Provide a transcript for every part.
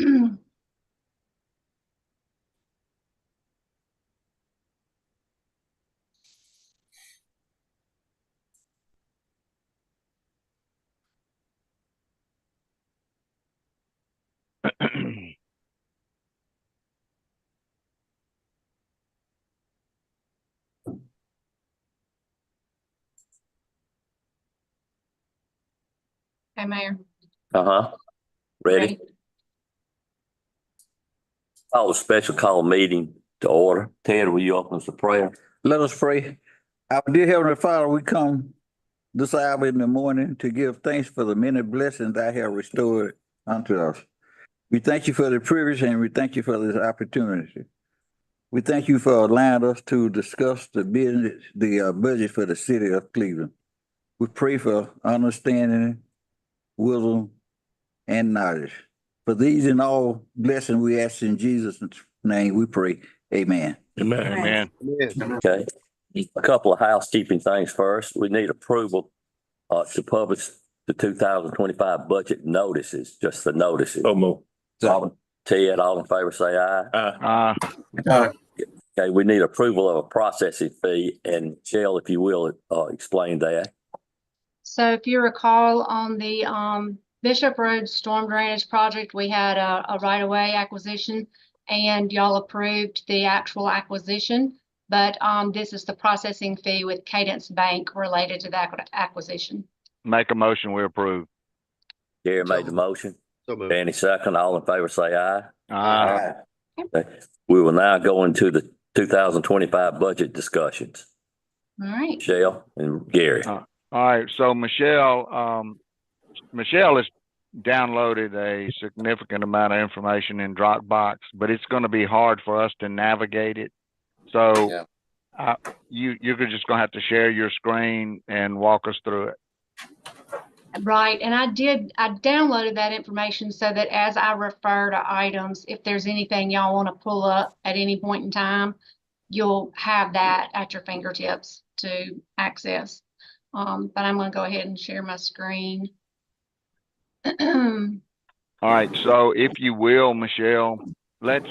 Hey, Mayor. Ready? Call a special call meeting to order. Ted, will you open us a prayer? Let us pray. Our dear Heavenly Father, we come this hour in the morning to give thanks for the many blessings Thou have restored unto us. We thank you for the privilege and we thank you for this opportunity. We thank you for allowing us to discuss the business, the budget for the city of Cleveland. We pray for understanding, wisdom, and knowledge. For these and all blessings we ask in Jesus' name we pray. Amen. Amen. Okay. A couple of housekeeping things first. We need approval to publish the 2025 budget notices, just the notices. Ted, all in favor, say aye. Okay, we need approval of a processing fee, and Michelle, if you will, explain that. So if you recall on the Bishop Road Storm Drainage Project, we had a right-of-way acquisition and y'all approved the actual acquisition. But this is the processing fee with Cadence Bank related to that acquisition. Make a motion, we approve. Gary made the motion. Danny second. All in favor, say aye. Aye. Okay. We will now go into the 2025 budget discussions. All right. Michelle and Gary. All right. So Michelle has downloaded a significant amount of information in Dropbox, but it's going to be hard for us to navigate it. So you're just going to have to share your screen and walk us through it. Right. And I downloaded that information so that as I refer to items, if there's anything y'all want to pull up at any point in time, you'll have that at your fingertips to access. But I'm going to go ahead and share my screen. All right. So if you will, Michelle, let's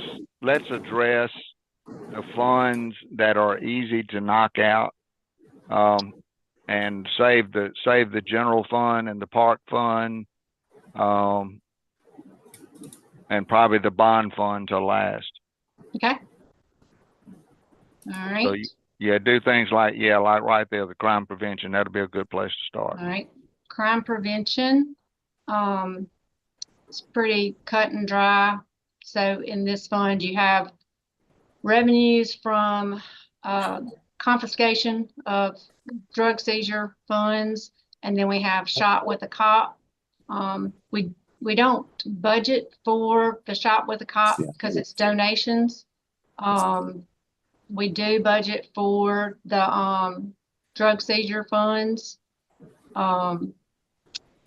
address the funds that are easy to knock out. And save the general fund and the park fund, and probably the bond fund till last. Okay. All right. So yeah, do things like right there, the crime prevention. That'll be a good place to start. All right. Crime prevention. It's pretty cut and dry. So in this fund, you have revenues from confiscation of drug seizure funds, and then we have shot with a cop. We don't budget for the shot with a cop because it's donations. We do budget for the drug seizure funds, and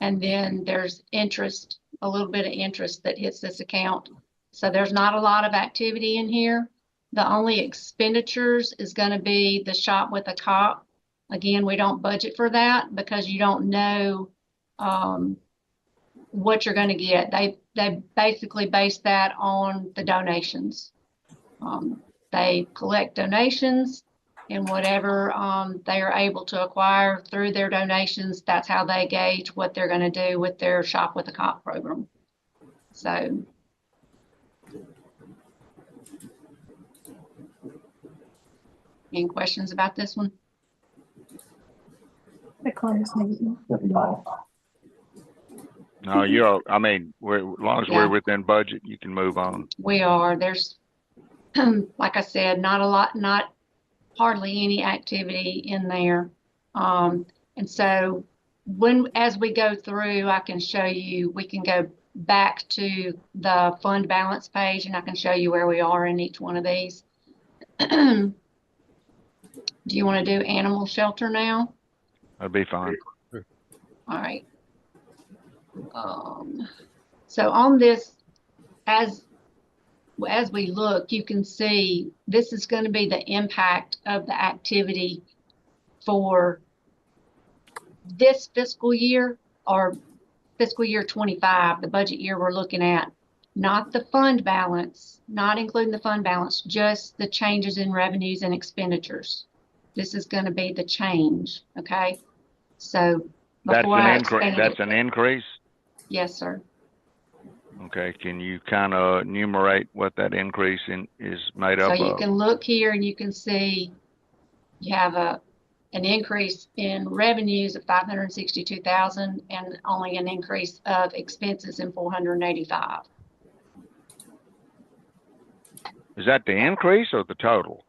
then there's interest, a little bit of interest that hits this account. So there's not a lot of activity in here. The only expenditures is going to be the shot with a cop. Again, we don't budget for that because you don't know what you're going to get. They basically base that on the donations. They collect donations, and whatever they are able to acquire through their donations, that's how they gauge what they're going to do with their Shop with a Cop program. So any questions about this one? No, I mean, as long as we're within budget, you can move on. We are. There's, like I said, not hardly any activity in there. And so as we go through, I can show you, we can go back to the fund balance page and I can show you where we are in each one of these. Do you want to do animal shelter now? That'd be fine. All right. So on this, as we look, you can see this is going to be the impact of the activity for this fiscal year, or fiscal year 25, the budget year we're looking at. not the fund balance, not including the fund balance, just the changes in revenues and expenditures. This is going to be the change, okay? So That's before an I increase. expand That's it, an increase. yes, sir. Okay. Can you kind of enumerate what that increase is made So up you of? can look here and you can see you have an increase in revenues of 562,000 and only an increase of expenses in 485. Is that the increase or the total?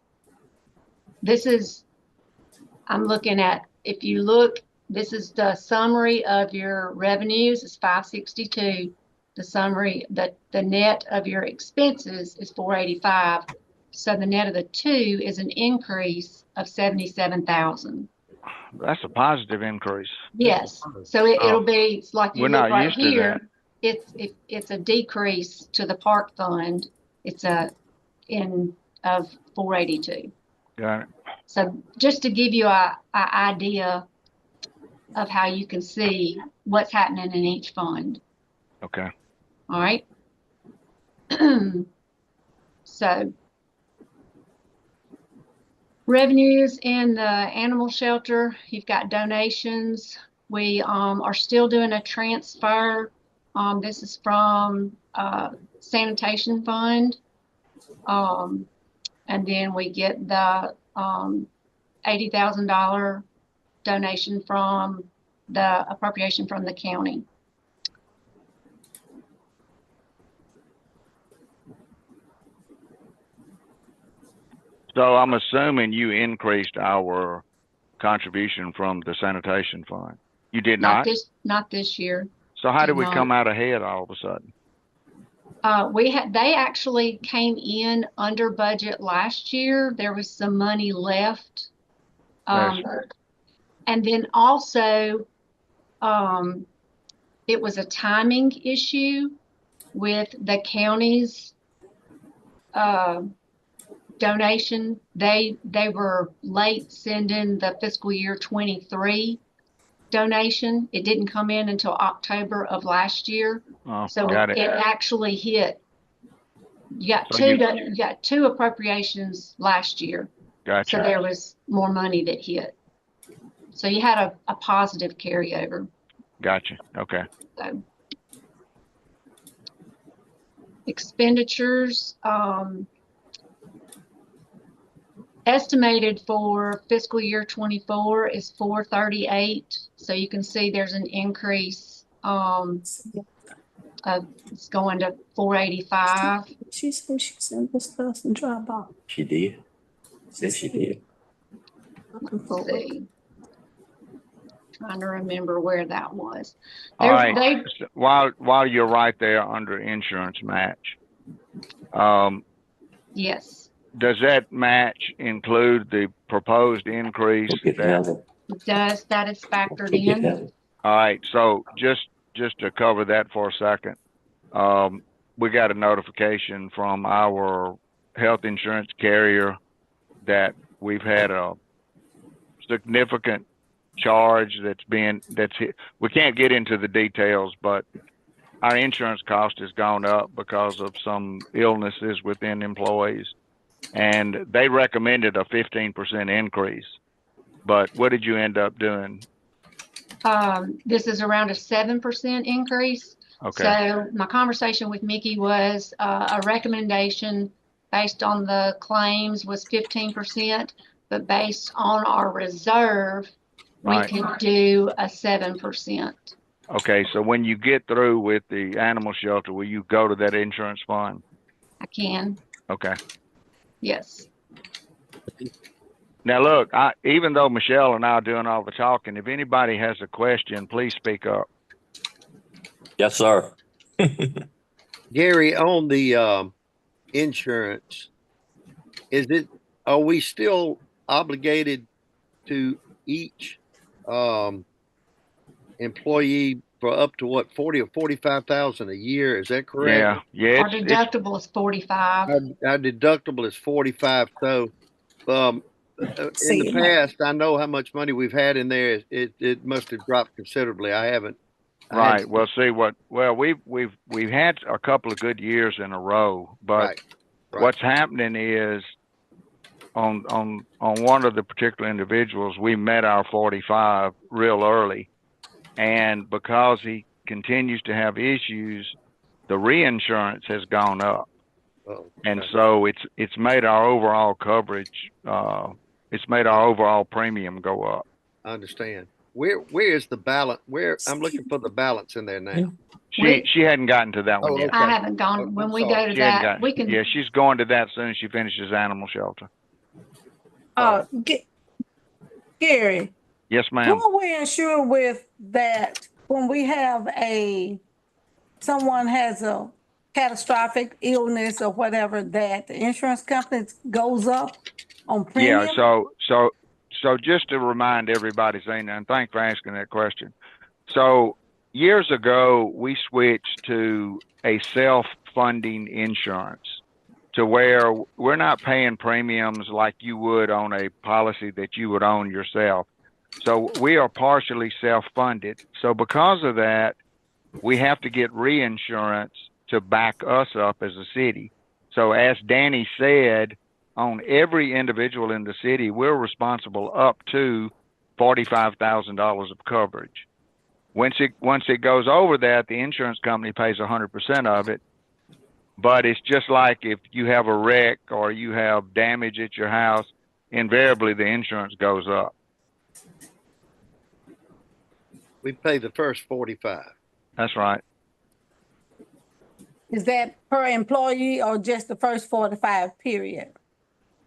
This is, I'm looking at, if you look, this is the summary of your revenues is 562. The summary, the net of your expenses is 485. So the net of the two is an increase of 77,000. That's a positive increase. Yes, so it'll be, it's like you We're look not right used to that. here, it's a decrease to the park fund. It's of 482. Got it. So just to give you a idea of how you can see what's happening in each fund. Okay. All right. So revenues in the animal shelter, you've got donations. We are still doing a transfer. This is from sanitation fund. And then we get the $80,000 donation from the appropriation from the county. So I'm assuming you increased our contribution from the sanitation fund. You did not? Not this year. So how did we not. come out ahead all of a sudden? They actually came in under budget last year. There was some money left. And then also, it was a timing issue with the county's donation. They were late sending the fiscal year 23 donation. It didn't come in until October of last year. Oh, so got it. It actually hit. You got two appropriations last year. Gotcha. So there was more money that hit. So you had a positive carryover. Gotcha. Okay. So expenditures, estimated for fiscal year 24 is 438. So you can see there's an increase. It's going to 485. She said she sent this person drop off. She did. Said she did. Let's see. Trying to remember where that was. All right. While you're right there under insurance match, yes. Does that match include the proposed increase? It does. That is factored in. All right. So just to cover that for a second, we got a notification from our health insurance carrier that we've had a significant charge that's hit. We can't get into the details, but our insurance cost has gone up because of some illnesses within employees, and they recommended a 15% increase. But what did you end up doing? This is around a 7% increase. Okay. So my conversation with Mickey was a recommendation based on the claims was 15%, but based on our reserve, we can do a 7%. Okay, so when you get through with the animal shelter, will you go to that insurance fund? I can. Okay. Yes. Now look, even though Michelle and I are doing all the talking, if anybody has a question, please speak up. Yes, sir. Gary, on the insurance, are we still obligated to each employee for up to what, 40 or 45,000 a year? Is that correct? Yeah. Our deductible is 45. Our deductible is 45. So, in the past, I know how much money we've had in there. It must have dropped considerably. I haven't Right. Well, see we've had a couple of good years in a row, but Right. what's happening is on one of the particular individuals, we met our 45 real early, and because he continues to have issues, the reinsurance has gone up, Oh, and okay. so it's made our overall coverage, it's made our overall premium go up. I understand. Where is the balance? Where I'm looking for the balance in there now. She hadn't gotten to that one Oh, yet. I okay. haven't gone, I'm when we sorry. go to She hadn't that, we can, yeah, she's going to that soon as she finishes animal shelter. Gary, Yes, who ma'am. are we insured with that when we have someone has a catastrophic illness or whatever, that the insurance company goes up on Yeah, premium? so just to remind everybody, Zena, and thanks for asking that question. So years ago, we switched to a self-funding insurance to where we're not paying premiums like you would on a policy that you would own yourself. So we are partially self-funded. So because of that, we have to get reinsurance to back us up as a city. So as Danny said, on every individual in the city, we're responsible up to $45,000 of coverage. Once it goes over that, the insurance company pays 100% of it. But it's just like if you have a wreck or you have damage at your house, invariably the insurance goes up. We pay the first 45. That's right. Is that per employee or just the first 45 period?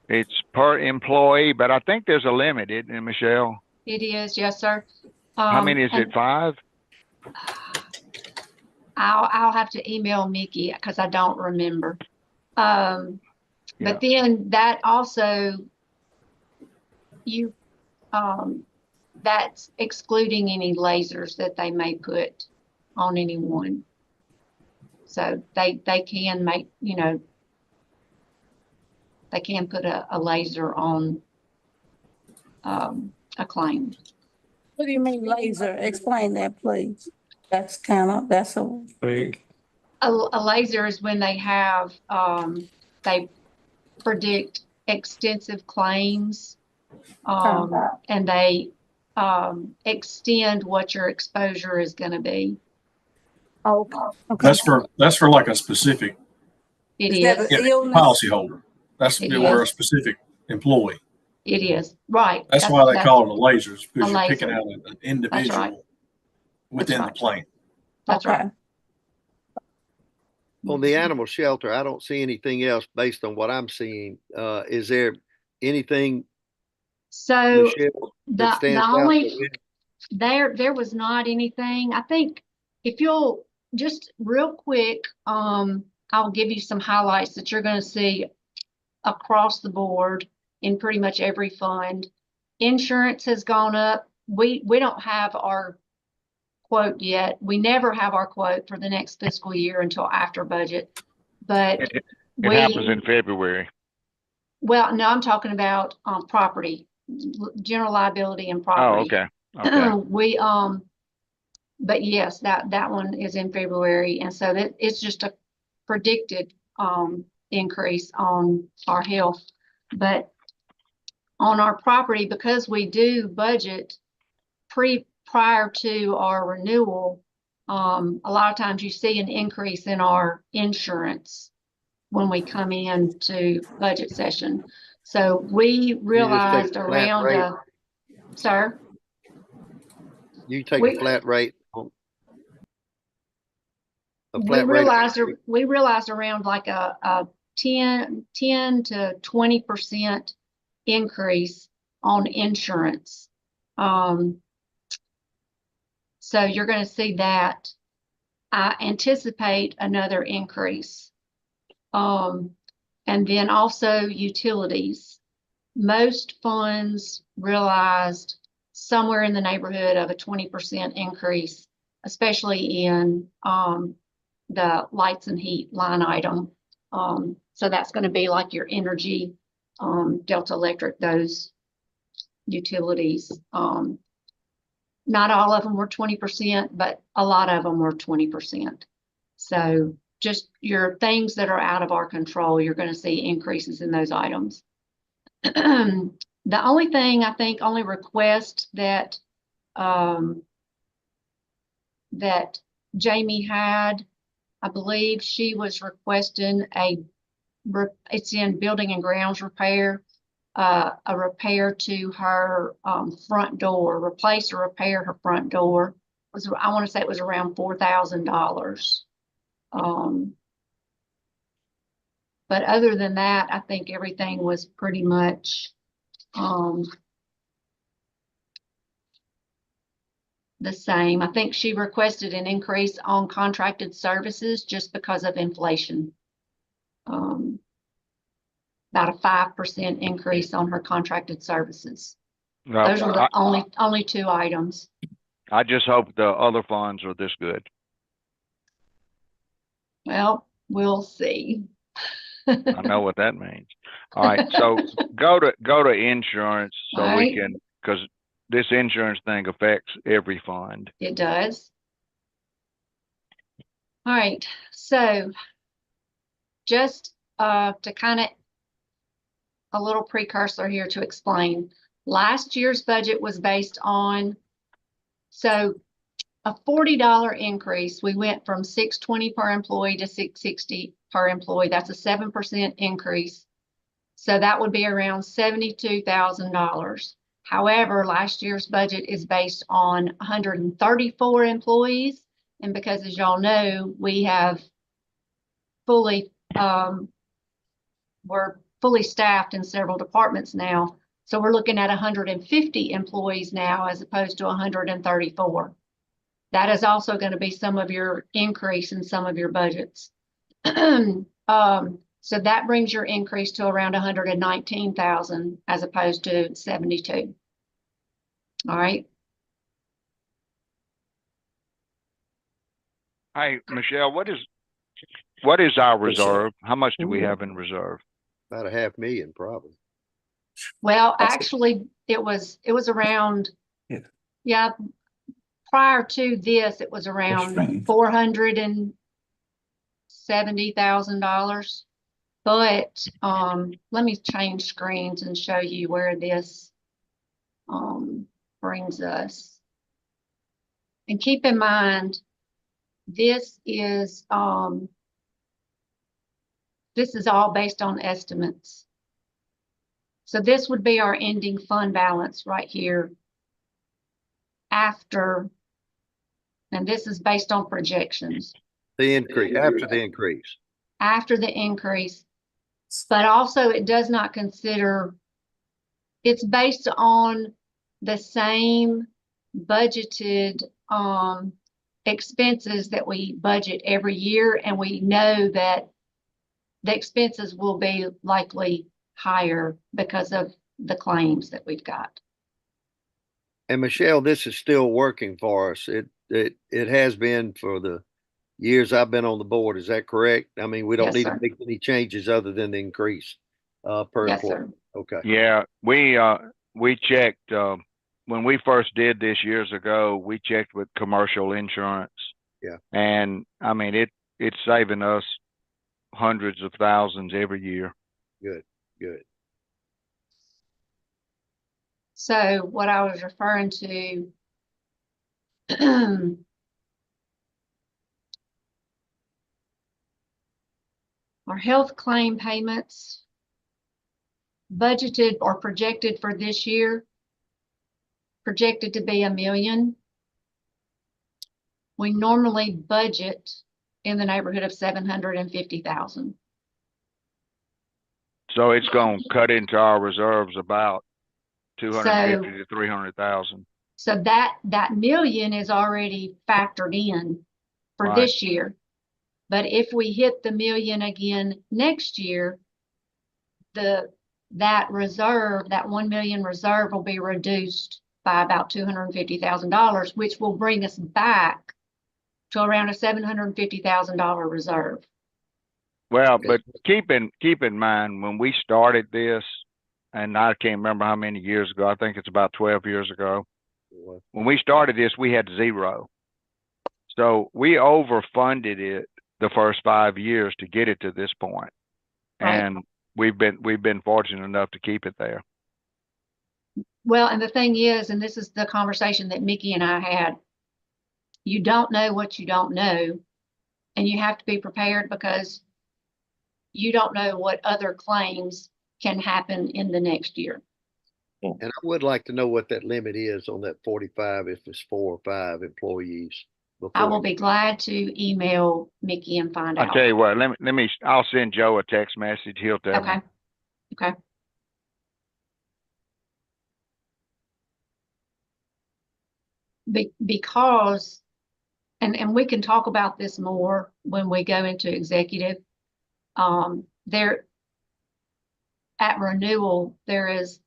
It's per employee, but I think there's a limit, isn't it, Michelle? it is, yes, sir. How many is And it? 5? I'll have to email Mickey because I don't remember. Yeah. But then that also, that's excluding any lasers that they may put on anyone. So they can make, they can put a laser on a claim. What do you mean laser? Explain that, please. That's A laser is when they have, they predict extensive claims, and they extend what your exposure is going to be. okay. That's for like a specific It Is that is. an illness? policyholder. That's It or a is. specific employee. It is, right. That's why they call it a laser, because a you're laser. picking out an individual right. within That's the plan. That's right. On the animal shelter, I don't see anything else based on what I'm seeing. Is there anything, So Michelle, that the stands out? only, there was not anything. I think if you'll just real quick, I'll give you some highlights that you're going to see across the board in pretty much every fund. Insurance has gone up. We don't have our quote yet. We never have our quote for the next fiscal year until after budget. But It happens in February. well, no, I'm talking about property, general liability and property. Oh, okay. But yes, that one is in February, and so that it's just a predicted increase on our health. But on our property, because we do budget prior to our renewal, a lot of times you see an increase in our insurance when we come in to budget session. So we realized around, sir? You take a flat rate. We realized around like a 10 to 20% increase on insurance. So you're going to see that. I anticipate another increase. And then also utilities. Most funds realized somewhere in the neighborhood of a 20% increase, especially in the lights and heat line item. So that's going to be like your energy, Delta Electric, those utilities. Not all of them were 20%, but a lot of them were 20%. So just your things that are out of our control, you're going to see increases in those items. The only thing I think, only request that that Jamie had, I believe she was requesting it's in building and grounds repair, a repair to her front door, replace or repair her front door. I want to say it was around $4,000. But other than that, I think everything was pretty much the same. I think she requested an increase on contracted services just because of inflation. About a 5% increase on her contracted services. No, Those are the only two items. I just hope the other funds are this good. Well, we'll see. I know what that means. All right, so go to insurance so All we right. can, because this insurance thing affects every fund. It does. All right, so just to kind of a little precursor here to explain. Last year's budget was based on, so a $40 increase. We went from $620 per employee to $660 per employee. That's a 7% increase. So that would be around $72,000. However, last year's budget is based on 134 employees. And because as y'all know, we have we're fully staffed in several departments now. So we're looking at 150 employees now as opposed to 134. That is also going to be some of your increase in some of your budgets. So that brings your increase to around 119,000 as opposed to 72. All right. Hey, Michelle, what is our reserve? How much do we have in reserve? About $500,000 probably. Well, actually, it was around, yeah, prior to this, it was around $470,000. But let me change screens and show you where this brings us. And keep in mind, this is all based on estimates. So this would be our ending fund balance right here after, and this is based on projections. The increase, after the increase. After the increase, but also it does not consider, it's based on the same budgeted expenses that we budget every year, and we know that the expenses will be likely higher because of the claims that we've got. And Michelle, this is still working for us. It has been for the years I've been on the board. Is that correct? I mean, we don't Yes, need sir. to make any changes other than the increase per Yes, employee. sir. Okay. Yeah, we checked when we first did this years ago. We checked with commercial insurance. Yeah. And I mean, it's saving us hundreds of thousands every year. Good. So what I was referring to, our health claim payments budgeted or projected for this year, projected to be $1 million. We normally budget in the neighborhood of 750,000. So it's going to cut into our reserves about 250 to 300,000. So that $1 million is already factored in for Right. this year. But if we hit the $1 million again next year, that reserve, that 1 million reserve will be reduced by about $250,000, which will bring us back to around a $750,000 reserve. Well, but keep in mind when we started this, and I can't remember how many years ago. I think it's about 12 years ago. When we started this, we had 0. So we overfunded it the first 5 years to get it to this point. Right. And we've been fortunate enough to keep it there. Well, and the thing is, and this is the conversation that Mickey and I had, you don't know what you don't know, and you have to be prepared because you don't know what other claims can happen in the next year. And I would like to know what that limit is on that 45 if it's 4 or 5 employees. I will be glad to email Mickey and find I'll out. tell you what, I'll send Joe a text message. He'll tell me. Okay. Okay. Because, and we can talk about this more when we go into executive. There, at renewal, there is,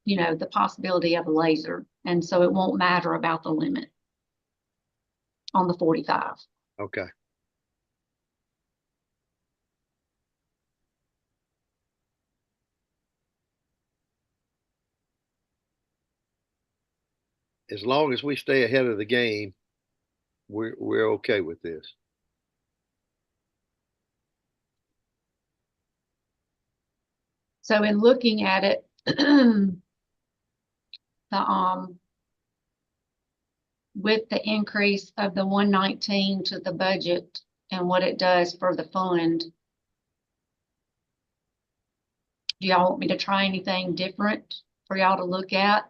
the possibility of a laser, and so it won't matter about the limit on the 45. Okay. As long as we stay ahead of the game, we're okay with this. So in looking at it, with the increase of the 119 to the budget and what it does for the fund, do y'all want me to try anything different for y'all to look at?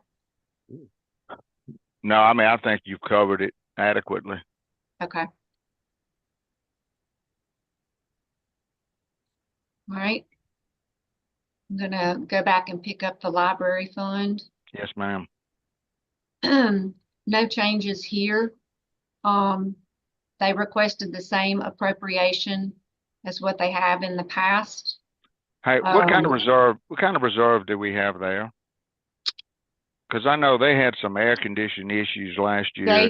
No, I think you've covered it adequately. Okay. All right. I'm gonna go back and pick up the library fund. Yes, ma'am. No changes here. They requested the same appropriation as what they have in the past. Hey, what kind of reserve do we have there? Because I know they had some air conditioning issues last year,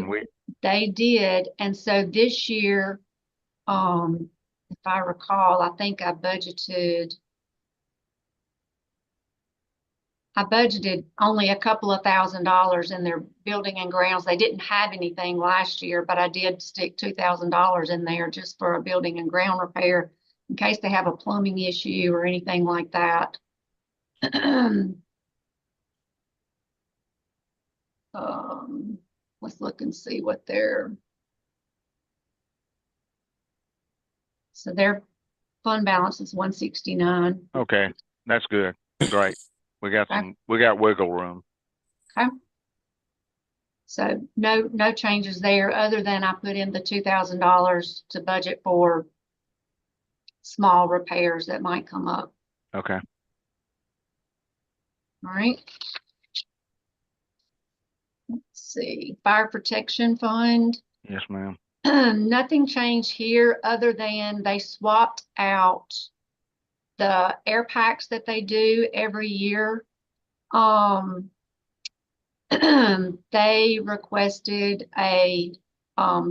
They did, and so this year, if I recall, I think I budgeted only a couple of $1,000s in their building and grounds. They didn't have anything last year, but I did stick $2,000 in there just for a building and ground repair in case they have a plumbing issue or anything like that. Let's look and see what so their fund balance is 169. Okay, that's good. Great. We got wiggle room. Okay. So no changes there other than I put in the $2,000 to budget for small repairs that might come up. Okay. All right. Let's see, fire protection fund. Yes, ma'am. Nothing changed here other than they swapped out the air packs that they do every year. They requested a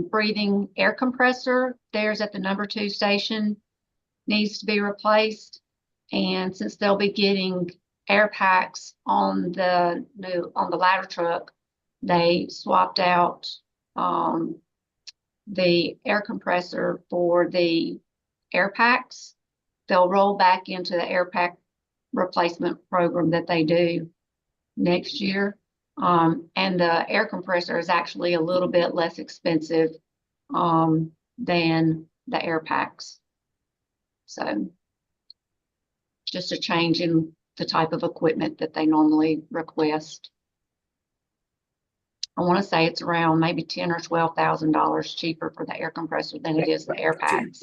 breathing air compressor. Theirs at the number 2 station needs to be replaced. And since they'll be getting air packs on the ladder truck, they swapped out the air compressor for the air packs. They'll roll back into the air pack replacement program that they do next year. And the air compressor is actually a little bit less expensive than the air packs. So just a change in the type of equipment that they normally request. I want to say it's around maybe $10,000 or $12,000 cheaper for the air compressor than it is the air packs.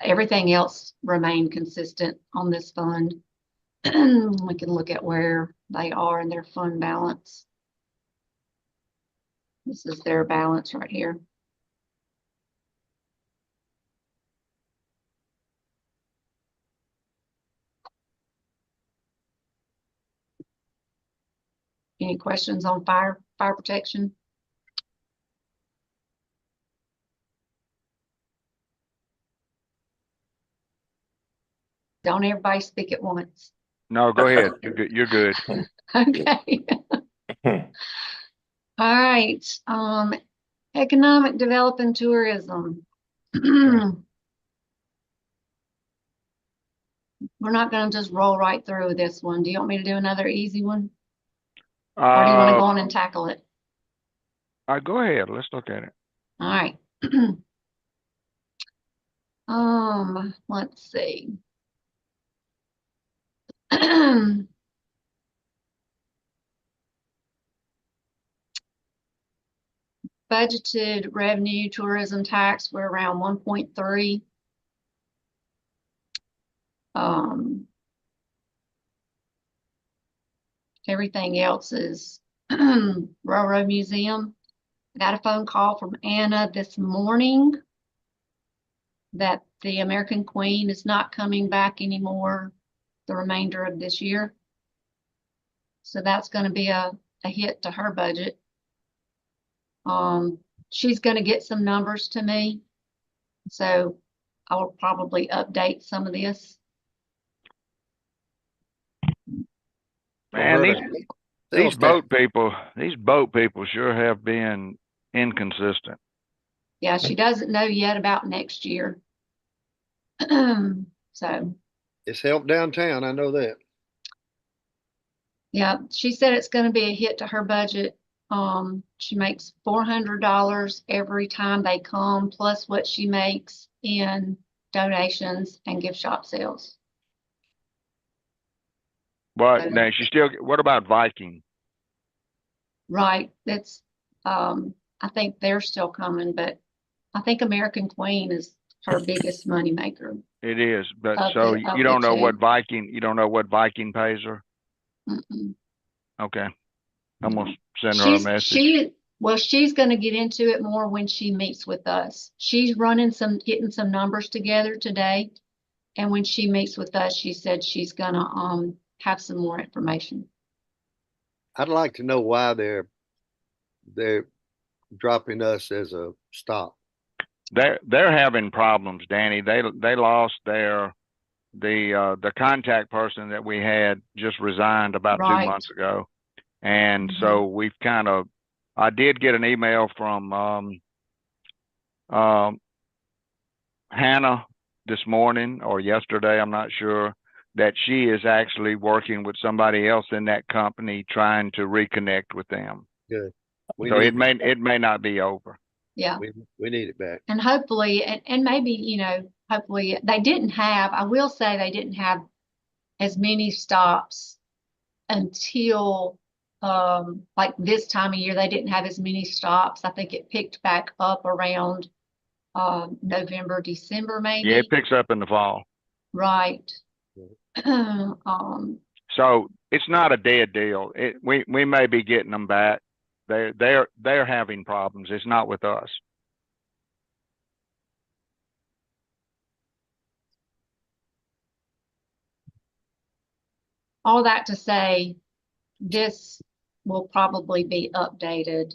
Everything else remained consistent on this fund. We can look at where they are in their fund balance. This is their balance right here. Any questions on fire protection? Don't everybody speak at once. No, go ahead. You're good. You're good. Okay. All right, economic development tourism. We're not gonna just roll right through this one. Do you want me to do another easy one? Or do you want to go on and tackle it? Go ahead. Let's look at it. All right. Let's see. Budgeted revenue tourism tax, we're around 1.3. Everything else is Railroad Museum. I got a phone call from Anna this morning that the American Queen is not coming back anymore the remainder of this year. So that's going to be a hit to her budget. She's going to get some numbers to me. So I will probably update some of this. Man, these boat people sure have been inconsistent. Yeah, she doesn't know yet about next year. So It's helped downtown. I know that. yeah, she said it's going to be a hit to her budget. She makes $400 every time they come, plus what she makes in donations and gift shop sales. But now what about Viking? Right. That's, I think they're still coming, but I think American Queen is her biggest money maker. It is, but so you don't know what Viking pays her? Mm-mm. Okay. I'm gonna send her a message. She's going to get into it more when she meets with us. She's getting some numbers together today. And when she meets with us, she said she's going to have some more information. I'd like to know why they're dropping us as a stop. They're having problems, Danny. They lost the contact person that we had just resigned about 2 months ago. And so we've I did get an email from Hannah this morning or yesterday, I'm not sure, that she is actually working with somebody else in that company trying to reconnect with them. Good. So it may not be over. Yeah. We need it back. And hopefully, and maybe, hopefully they didn't have, I will say they didn't have as many stops until like this time of year. They didn't have as many stops. I think it picked back up around November, December, maybe. Yeah, it picks up in the fall. Right. So it's not a dead deal. We may be getting them back. They're having problems. It's not with us. All that to say, this will probably be updated,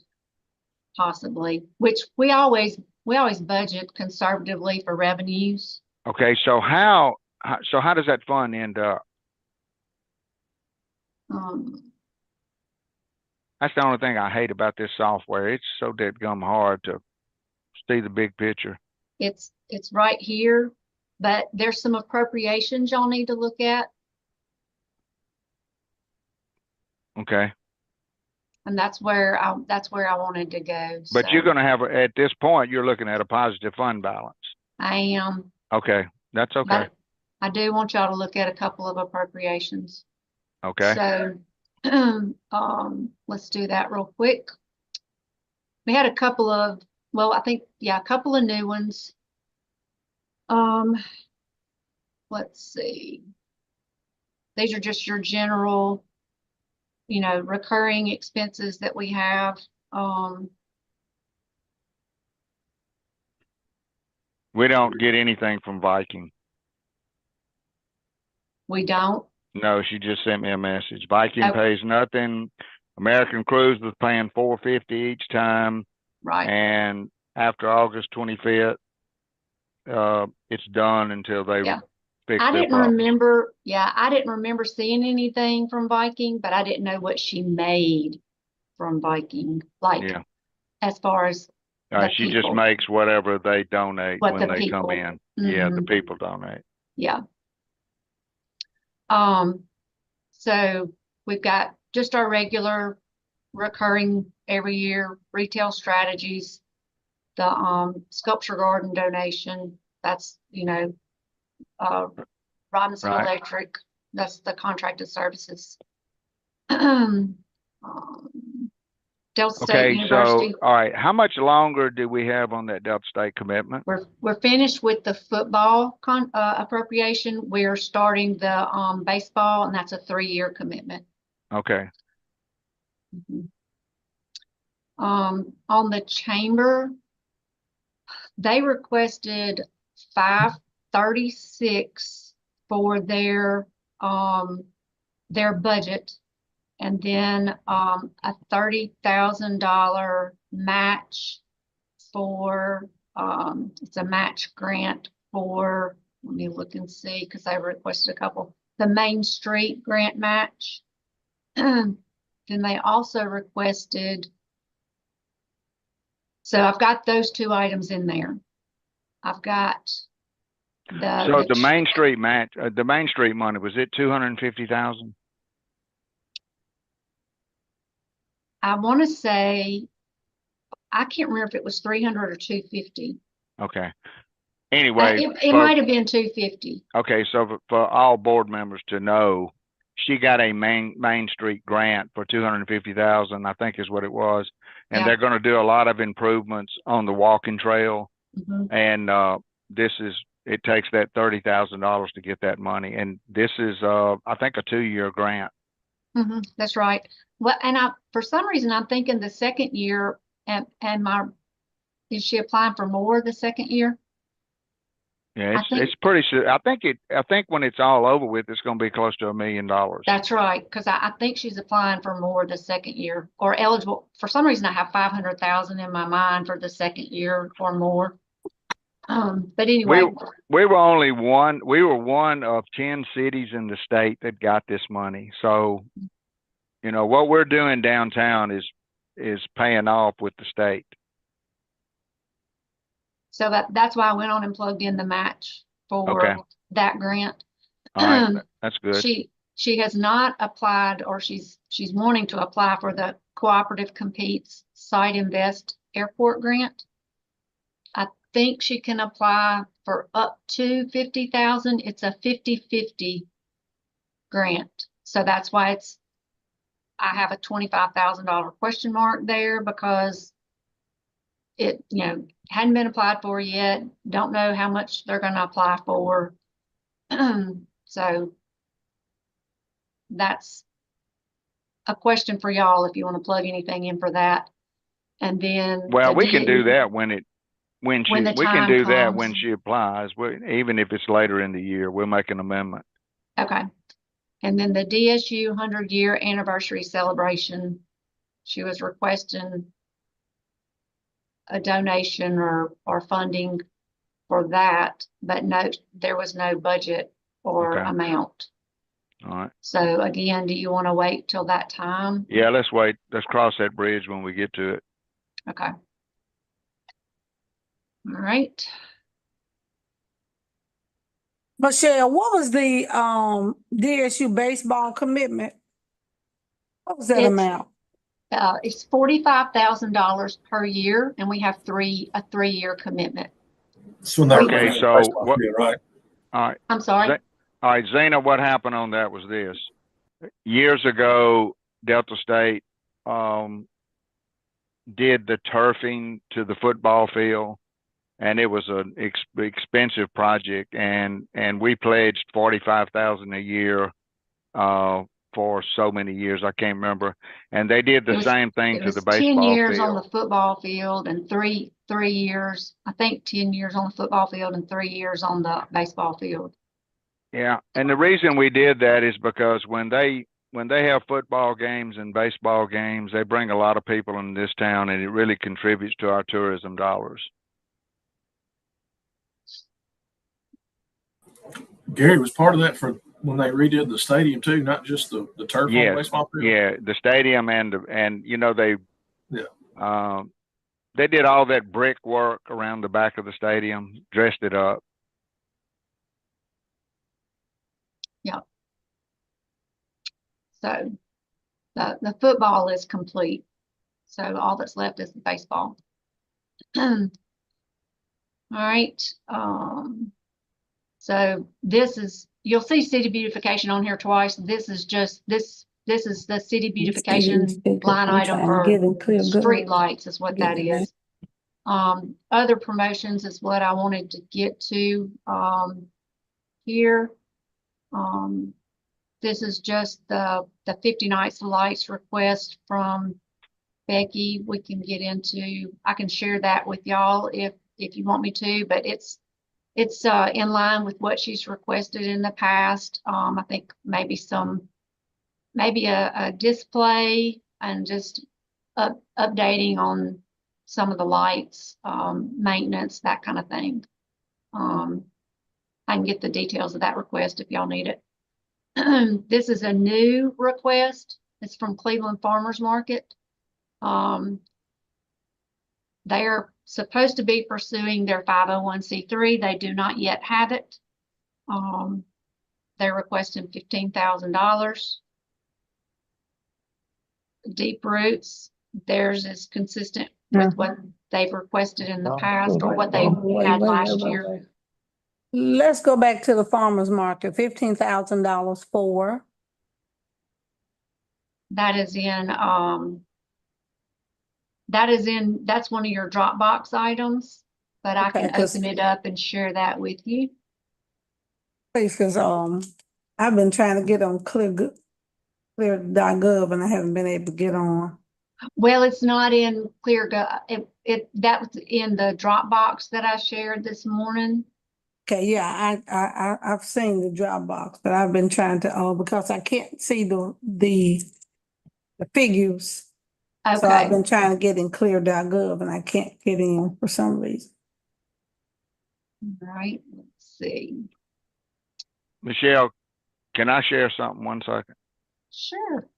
possibly, which we always budget conservatively for revenues. Okay, so how does that fund end up? That's the only thing I hate about this software. It's so deadgum hard to see the big picture. It's right here, but there's some appropriations y'all need to look at. Okay. And that's where I wanted to go. But you're going to have, at this point, you're looking at a positive fund balance. I am. Okay, that's okay. But I do want y'all to look at a couple of appropriations. Okay. So, let's do that real quick. We had a couple of, a couple of new ones. Let's see. These are just your general, recurring expenses that we have. We don't get anything from Viking. We don't? No, she just sent me a message. Viking pays nothing. American Cruise was paying $450 each time. Right. And after August 25th, it's done until they fix I their didn't problem. remember, I didn't remember seeing anything from Viking, but I didn't know what she made from Viking, like Yeah. as far as the She just people, makes whatever they donate what when the they come people. in. Yeah, the Mhm. people donate. Yeah. So we've got just our regular recurring every year retail strategies, the sculpture garden donation, that's, Robinson Right. Electric, that's the contracted services. Um, Delta State Okay, University, so, all right, how much longer do we have on that Delta State commitment? we're finished with the football appropriation. We're starting the baseball, and that's a 3-year commitment. Okay, Mhm. On the chamber, they requested 536 for their budget, and then a $30,000 match for it's a match grant for, let me look and see, because I requested a couple, the Main Street grant match. Then they also requested, so I've got those 2 items in there. I've got so the Main Street match, the Main Street money, was it 250,000? I want to say, I can't remember if it was 300 or 250. Okay. Anyway, It might have been 250. okay, so for all board members to know, she got a Main Street grant for 250,000, I think is what it was. And Yeah. they're gonna do a lot of improvements on the walking trail. Mhm. And it takes that $30,000 to get that money. And this is I think a 2-year grant. That's right. Well, and for some reason, I'm thinking the second year, and is she applying for more the second year? Yeah, I think it's pretty sure. I think when it's all over with, it's gonna be close to $1 million. that's right, because I think she's applying for more the second year, or eligible. For some reason, I have 500,000 in my mind for the second year or more. But anyway, We were one of 10 cities in the state that got this money. So, what we're doing downtown is paying off with the state. so that's why I went on and plugged in the match for Okay. that grant. All right, that's good. She has not applied, or she's wanting to apply for the Cooperative Competes Site Invest Airport Grant. I think she can apply for up to 50,000. It's a 50-50 grant. So that's why I have a $25,000 question mark there, because it, hadn't been applied for yet. Don't know how much they're going to apply for. So that's a question for y'all if you want to plug anything in for that. And then Well, we can do that when when the we can time do that comes. when she applies. Even if it's later in the year, we'll make an amendment. Okay. And then the DSU 100-year anniversary celebration, she was requesting a donation or funding for that, but no, there was no budget or Okay. amount. All right. So again, do you want to wait till that time? Yeah, let's wait. Let's cross that bridge when we get to it. Okay. All right. Michelle, what was the DSU baseball commitment? What was that amount? It's $45,000 per year, and we have a 3-year commitment. So they're Okay, so what? right. All right. I'm sorry. All right, Zena, what happened on that was this. Years ago, Delta State did the turfing to the football field, and it was an expensive project, and we pledged 45,000 a year for so many years. I can't remember. And they did the same thing to the baseball 10 years field. on the football field, and 3 years, I think 10 years on the football field and 3 years on the baseball field. Yeah, and the reason we did that is because when they have football games and baseball games, they bring a lot of people in this town, and it really contributes to our tourism dollars. Gary, was part of that for when they redid the stadium too, not just the turf on the Yes. baseball field? Yeah, the stadium and you know, they did all that brick work around the back of the stadium, dressed it up. So the football is complete. So all that's left is the baseball. All right. So this is, you'll see city beautification on here twice. This is just this is the city beautification line item for street lights is what that is. Other promotions is what I wanted to get to here. This is just the 50 Nights of Lights request from Becky. We can get into, I can share that with y'all if you want me to, but it's in line with what she's requested in the past. I think maybe a display and just updating on some of the lights, maintenance, that kind of thing. I can get the details of that request if y'all need it. This is a new request. It's from Cleveland Farmers Market. They are supposed to be pursuing their 501c3. They do not yet have it. They're requesting $15,000. Deep Roots, theirs is consistent with what they've requested in the past or what they had last year. Let's go back to the farmer's market, $15,000 for. That is in, that's one of your Dropbox items, but I can open it up and share that with you. Because I've been trying to get on clear.gov and I haven't been able to get on. Well, it's not in ClearGov. That was in the Dropbox that I shared this morning. Okay, yeah, I've seen the Dropbox, but I've been trying to because I can't see the figures. Okay. So I've been trying to get in clear.gov and I can't get in for some reason. All right, let's see. Michelle, can I share something 1 second? Sure.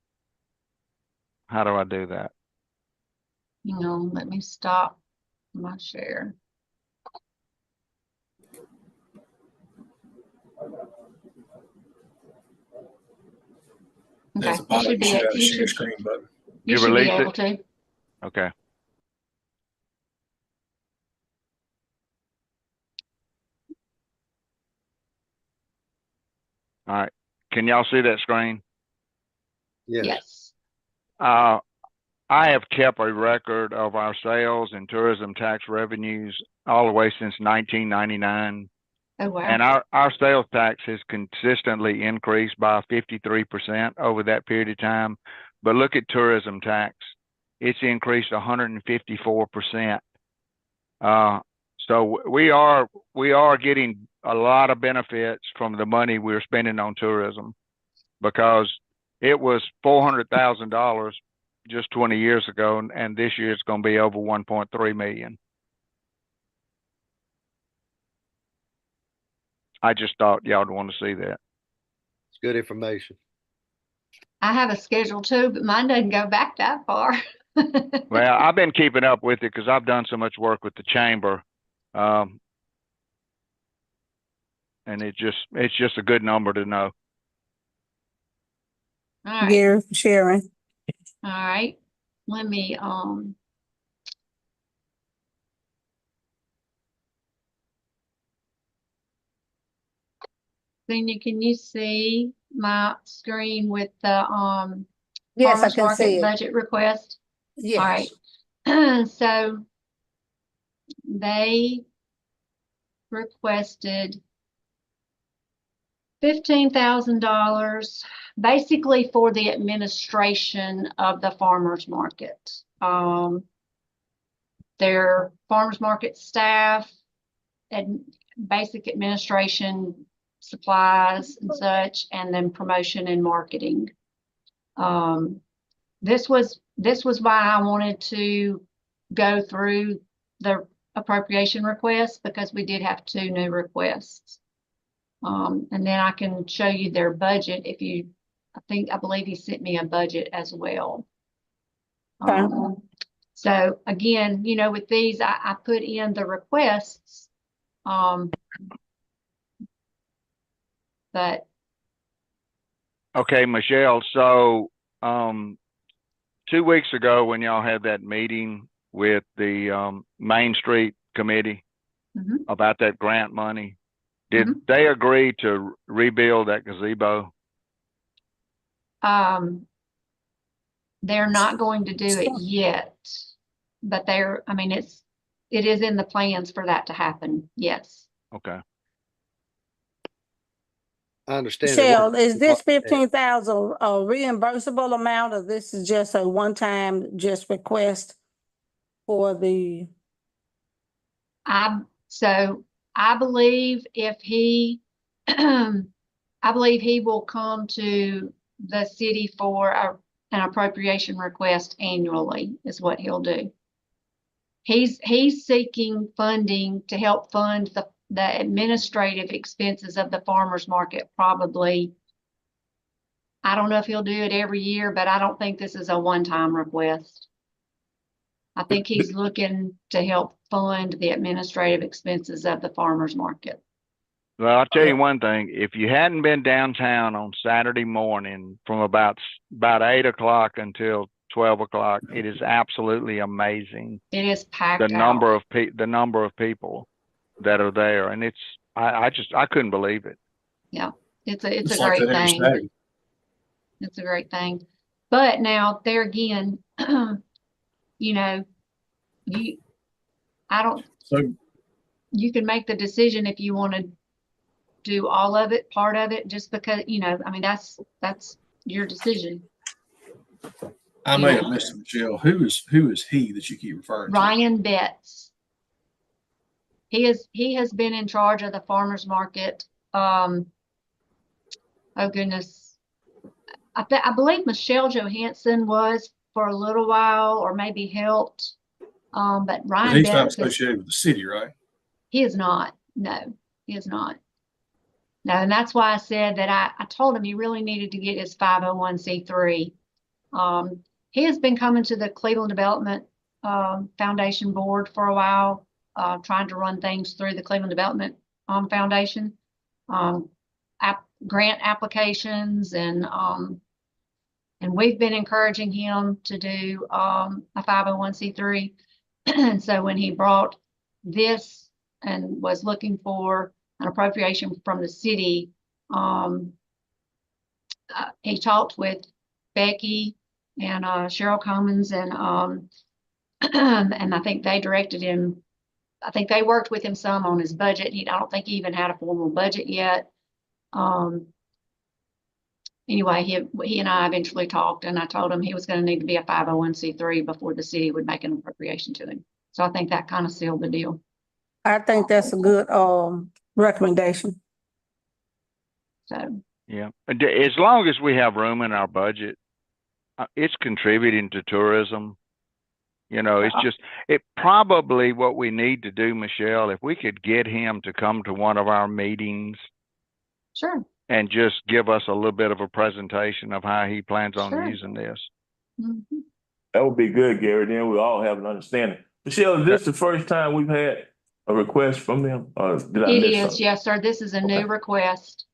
How do I do that? Hang on, let me stop my share. Okay, At the bottom, you should have a share screen button. You should be able to. Okay. All right. Can y'all see that screen? Yes. I have kept a record of our sales and tourism tax revenues all the way since 1999. Oh, wow. And our sales tax has consistently increased by 53% over that period of time. But look at tourism tax. It's increased 154%. So we are getting a lot of benefits from the money we're spending on tourism, because it was $400,000 just 20 years ago, and this year it's going to be over 1.3 million. I just thought y'all would want to see that. It's good information. I have a schedule too, but mine doesn't go back that far. Well, I've been keeping up with it because I've done so much work with the chamber. And it's just a good number to know. All right. Gary, Sharon. All right. Let me Xenia, can you see my screen with the Yes, I farmers can see market it. budget request? Yes. All right. So they requested $15,000 basically for the administration of the farmers market. Their farmers market staff and basic administration supplies and such, and then promotion and marketing. This was why I wanted to go through the appropriation requests, because we did have 2 new requests. And then I can show you their budget if you, I believe he sent me a budget as well. Okay. So again, you know, with these, I put in the requests, but Okay, Michelle, so, 2 weeks ago when y'all had that meeting with the, Main Street Committee Mhm. about that grant money, did Mhm. they agree to rebuild that gazebo? they're not going to do it yet, but I mean, it is in the plans for that to happen. Yes. Okay. I understand. it Michelle, works. is this 15,000 a reimbursable amount, or this is just a one-time just request for the? So I believe if he, I believe he will come to the city for an appropriation request annually is what he'll do. He's seeking funding to help fund the administrative expenses of the farmer's market, probably. I don't know if he'll do it every year, but I don't think this is a one-time request. I think he's looking to help fund the administrative expenses of the farmer's market. Well, I'll tell you one thing, if you hadn't been downtown on Saturday morning from about 8 o'clock until 12 o'clock, it is absolutely amazing. It is packed The out. the number of people that are there. And I couldn't believe it. Yeah, it's a It's great like that every thing. Saturday. It's a great thing. But now there again, you know, So you can make the decision if you want to do all of it, part of it, just because, you know, I mean, that's your decision. I may have missed it, Michelle. Who is he that you keep referring to? Ryan Betts. He has been in charge of the farmer's market. Oh goodness. I believe Michelle Johansson was for a little while, or maybe helped. But But Ryan he's not Betts associated with the city, right? he is not. No, he is not. No, and that's why I said that I told him he really needed to get his 501c3. He has been coming to the Cleveland Development Foundation board for a while, trying to run things through the Cleveland Development Foundation, grant applications, and we've been encouraging him to do a 501c3. And so when he brought this and was looking for an appropriation from the city, he talked with Becky and Cheryl Commons, and and I think they directed him. I think they worked with him some on his budget. I don't think he even had a formal budget yet. Anyway, he and I eventually talked, and I told him he was going to need to be a 501c3 before the city would make an appropriation to him. So I think that kind of sealed the deal. I think that's a good recommendation. So Yeah. As long as we have room in our budget, it's contributing to tourism. You know, it's just, it probably what we need to do, Michelle, if we could get him to come to one of our meetings sure. and just give us a little bit of a presentation of how he plans on Sure. using this. Mm-hmm. That would be good, Gary. Then we all have an understanding. Michelle, is this the first time we've had a request from them? Or did I It miss is, something? yes, sir. This is a new request.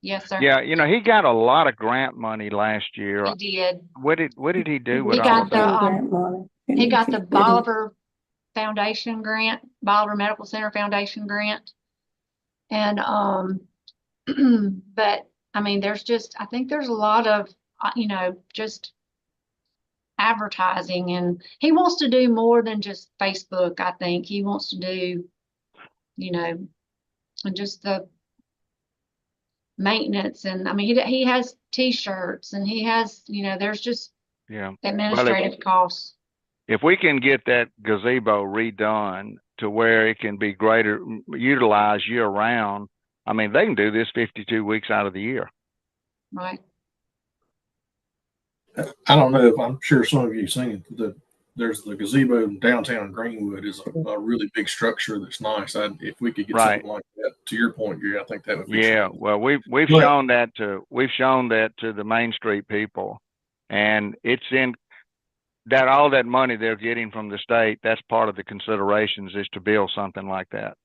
Yes, sir. Yeah, you know, he got a lot of grant money last year. He did. What did he do with He all got of that? he got the Bolivar Foundation grant, Bolivar Medical Center Foundation grant. And, but I mean, I think there's a lot of, you know, just advertising, and he wants to do more than just Facebook. I think he wants to do, you know, and just the maintenance. And I mean, he has t-shirts, and he has, you know, there's just administrative costs. If we can get that gazebo redone to where it can be greater utilized year round, I mean, they can do this 52 weeks out of the year. Right. I don't know if I'm sure some of you seen the there's the gazebo downtown Greenwood is a really big structure that's nice. If we could get Right. something like that, to your point, Gary, I think that would be Yeah, tremendous. well, we've But- shown that to the Main Street people, and it's in that all that money they're getting from the state. That's part of the considerations is to build something like that.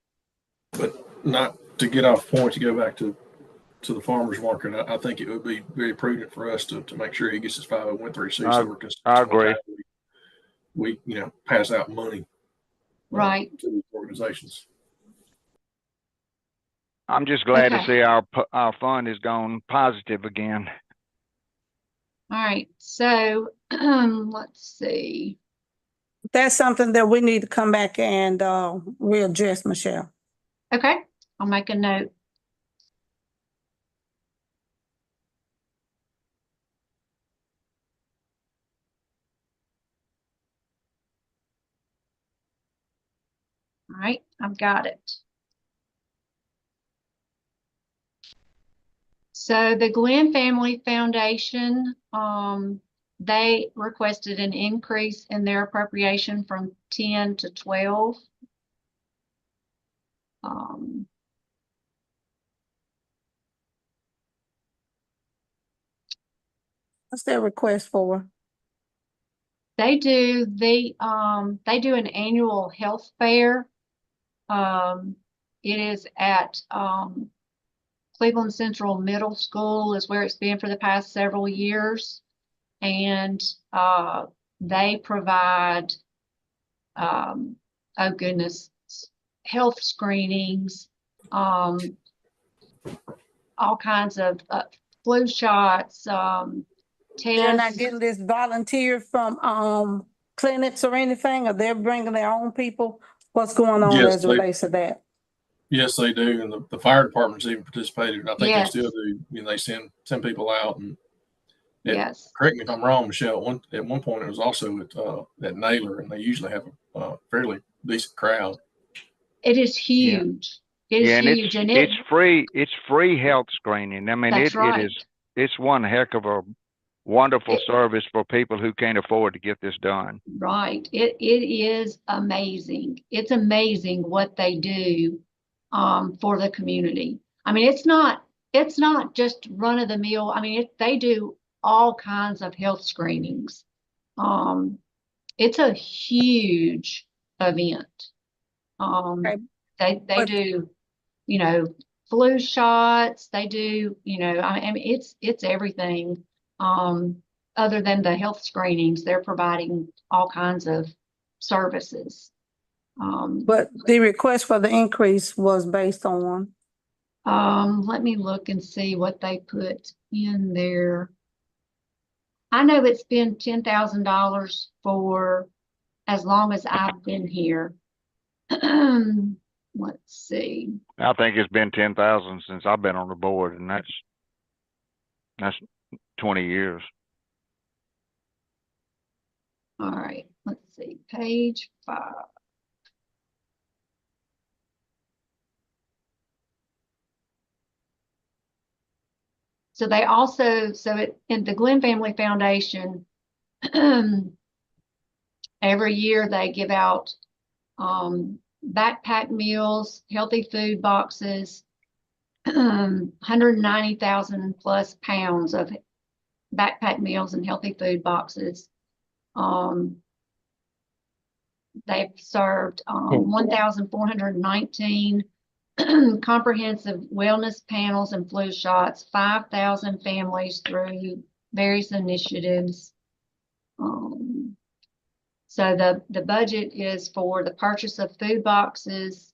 But not to get off point, to go back to the farmer's market, I think it would be very prudent for us to make sure he gets his 501(c)(3), so we're consistent I with agree. how we pass out money Right. to these organizations. I'm just glad to Okay. see our fund has gone positive again. All right. So let's see. That's something that we need to come back and readdress, Michelle. Okay. I'll make a note. All right. I've got it. So the Glenn Family Foundation, they requested an increase in their appropriation from 10 to 12. What's their request for? They do an annual health fair. It is at Cleveland Central Middle School is where it's been for the past several years. And they provide, oh goodness, health screenings, all kinds of flu shots, They're not tests. getting this volunteer from clinics or anything, or they're bringing their own people? What's going on Yes, as it relates to that? Yes, they do, and the fire department's even participated. And I think Yes. they still do. They send people out, and Yes. correct me if I'm wrong, Michelle. At one point, it was also at Naylor, and they usually have a fairly decent crowd. It is huge. It is Yeah, and huge. it's free. It's free health screening. I mean, That's right. it's one heck of a wonderful service for people who can't afford to get this done. Right. It is amazing. It's amazing what they do for the community. I mean, it's not just run of the mill. I mean, they do all kinds of health screenings. It's a huge event. Okay. They do, flu shots. They do, I mean, it's everything. Other than the health screenings, they're providing all kinds of services. But the request for the increase was based on? Let me look and see what they put in there. I know it's been $10,000 for as long as I've been here. Let's see. I think it's been 10,000 since I've been on the board, and that's 20 years. All right, let's see, page 5. So they also, in the Glenn Family Foundation, every year they give out backpack meals, healthy food boxes, 190,000 plus pounds of backpack meals and healthy food boxes. They've served 1,419 comprehensive wellness panels and flu shots, 5,000 families through various initiatives. So the budget is for the purchase of food boxes.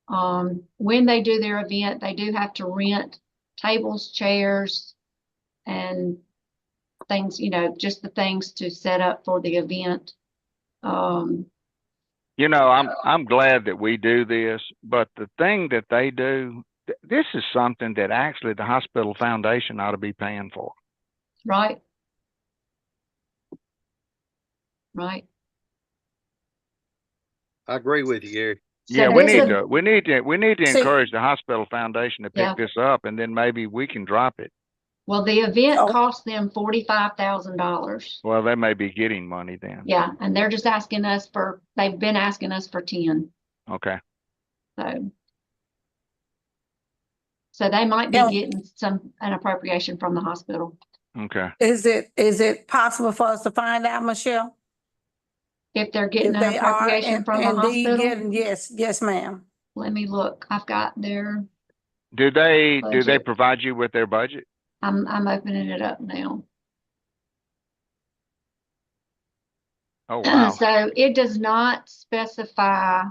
When they do their event, they do have to rent tables, chairs, and things, just the things to set up for the event. I'm glad that we do this, but the thing that they do, this is something that actually the hospital foundation ought to be paying for. Right. Right. I agree with you, Gary. So Yeah, we this need to See- encourage the hospital foundation to pick Yeah. this up, and then maybe we can drop it. Well, the event Oh. cost them $45,000. Well, they may be getting money then. Yeah, and they're just asking us for, they've been asking us for 10, Okay. so. So they might be Yeah. getting an appropriation from the hospital. Okay. Is it possible for us to find out, Michelle? If they're getting If an they are appropriation from the indeed hospital, getting, yes, ma'am. let me look. I've got their, Do they Budget. provide you with their budget? I'm opening it up now. Oh, wow. So it does not specify,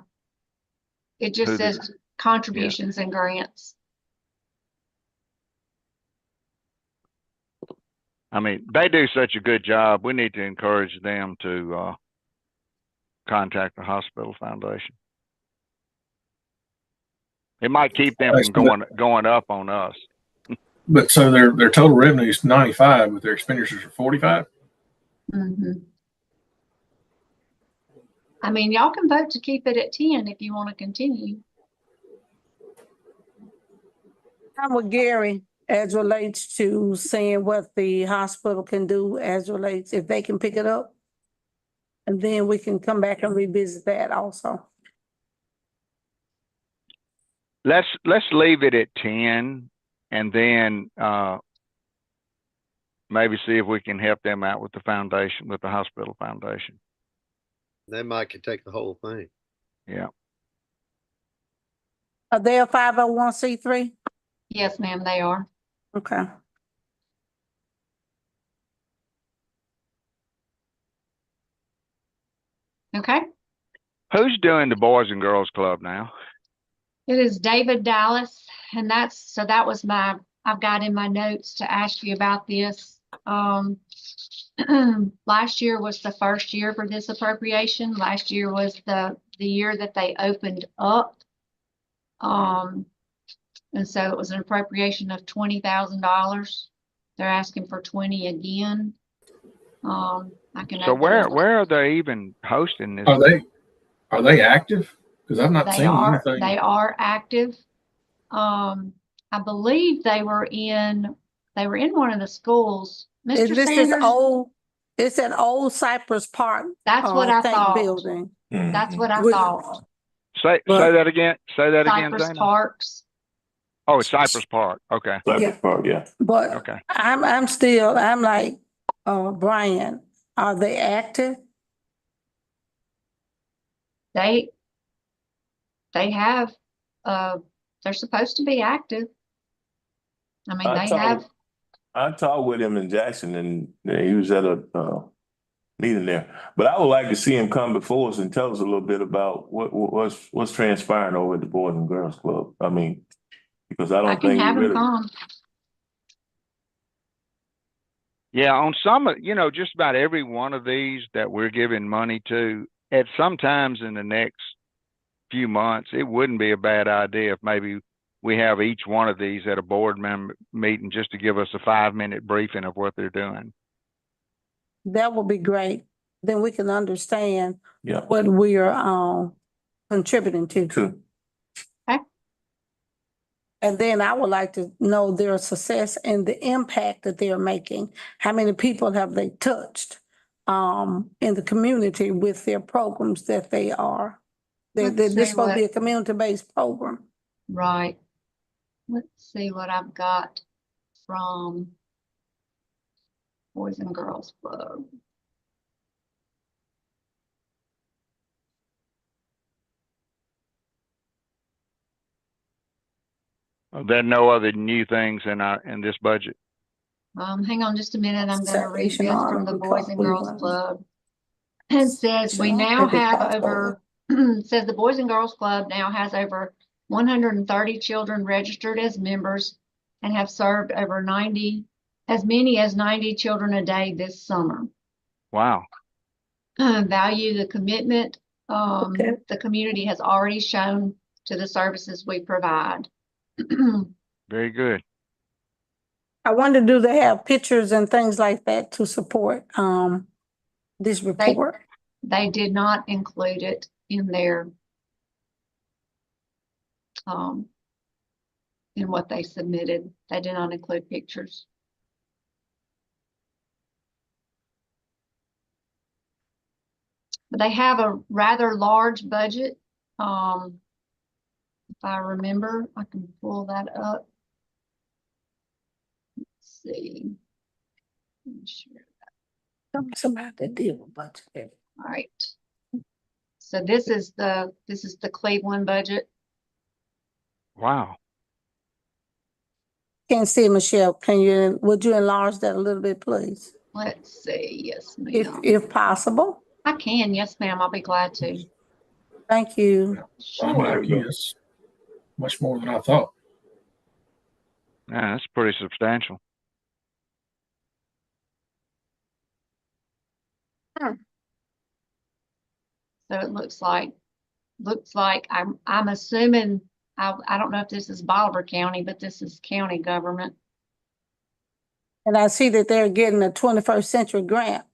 it just Who says contributions and grants. I mean, they do such a good job. We need to encourage them to contact the hospital foundation. It might keep them from going up on us. But so their total revenue is 95, but their expenditures are 45. Mhm. I mean, y'all can vote to keep it at 10 if you want to continue. I'm with Gary as relates to seeing what the hospital can do as relates, if they can pick it up. And then we can come back and revisit that also. Let's leave it at 10 and then maybe see if we can help them out with the foundation, with the hospital foundation. They might could take the whole thing. Yeah. Are they a 501c3? Yes, ma'am, they are. Okay. Okay. Who's doing the Boys and Girls Club now? It is David Dallas, and that was I've got in my notes to ask you about this. Last year was the first year for this appropriation. Last year was the year that they opened up. And so it was an appropriation of $20,000. They're asking for 20 again. I can. So where are they even hosting this? Are they active? Because I've not They seen are. anything. They are active. I believe they were in one of the schools. Mr. Sanders. It's an old Cypress Park. That's what I think thought. building. That's what I With- thought. Say that again. Say that again, Cypress Dana. Parks. Oh, it's Cypress Park. Okay. Cypress Park, yeah. But Okay. I'm like, Brian, are they active? They have, they're supposed to be active. I mean, I talked with him in Jackson and he was at a meeting there. But I would like to see him come before us and tell us a little bit about what's transpiring over at the Boys and Girls Club. I mean, because I I don't can think have he him really. come. Yeah, on some of, just about every one of these that we're giving money to, at sometimes in the next few months, it wouldn't be a bad idea if maybe we have each one of these at a board member meeting just to give us a 5-minute briefing of what they're doing. That would be great. Then we can understand Yeah. what we are contributing to. True. And then I would like to know their success and the impact that they're making. How many people have they touched in the community with their programs that they are? This is supposed to be a community-based program. Right. Let's see what I've got from Boys and Girls Club. There are no other new things in this budget. Hang on just a minute. I'm going to read Citation this from the article, Boys and Girls Cleveland. Club. It says we now have over, says the Boys and Girls Club now has over 130 children registered as members and have served over as many as 90 children a day this summer. Wow. Value the commitment Okay. the community has already shown to the services we provide. Very good. I wonder, do they have pictures and things like that to support this report? They did not include it in their in what they submitted. They did not include pictures. But they have a rather large budget. If I remember, I can pull that up. Let's see. Sure. Somebody that deal with budget. All right. So this is the Cleveland budget. Wow. Can't see, Michelle. Would you enlarge that a little bit, please? Let's see. Yes, ma'am. If possible. I can. Yes, ma'am. I'll be glad to. Thank you. I'm Sure. like, yes, much more than I thought. Yeah, that's pretty substantial. So it looks like I'm assuming I don't know if this is Bolivar County, but this is county government. And I see that they're getting a 21st century grant.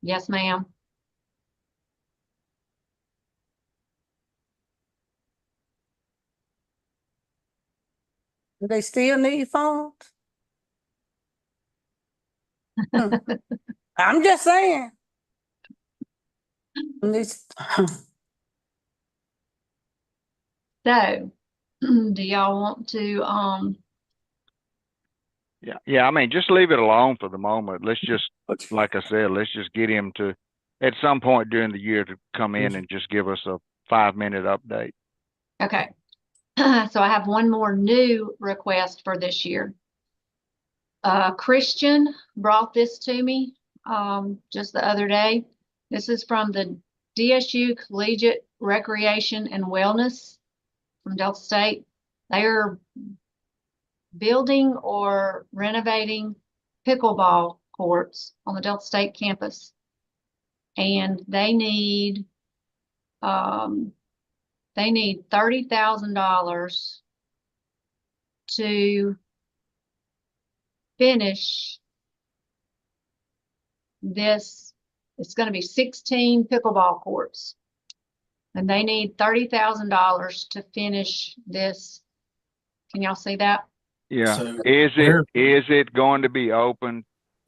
Yes, ma'am. Do they still need phones? I'm just saying. This, So, do y'all want to Yeah. I mean, just leave it alone for the moment. Let's just, like I said, let's just get him to, at some point during the year, to come in and just give us a 5-minute update. Okay. So I have one more new request for this year. Christian brought this to me just the other day. This is from the DSU Collegiate Recreation and Wellness from Delta State. They are building or renovating pickleball courts on the Delta State campus. And they need $30,000 to finish this. It's going to be 16 pickleball courts, and they need $30,000 to finish this. Can y'all see that? Yeah. So Is it going to be open?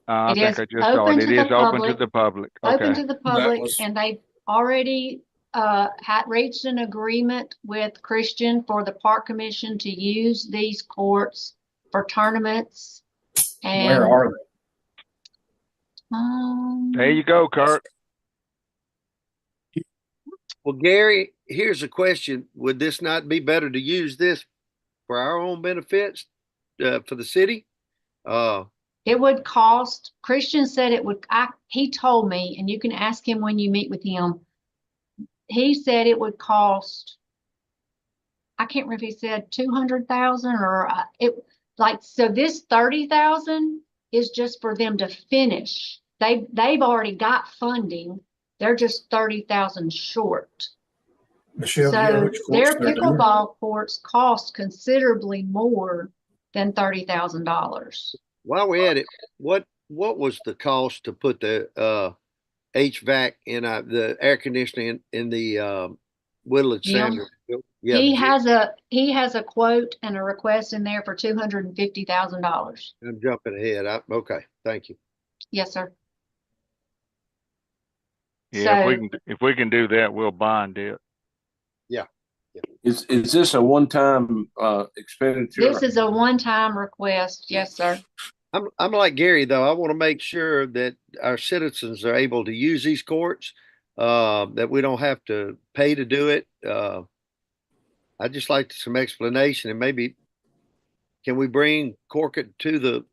I think I just saw it. It is open to the public. Open Okay. to the public, was- and they've already had reached an agreement with Christian for the park commission to use these courts for tournaments. And Where are they? There you go, Kurt. Well, Gary, here's a question. Would this not be better to use this for our own benefits, for the city? It would cost, Christian said it would, he told me, and you can ask him when you meet with him. He said it would cost, I can't remember if he said 200,000 or so this 30,000 is just for them to finish. They've already got funding. They're just 30,000 short. Michelle, do you know So which their courts they're doing? pickleball courts cost considerably more than $30,000. While we're at it, what was the cost to put the HVAC in the air conditioning in the Woodland Jim? Sanders? Yeah, He has a quote and a request in there for $250,000. I'm jumping ahead. Okay, thank you. Yes, sir. Yeah, So if we can do that, we'll bond it. Is this a one-time expenditure? this is a one-time request. Yes, sir. I'm like Gary though. I want to make sure that our citizens are able to use these courts, that we don't have to pay to do it. I'd just like some explanation, and maybe can we bring Corkett to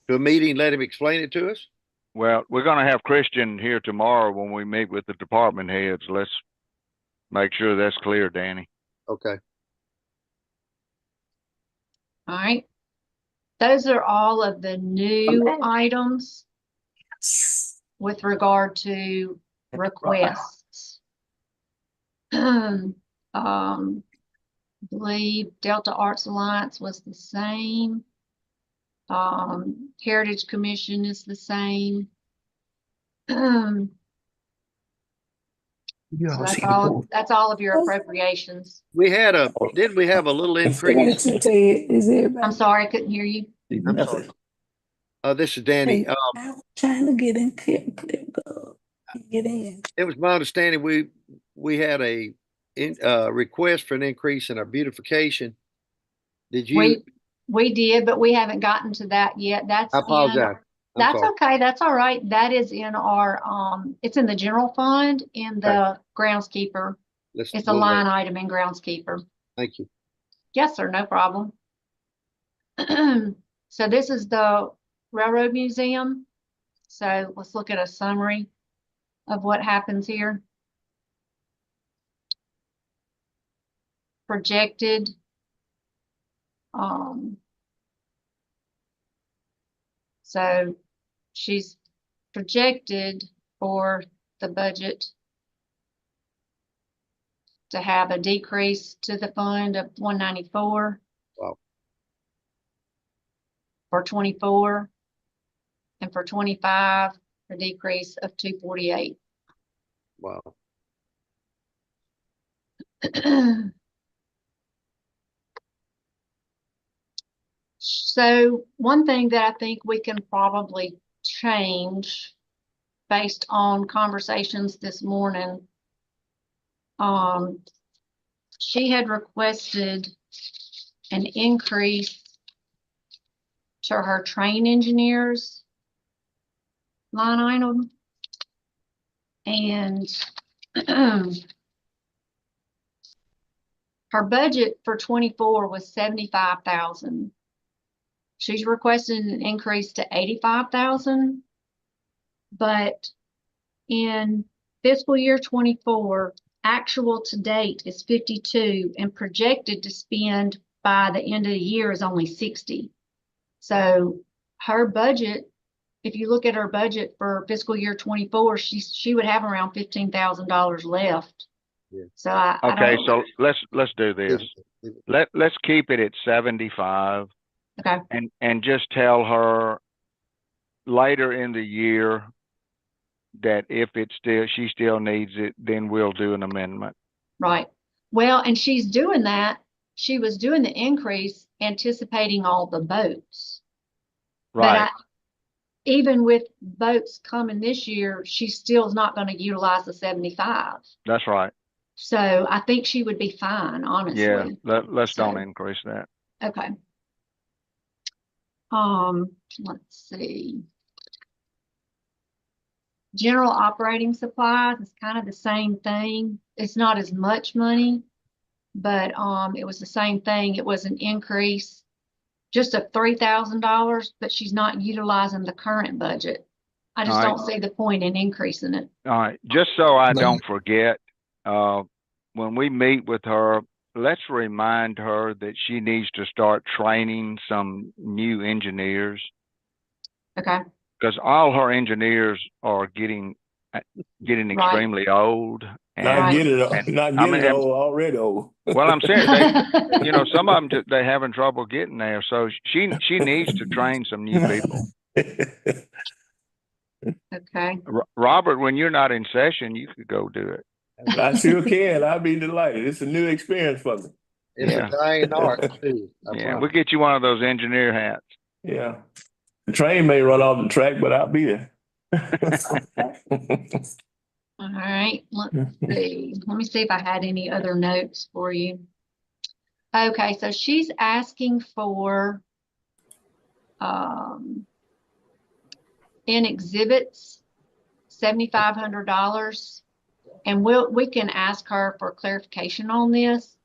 a meeting, let him explain it to us? Well, we're going to have Christian here tomorrow when we meet with the department heads. Let's make sure that's clear, Danny. Okay. All right. Those are all of the new items with regard to requests. I believe Delta Arts Alliance was the same. Heritage Commission is the same. So that's all of your appropriations. Did we have a little increase? I'm sorry, I couldn't hear you. I'm sorry. This is Danny. I'm trying to get in. Get in. It was my understanding we had a request for an increase in our beautification. Did you? We did, but we haven't gotten to that yet. That's I apologize. I'm sorry. okay. That's all right. That is in our, it's in the general fund in the groundskeeper. It's a line item in groundskeeper. Thank you. Yes, sir. No problem. So this is the Railroad Museum. So let's look at a summary of what happens here. Projected. So she's projected for the budget to have a decrease to the fund of 194. Wow. For 24, and for 25, a decrease of 248. Wow. So one thing that I think we can probably change based on conversations this morning, she had requested an increase to her train engineers line item. And her budget for 24 was 75,000. She's requesting an increase to 85,000, but in fiscal year 24, actual to date is 52 and projected to spend by the end of the year is only 60. So her budget, if you look at her budget for fiscal year 24, she would have around $15,000 left. Yeah. So I don't, So let's do this. Let's keep it at 75. Okay. And just tell her later in the year that if she still needs it, then we'll do an amendment. Right. Well, and she's doing that. She was doing the increase anticipating all the boats. Right. But even with boats coming this year, she still is not going to utilize the 75. That's right. So I think she would be fine, honestly. Yeah, let's don't increase that. Okay. Let's see. General operating supplies is kind of the same thing. It's not as much money, but it was the same thing. It was an increase just of $3,000, but she's not utilizing the current budget. I just don't see the point in increasing it. All right, just so I don't forget, when we meet with her, let's remind her that she needs to start training some new engineers. Okay. Because all her engineers are getting extremely old. Not getting old, already old. Well, I'm saying some of them they're having trouble getting there. So she needs to train some new people. Okay. Robert, when you're not in session, you could go do it. I sure can. I'd be delighted. It's a new experience for me. It's a dying art too. Yeah, we'll get you one of those engineer hats. Yeah. The train may run off the track, but I'll be there. All right, let's see. Let me see if I had any other notes for you. Okay, so she's asking for in exhibits $7,500, and we can ask her for clarification on this.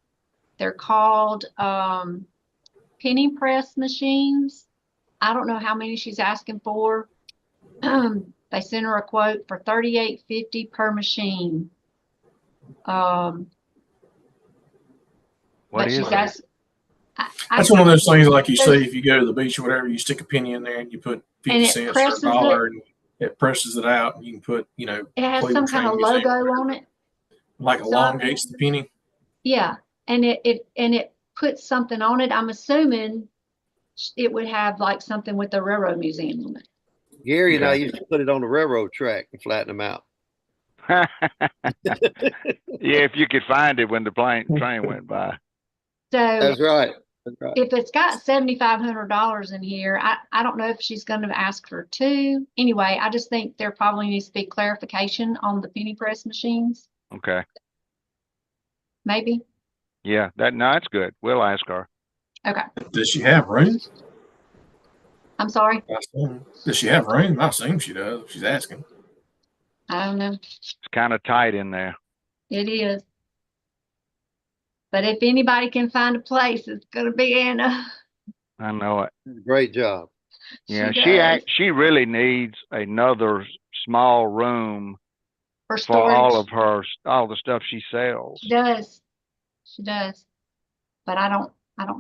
They're called penny press machines. I don't know how many she's asking for. They sent her a quote for $38.50 per machine. What is that? That's one of those things like you see if you go to the beach or whatever, you stick a penny in there and you put 50 cents or $1 and it presses it out and you can put, it has some kind of logo on it. Like elongates the penny. Yeah. And it puts something on it. I'm assuming it would have like something with the Railroad Museum on it. Gary and I used to put it on the railroad track and flatten them out. Yeah, if you could find it when the train went by. So that's right. if it's got $7,500 in here, I don't know if she's gonna ask for two. Anyway, I just think there probably needs to be clarification on the penny press machines, Okay. maybe. Yeah, no, that's good. We'll ask her. Okay, Does she have room? I'm sorry. I assume. Does she have room? I assume she does. If she's asking. I don't know. It's kind of tight in there. It is. But if anybody can find a place, it's gonna be Anna. I know it. Great job. Yeah, does. she really needs another small room For for all storage. of all the stuff she sells. She does. She does. But I don't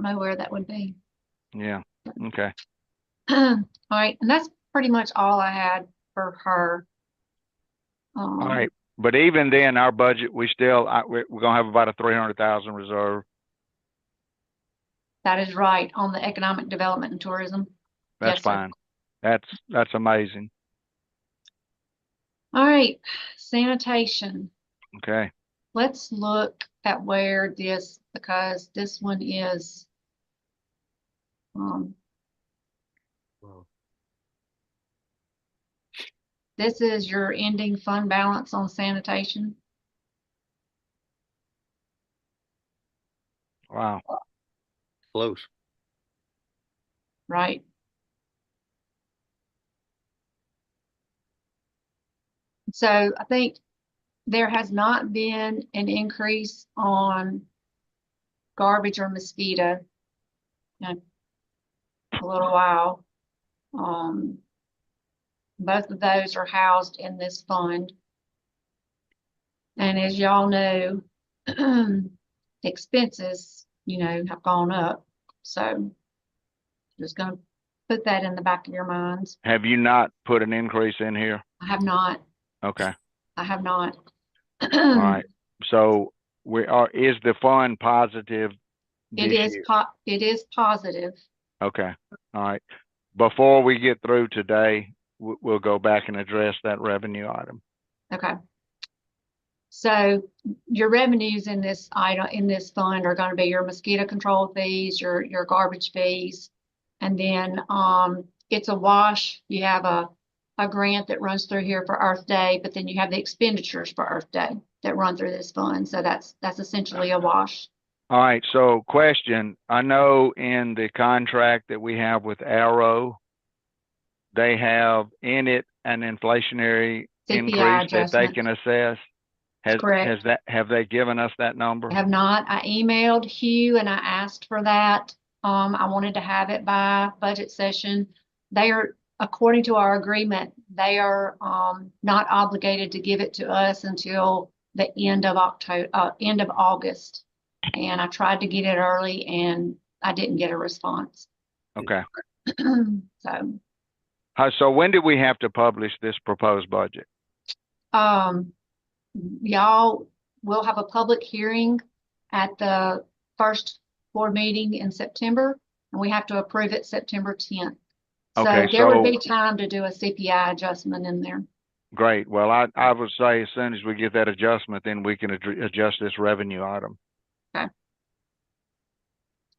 know where that would be. Yeah. Okay. All right, and that's pretty much all I had for her. All right. But even then, our budget, we're gonna have about a 300,000 reserve. That is right, on the economic development and tourism. That's Yes, sir. fine. That's amazing. All right, sanitation. Okay. Let's look at where because this one is, this is your ending fund balance on sanitation. Wow. Close. Right. So I think there has not been an increase on garbage or mosquito in a little while. Both of those are housed in this fund. And as y'all know, expenses, have gone up. So just gonna put that in the back of your minds. Have you not put an increase in here? I have not. Okay. I have not. All right. So is the fund positive this year? It is positive. Okay. All right. Before we get through today, we'll go back and address that revenue item. Okay. So your revenues in this fund are going to be your mosquito control fees, your garbage fees, and then it's a wash. You have a grant that runs through here for Earth Day, but then you have the expenditures for Earth Day that run through this fund. So that's essentially a wash. All right. So question, I know in the contract that we have with Arrow, they have in it an inflationary CPI increase that they adjustment. can assess. Correct. Have they given us that number? I have not. I emailed Hugh and I asked for that. I wanted to have it by budget session. They are, according to our agreement, they are not obligated to give it to us until the end of August. And I tried to get it early and I didn't get a response. Okay. So So when did we have to publish this proposed budget? y'all will have a public hearing at the first board meeting in September, and we have to approve it September 10th. So Okay, there would be time to do a CPI adjustment in there. Great. Well, I would say as soon as we get that adjustment, then we can adjust this revenue item. Okay.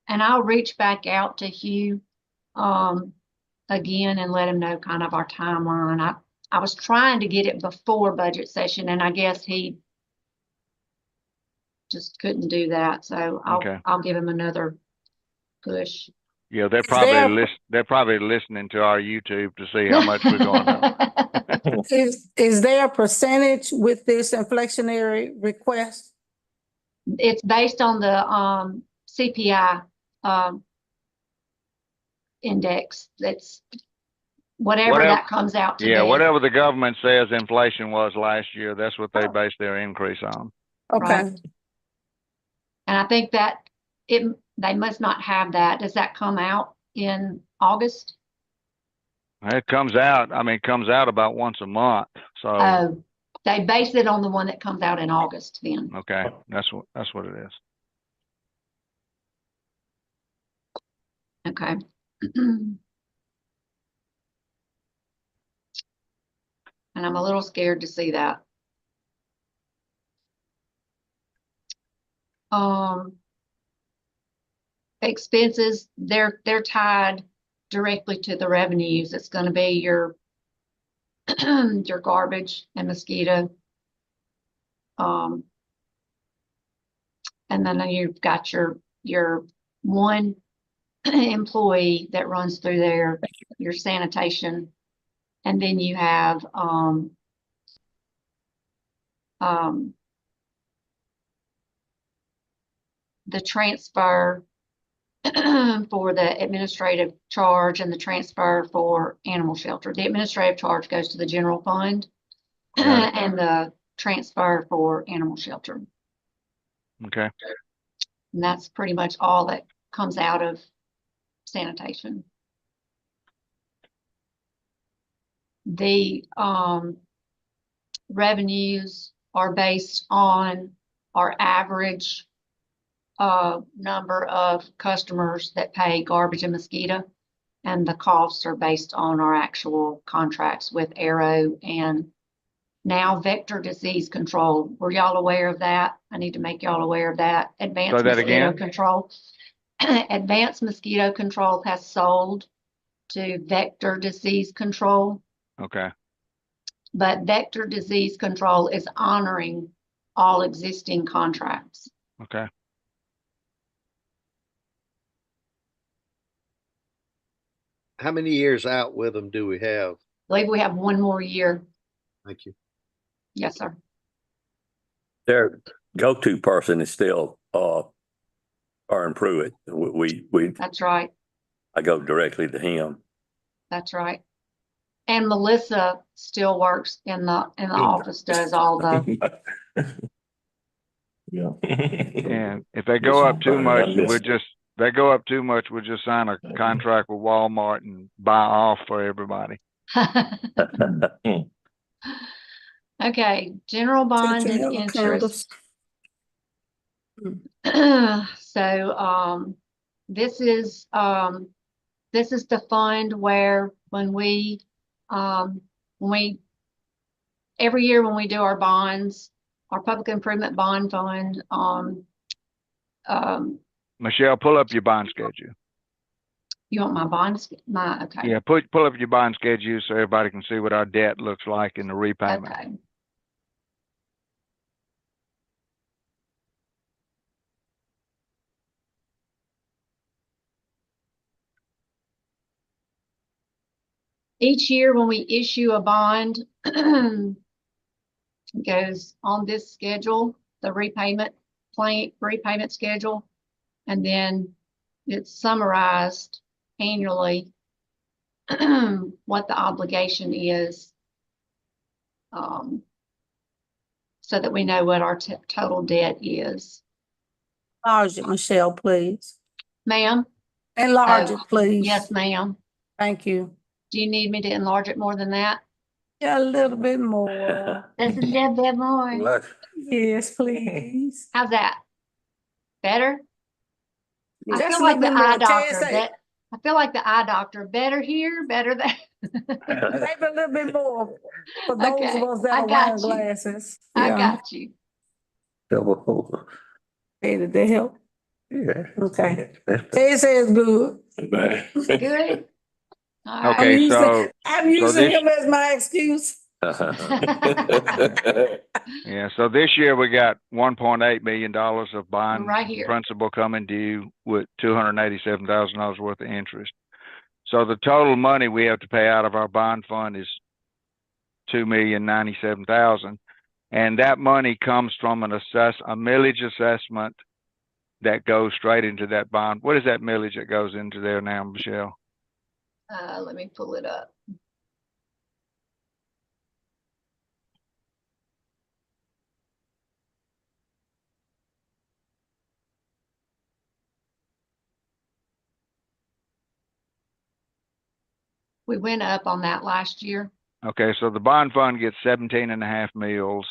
And I'll reach back out to Hugh again and let him know kind of our timeline. I was trying to get it before budget session, and I guess he just couldn't do that. So I'll give him another push. Yeah, they're probably listening to our YouTube to see how much we're going up. Is there a percentage with this inflationary request? It's based on the CPI index. That's whatever that comes out to be. Yeah, whatever the government says inflation was last year, that's what they based their increase on. Okay. Right. And I think that they must not have that. Does that come out in August? It comes out about once a month. So they base it on the one that comes out in August then. Okay, that's what it is. Okay. And I'm a little scared to see that. expenses, they're tied directly to the revenues. It's going to be your your garbage and mosquito. And then you've got your one employee that runs through there, your sanitation, and then you have the transfer for the administrative charge and the transfer for animal shelter. The administrative charge goes to the general fund and the transfer for animal shelter. Okay. And that's pretty much all that comes out of sanitation. The revenues are based on our average number of customers that pay garbage and mosquito, and the costs are based on our actual contracts with Arrow and now vector disease control. Were y'all aware of that? I need to make y'all aware of that. Advanced mosquito control. Advanced mosquito control has sold to vector disease control. Okay. But vector disease control is honoring all existing contracts. Okay. How many years out with them do we have? I believe we have one more year. Thank you. Yes, sir. Their go-to person is still Aaron Pruitt. We That's right. I go directly to him. That's right. And Melissa still works in the office, does all the. Yeah. And if they go up too much, we'll just sign a contract with Walmart and buy off for everybody. Okay, general bond and interest. So this is the fund where when we every year when we do our bonds, our public improvement bond fund, Michelle, pull up your bond schedule. you want my bonds? Okay. Yeah, pull up your bond schedule so everybody can see what our debt looks like in the repayment. Okay. Each year when we issue a bond, it goes on this schedule, the repayment schedule, and then it's summarized annually what the obligation is, so that we know what our total debt is. Enlarge it, Michelle, please. Ma'am? Enlarge it, please. Yes, ma'am. Thank you. Do you need me to enlarge it more than that? Yeah, a little bit more. Just a little bit more. Yes, please. How's that? Better? I Just feel a like the little bit eye more. doctor. I feel like the eye doctor. Better here, better there. Maybe a little bit more for those Okay, of us that I are got wearing you. glasses. I Yeah. got you. Double. Hey, did they help? Yeah. Okay. They say it's good. Good. All right. Okay, I'm using him as my excuse. Yeah, so this year we got $1.8 million of bond Right here. principal coming due with $287,000 worth of interest. So the total money we have to pay out of our bond fund is $2,097,000, and that money comes from a millage assessment that goes straight into that bond. What is that millage that goes into there now, Michelle? Let me pull it up. We went up on that last year. Okay, so the bond fund gets 17.5 mils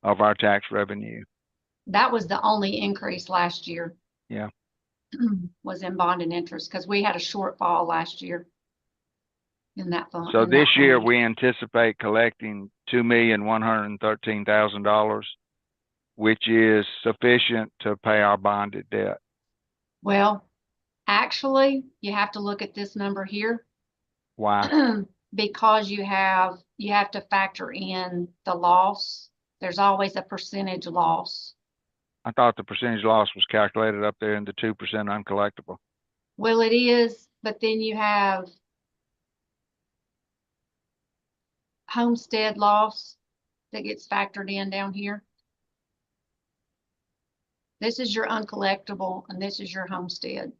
of our tax revenue. That was the only increase last year. Yeah. Was in bond and interest because we had a shortfall last year in that fund. So this year we anticipate collecting $2,113,000, which is sufficient to pay our bonded debt. Well, Actually, you have to look at this number here. Why? Because you have to factor in the loss. There's always a percentage loss. I thought the percentage loss was calculated up there in the 2% uncollectible. Well, it is, but then you have homestead loss that gets factored in down here. This is your uncollectible and this is your homestead.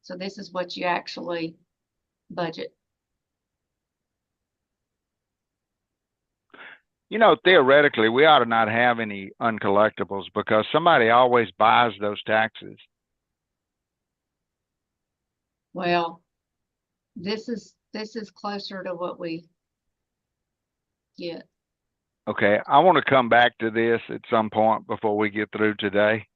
So this is what you actually budget. You know, theoretically, we ought to not have any uncollectibles because somebody always buys those taxes. Well, this is closer to what we get. Okay, I want to come back to this at some point before we get through today.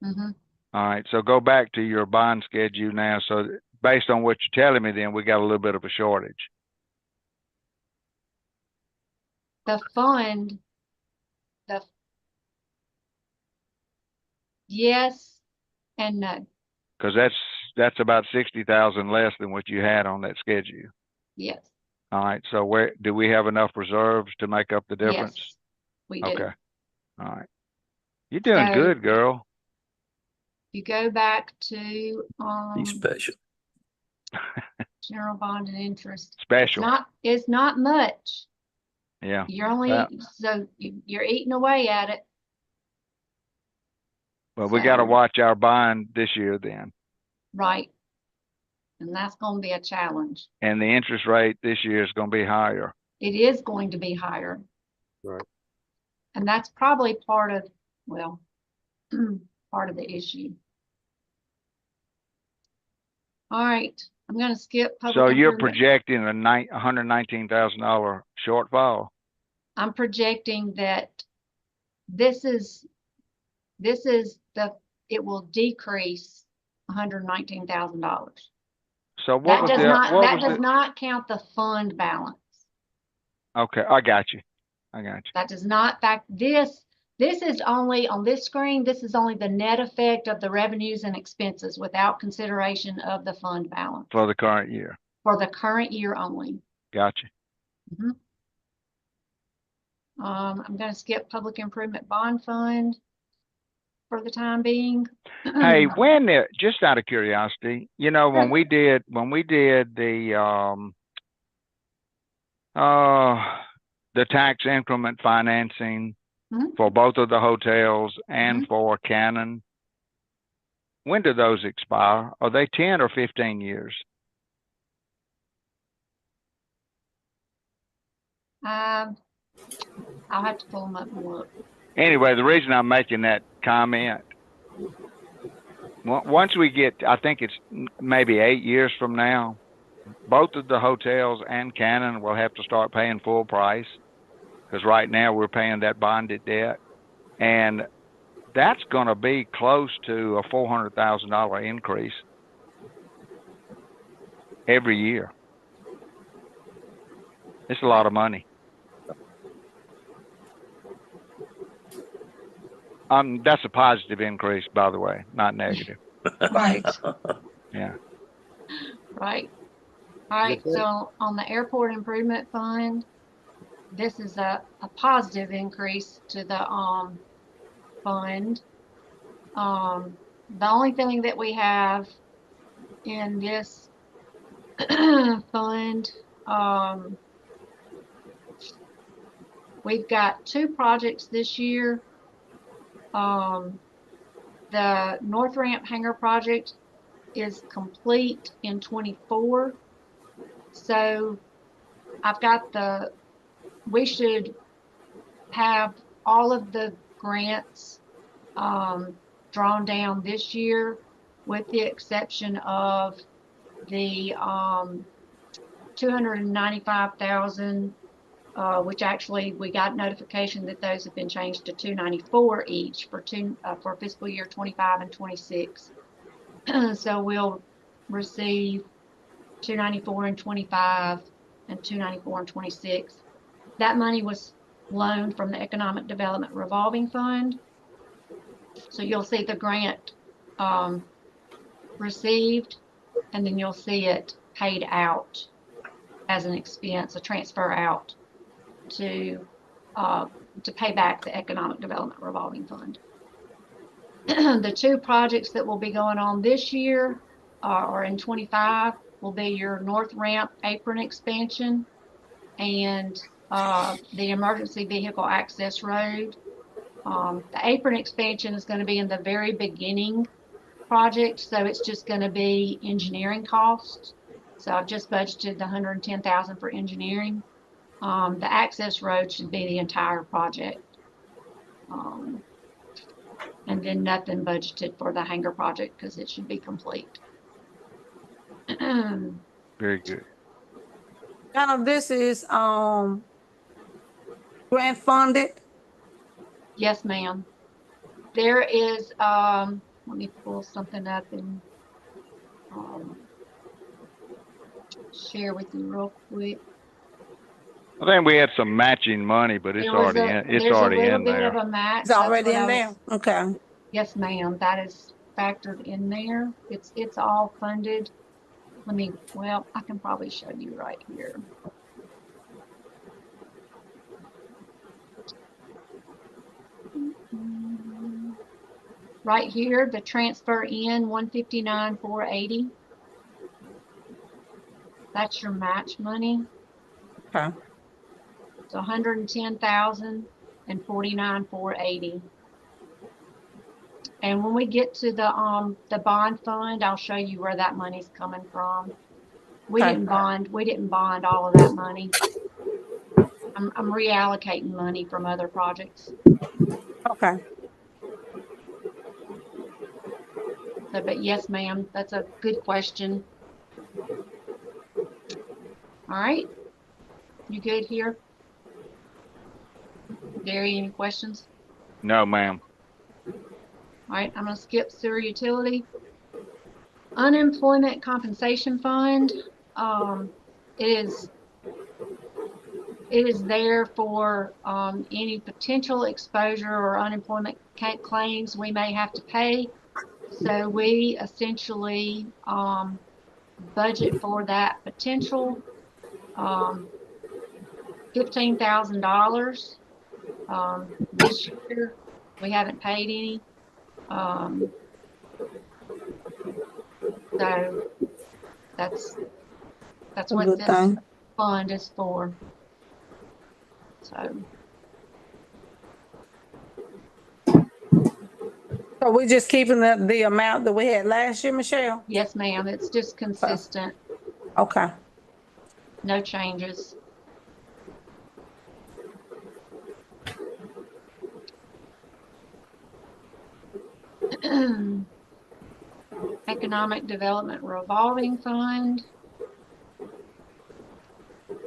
Mm-hmm. All right, so go back to your bond schedule now. So based on what you're telling me, then we got a little bit of a shortage. The fund, yes and no. Because that's about 60,000 less than what you had on that schedule. Yes. All right, so where do we have enough reserves to make up the difference? Yes, we do. Okay. All right. You're doing So, good, girl. You go back to He's special. general bond and interest. Special. It's not much. Yeah. You're only so you're eating away at it. Well, we got to watch our bond this year then. Right. And that's going to be a challenge. And the interest rate this year is going to be higher. It is going to be higher. Right. And that's probably part of, well, part of the issue. All right. I'm going to skip public So you're improvement. projecting a $119,000 shortfall. I'm projecting that it will decrease $119,000. So what That does not count the fund balance. Okay, I got you. That does not this is only on this screen. This is only the net effect of the revenues and expenses without consideration of the fund balance. For the current year. For the current year only. Gotcha. Mm-hmm. I'm going to skip public improvement bond fund for the time being. Hey, just out of curiosity, you know, when we did the tax increment financing for both of the hotels and for Cannon, when do those expire? Are they 10 or 15 years? I'll have to pull them up and look. Anyway, the reason I'm making that comment, once we get, I think it's maybe 8 years from now, both of the hotels and Cannon will have to start paying full price because right now we're paying that bonded debt. And that's going to be close to a $400,000 increase every year. It's a lot of money. That's a positive increase, by the way, not negative. Right. Yeah. Right. All right. So on the airport improvement fund, this is a positive increase to the fund. The only thing that we have in this fund, we've got 2 projects this year. The North Ramp Hangar project is complete in 24. So I've got we should have all of the grants drawn down this year with the exception of the 295,000 which actually we got notification that those have been changed to 294 each for fiscal year 25 and 26. So we'll receive 294 and 25 and 294 and 26. That money was loaned from the Economic Development Revolving Fund. So you'll see the grant received, and then you'll see it paid out as an expense, a transfer out to pay back the Economic Development Revolving Fund. The two projects that will be going on this year or in 25 will be your North Ramp apron expansion and the emergency vehicle access road. The apron expansion is going to be in the very beginning project, so it's just going to be engineering costs. So I've just budgeted the 110,000 for engineering. The access road should be the entire project. And then nothing budgeted for the hangar project because it should be complete. Very good. None of this is grant funded. Yes, ma'am. There is, let me pull something up and share with you real quick. I think we had some matching money, but it's already in there. There's a little bit of a match. It's already in there. Okay. Yes, ma'am. That is factored in there. It's all funded. Well, I can probably show you right here. Right here, the transfer in 159,480. That's your match money. Okay. So 110,000 and 49,480. And when we get to the bond fund, I'll show you where that money's coming from. We didn't bond all of that money. I'm reallocating money from other projects. Okay. So, but yes, ma'am, that's a good question. All right. You good here? Gary, any questions? No, ma'am. All right, I'm going to skip sewer utility. Unemployment compensation fund. It is there for any potential exposure or unemployment claims we may have to pay. So we essentially budget for that potential $15,000. This year we haven't paid any. So that's what this fund is for. So we're just keeping the amount that we had last year, Michelle? yes, ma'am. It's just consistent. Okay. No changes. Economic Development Revolving Fund.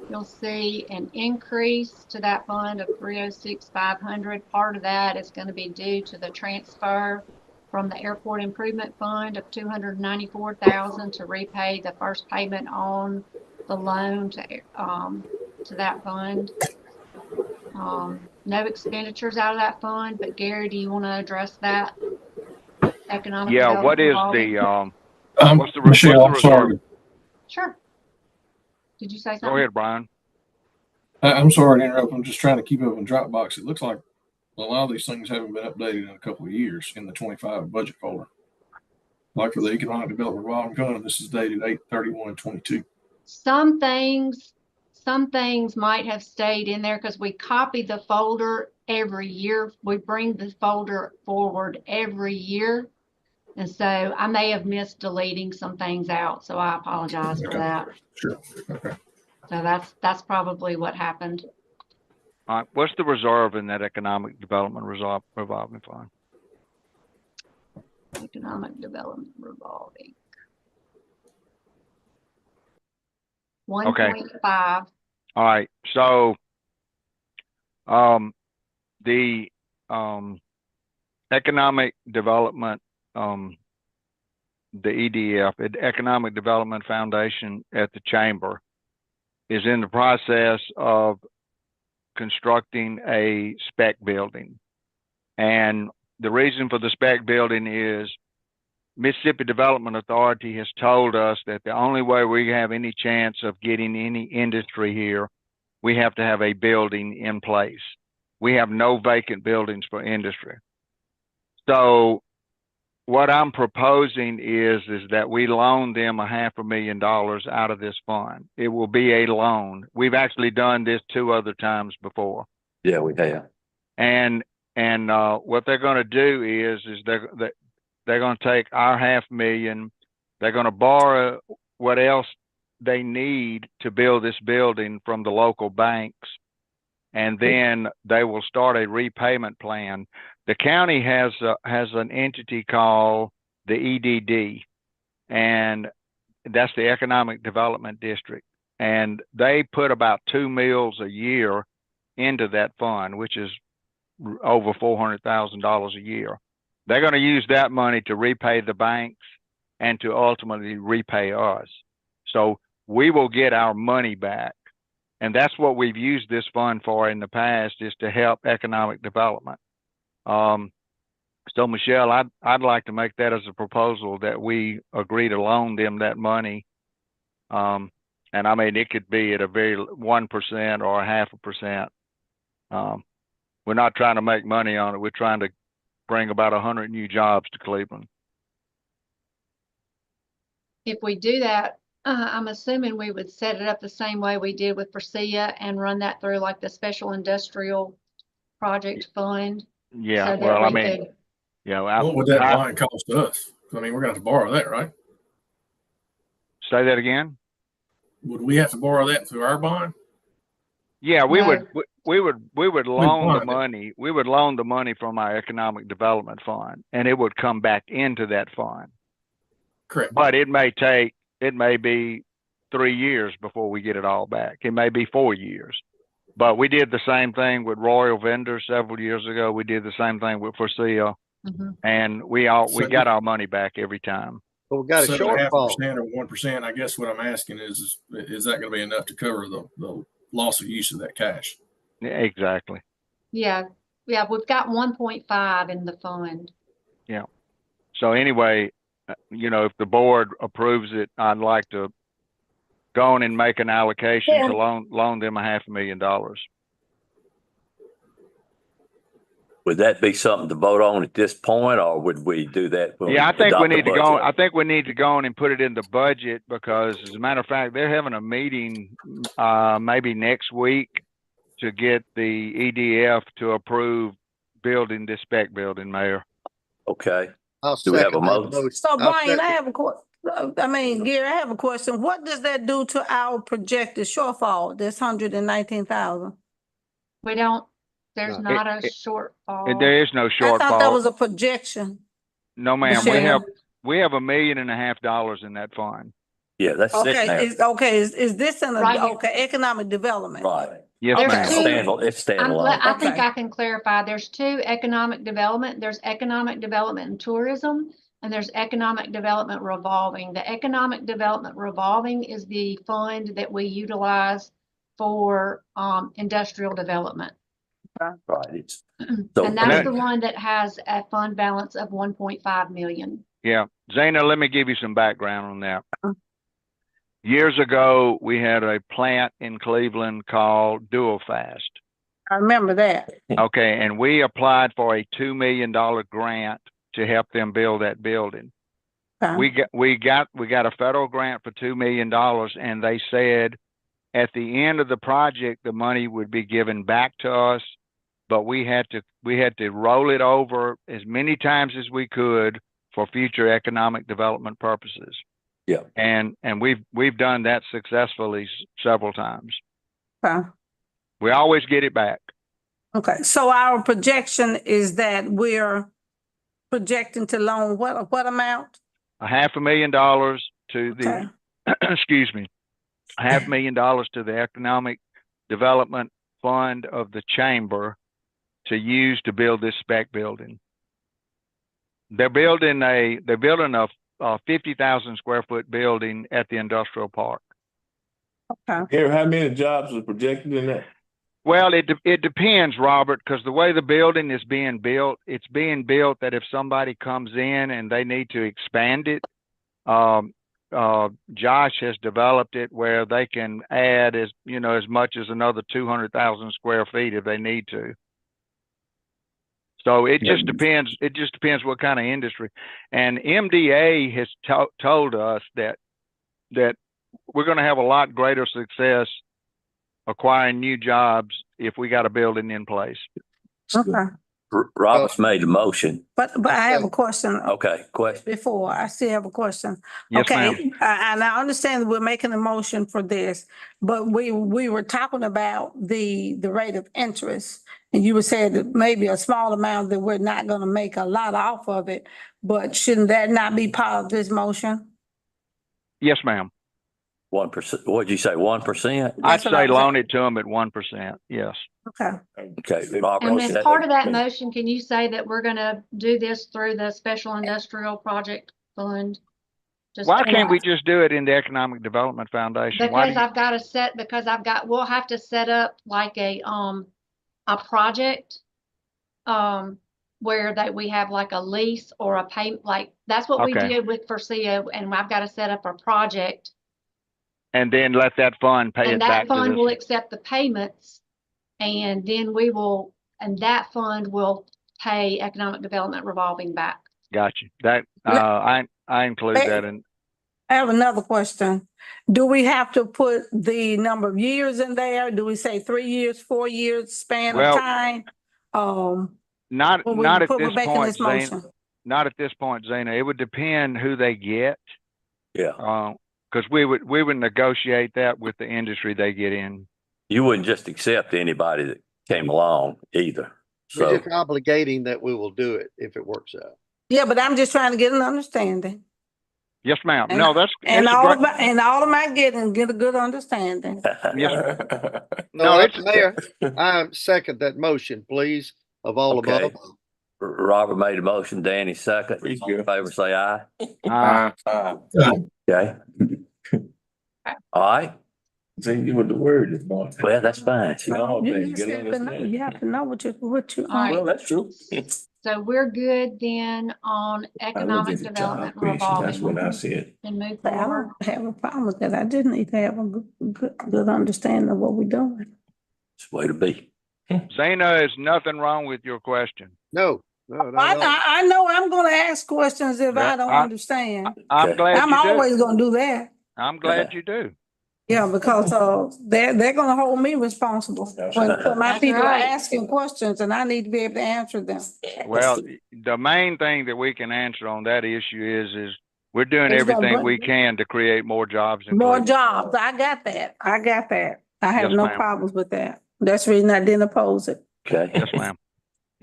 You'll see an increase to that fund of 306,500. Part of that is going to be due to the transfer from the Airport Improvement Fund of 294,000 to repay the first payment on the loan to that fund. No expenditures out of that fund, but Gary, do you want to address that? Economic Yeah, what is Revolving? what's the Michelle, I'm reserve? sorry. Sure. Did you say something? Go ahead, Brian. I'm sorry to interrupt. I'm just trying to keep up in Dropbox. It looks like a lot of these things haven't been updated in a couple of years in the 25 budget folder. Like for the Economic Development Revolving Fund, this is dated 8/31/22. Some things might have stayed in there because we copy the folder every year. We bring the folder forward every year. And so I may have missed deleting some things out. So I apologize for that. Sure. Okay. So that's probably what happened. All right. What's the reserve in that Economic Development Revolving Fund? Economic Development Revolving. Okay. 1.5. All right. So the Economic Development, the EDF, Economic Development Foundation at the Chamber, is in the process of constructing a spec building. And the reason for the spec building is Mississippi Development Authority has told us that the only way we have any chance of getting any industry here, we have to have a building in place. We have no vacant buildings for industry. So what I'm proposing is that we loan them $500,000 out of this fund. It will be a loan. We've actually done this 2 other times before. Yeah, we have. And what they're going to do is they're going to take our $500,000. They're going to borrow what else they need to build this building from the local banks, and then they will start a repayment plan. The county has an entity called the EDD, and that's the Economic Development District, and they put about 2 mills a year into that fund, which is over $400,000 a year. They're going to use that money to repay the banks and to ultimately repay us. So we will get our money back. And that's what we've used this fund for in the past, is to help economic development. So Michelle, I'd like to make that as a proposal, that we agree to loan them that money. And I mean, it could be at a very 1% or 0.5%. We're not trying to make money on it. We're trying to bring about 100 new jobs to Cleveland. If we do that, I'm assuming we would set it up the same way we did with Forcia and run that through like the special industrial project fund. Yeah, so that well, I we mean, could- yeah. What would that line cost us? I mean, we're going to have to borrow that, right? Say that again. Would we have to borrow that through our bond? Yeah, we No. would loan the bond it. money. We would loan the money from our economic development fund, and it would come back into that fund. Correct. But it may be 3 years before we get it all back. It may be 4 years. But we did the same thing with Royal Vendors several years ago. We did the same thing with Forcia, and we got our money back every time. But we got a shortfall. 7.5% or 1%. I guess what I'm asking is that going to be enough to cover the loss of use of that cash? Yeah, exactly. Yeah, we've got 1.5 in the fund. Yeah. So anyway, if the board approves it, I'd like to go on and make an allocation to loan them $500,000. Would that be something to vote on at this point, or would we do that? When Yeah, I think we adopt the need to go. budget? I think we need to go on and put it in the budget, because, as a matter of fact, they're having a meeting maybe next week to get the EDF to approve building this spec building, Mayor. Okay. I'll Do we have a second that motion? So I'll Brian, second. Gary, I have a question. What does that do to our projected shortfall, this 119,000? There's No. not a shortfall. There is no I thought that shortfall. was a projection. No, ma'am. Michelle. We have $1.5 million in that fund. Yeah, that's sitting there. Is this Right here. economic development? Right. Yes, There's ma'am. two- It's standalone. I think Okay. I can clarify. There's 2 economic development. There's economic development and tourism, and there's economic development revolving. The economic development revolving is the fund that we utilize for industrial development. Right. And So that's the one that has a fund balance of 1.5 million. Yeah. Zena, let me give you some background on that. Years ago, we had a plant in Cleveland called Duofast. I remember that. Okay, and we applied for a $2 million grant to help them build that building. Okay. We got a federal grant for $2 million, and they said at the end of the project, the money would be given back to us, but we had to roll it over as many times as we could for future economic development purposes. Yeah. And we've done that successfully several times. Okay. We always get it back. Okay. So our projection is that we're projecting to loan what amount? $500,000 to the, Okay. excuse me, $500,000 to the Economic Development Fund of the Chamber to use to build this spec building. They're building a 50,000 square foot building at the industrial park. Okay. Here, how many jobs are projected in that? Well, it depends, Robert, because the way the building is being built, it's being built that if somebody comes in and they need to expand it, Josh has developed it where they can add as much as another 200,000 square feet if they need to. So it just depends. It just depends what kind of industry. And MDA has told us that we're going to have a lot greater success acquiring new jobs if we got a building in place. Okay. Robert's made the motion. But I have a question. Okay, question. Before, I still have a question. Yes, Okay, ma'am. and I understand that we're making a motion for this, but we were talking about the rate of interest. And you were saying that maybe a small amount that we're not gonna make a lot off of it, but shouldn't that not be part of this motion? Yes, ma'am. 1%. What'd you say? 1%? I'd That's what I say was loan saying. it to them at 1%. Yes. Okay. Okay. Robert, And as part of that motion, can you say that we're gonna do this through the Special Industrial Project Fund? Just Why can't we just do it in the Economic Development Foundation? Why do because we'll have to set up like a project, where we have like a lease or a payment, like that's what we Okay. did with Forcio, and I've got to set up a project. and then let that fund pay it And back that to fund will this? accept the payments, and then that fund will pay economic development revolving back. Gotcha. That I include that in. I have another question. Do we have to put the number of years in there? Do we say 3 years, 4 years span of Well, time? Not When we not at we're this making point, this Zane. motion? Not at this point, Zena. It would depend who they get. Yeah. Because we would negotiate that with the industry they get in. You wouldn't just accept anybody that came along either. We're So just obligating that we will do it if it works out. Yeah, but I'm just trying to get an understanding. Yes, ma'am. And- No, that's And a all great. of my, and all of my getting, get a good understanding. Yes. No, it's Mayor, I second that motion, please, of all Okay. above. Robert made a motion, Danny second. Please All in do. favor, say aye. Uh, Okay. All right. See, you with the word this morning. Well, that's fine. No, You man, just get have to know, you have to know what you. All right. Well, that's true. So we're good then on economic development revolving That's what I said. and move I forward. don't have a problem with that. I just need to have a good understanding of what we're doing. It's the way to be. Zena, there's nothing wrong with your question. No, not at all. I know I'm gonna ask questions if Yeah, I don't understand. I'm Okay. glad I'm you do. always gonna do that. I'm glad you do. Yeah, because they're gonna hold me responsible when my That's people are right. asking questions and I need to be able to answer them. Well, the main thing that we can answer on that issue is we're doing It's gonna everything bring- we can to create more jobs in More Cleveland. jobs. I got that. I have Yes, no ma'am. problems with that. That's the reason I didn't oppose it. Okay. Yes, ma'am.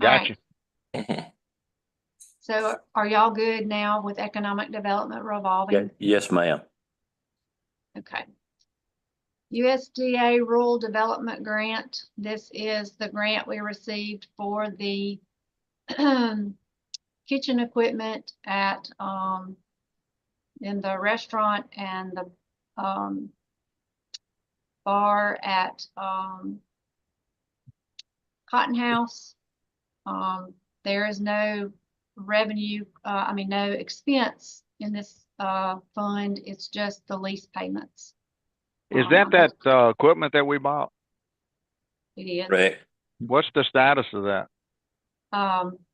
All right. Gotcha. So are y'all good now with economic development revolving? Okay. Yes, ma'am. Okay. USDA Rural Development Grant. This is the grant we received for the kitchen equipment at in the restaurant and the bar at Cotton House. There is no revenue, no expense in this fund. It's just the lease payments. Is that equipment that we bought? It is. Right. What's the status of that?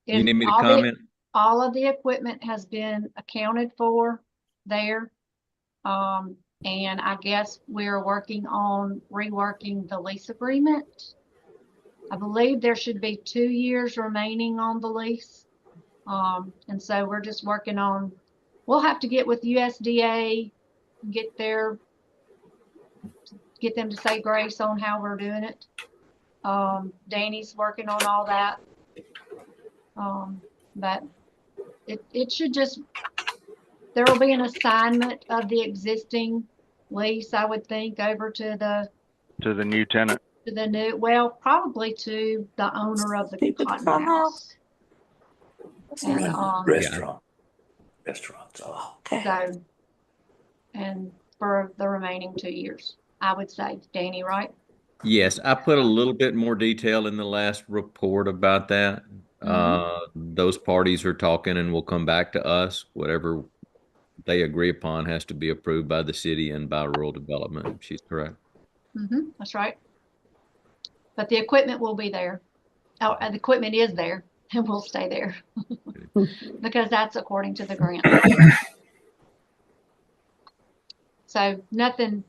You need me to comment? All of the equipment has been accounted for there. And I guess we're working on reworking the lease agreement. I believe there should be 2 years remaining on the lease. And so we're just working on, we'll have to get with USDA, get them to say grace on how we're doing it. Danny's working on all that. But it should just, there will be an assignment of the existing lease, I would think, over to the new tenant. to the new, well, probably to the owner of the Cotton House. And, Restaurants. Oh. so, and for the remaining 2 years, I would say, Danny, right? Yes, I put a little bit more detail in the last report about that. Those parties are talking and will come back to us. Whatever they agree upon has to be approved by the city and by rural development. She's correct. That's right. But the equipment will be there. Oh, the equipment is there and will stay there because that's according to the grant. So nothing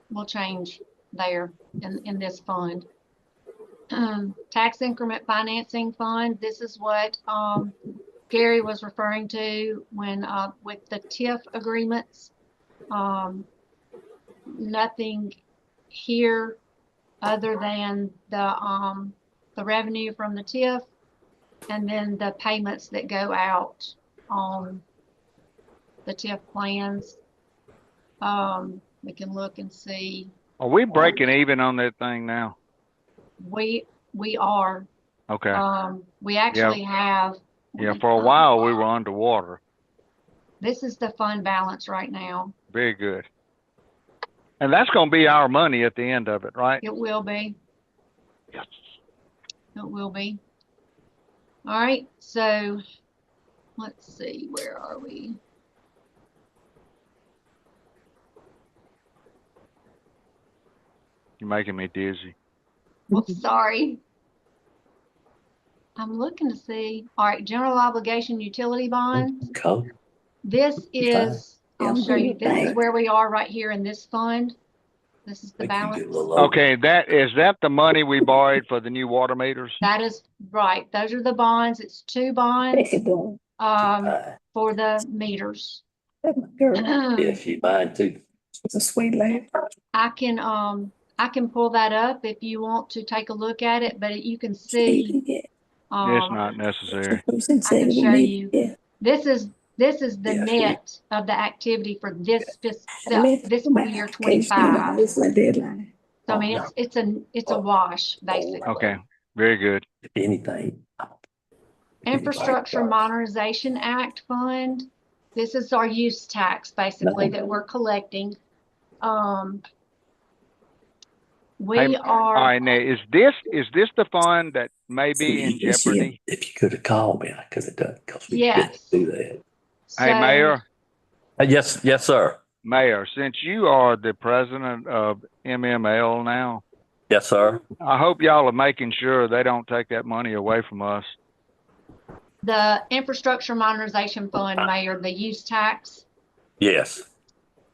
will change there in this fund. Tax increment financing fund. This is what Gary was referring to when with the TIF agreements. Nothing here other than the revenue from the TIF and then the payments that go out on the TIF plans. We can look and see. Are we breaking even on that thing now? We are. Okay. We actually have. Yeah, for a while we were underwater. This is the fund balance right now. Very good. And that's going to be our money at the end of it, right? It will be. Yes. It will be. All right, so let's see, where are we? You're making me dizzy. Oops, sorry. I'm looking to see. All right, general obligation utility bonds. Cool. This is, I'll show you, this is where we are right here in this fund. This is the balance. Okay, is that the money we borrowed for the new water meters? That is right. Those are the bonds. It's 2 bonds for the meters. Yeah, she mine too. It's a sweet lady. I can pull that up if you want to take a look at it, but you can see. It's not necessary. I can show you. Yeah. This is the net of the activity for this fiscal year 25. So I mean, it's a wash basically. Okay, very good. If anything. Infrastructure Modernization Act fund. This is our use tax basically that we're collecting. We are. All right, now is this the fund that may be in jeopardy? If you could have called me, I could have done it because we Yes. couldn't do that. So, Hey, Mayor. Yes, sir. Mayor, since you are the president of MML now, Yes, sir. I hope y'all are making sure they don't take that money away from us. the Infrastructure Modernization Fund, Mayor, the use tax. Yes.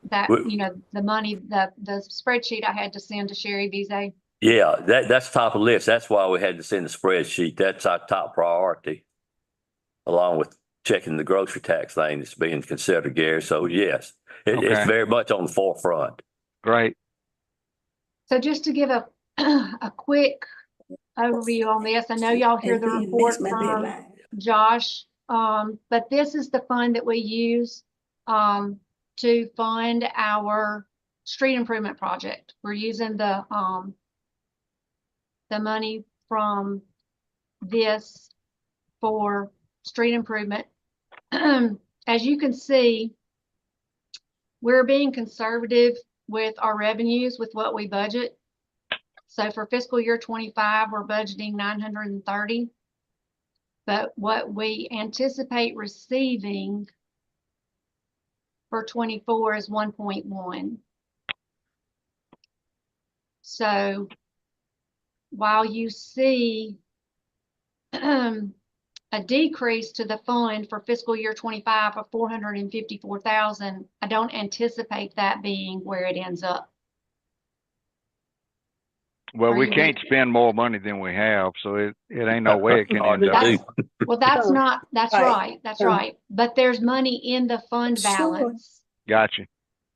That, you know, the money, the spreadsheet I had to send to Sherry Vise. Yeah, that's top of the list. That's why we had to send the spreadsheet. That's our top priority, along with checking the grocery tax thing that's being considered, Gary. So yes, it's very much on the forefront. Great. So just to give a quick overview on this, I know y'all hear the report from Josh, but this is the fund that we use to fund our street improvement project. We're using the money from this for street improvement. As you can see, we're being conservative with our revenues with what we budget. So for fiscal year 25, we're budgeting 930. But what we anticipate receiving for 24 is 1.1. So while you see a decrease to the fund for fiscal year 25 of 454,000, I don't anticipate that being where it ends up. Well, we can't spend more money than we have, so it ain't no way it can end up. Well, that's not, that's right. That's right. But there's money in the fund balance. Gotcha.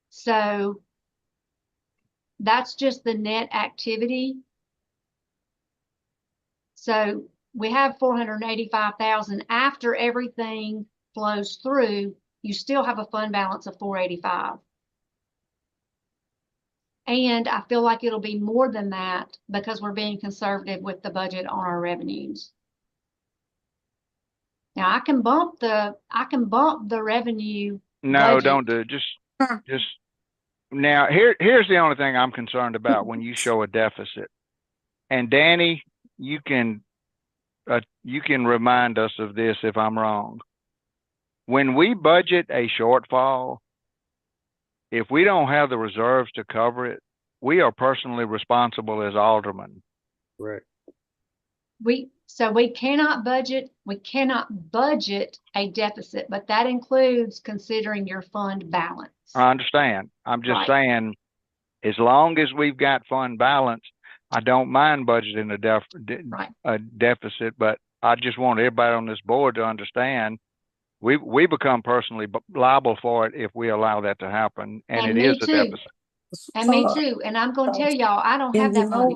So that's just the net activity. So we have 485,000 after everything flows through, you still have a fund balance of 485. And I feel like it'll be more than that because we're being conservative with the budget on our revenues. Now I can bump the revenue. No, budget. don't do it. Just now here's the only thing I'm concerned about when you show a deficit. and Danny, you can remind us of this if I'm wrong. When we budget a shortfall, if we don't have the reserves to cover it, we are personally responsible as aldermen. Correct. We cannot budget a deficit, but that includes considering your fund balance. I understand. I'm just Right. saying, as long as we've got fund balance, I don't mind budgeting a deficit, but I just want everybody on this board to understand we become personally liable for it if we allow that to happen, and it is a deficit. And me too. And I'm going to tell y'all, I don't have that money.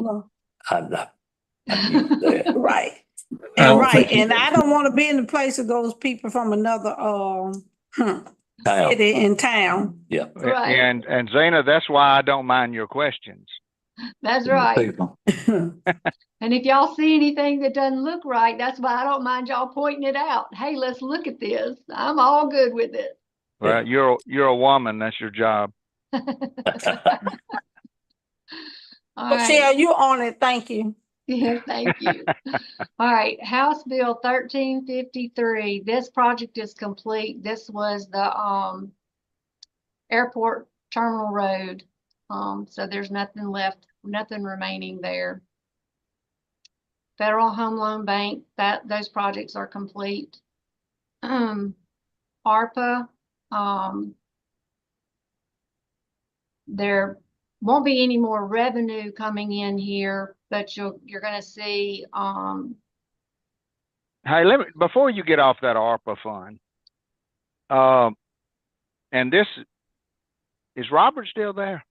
I'm not. I'm used to that. Right. I don't And think you and can. I don't want to be in the place of those people from another Town. city in town. Yeah. Right. And Zena, that's why I don't mind your questions. That's right. People. And if y'all see anything that doesn't look right, that's why I don't mind y'all pointing it out. Hey, let's look at this. I'm all good with it. Well, you're a woman. That's your job. All Michelle, right. you on it. Thank you. Yeah, thank you. All right, House Bill 1353. This project is complete. This was the airport terminal road. So there's nothing left, nothing remaining there. Federal Home Loan Bank, those projects are complete. ARPA, there won't be any more revenue coming in here, but you're going to see. Hey, before you get off that ARPA fund, and this is Robert still there?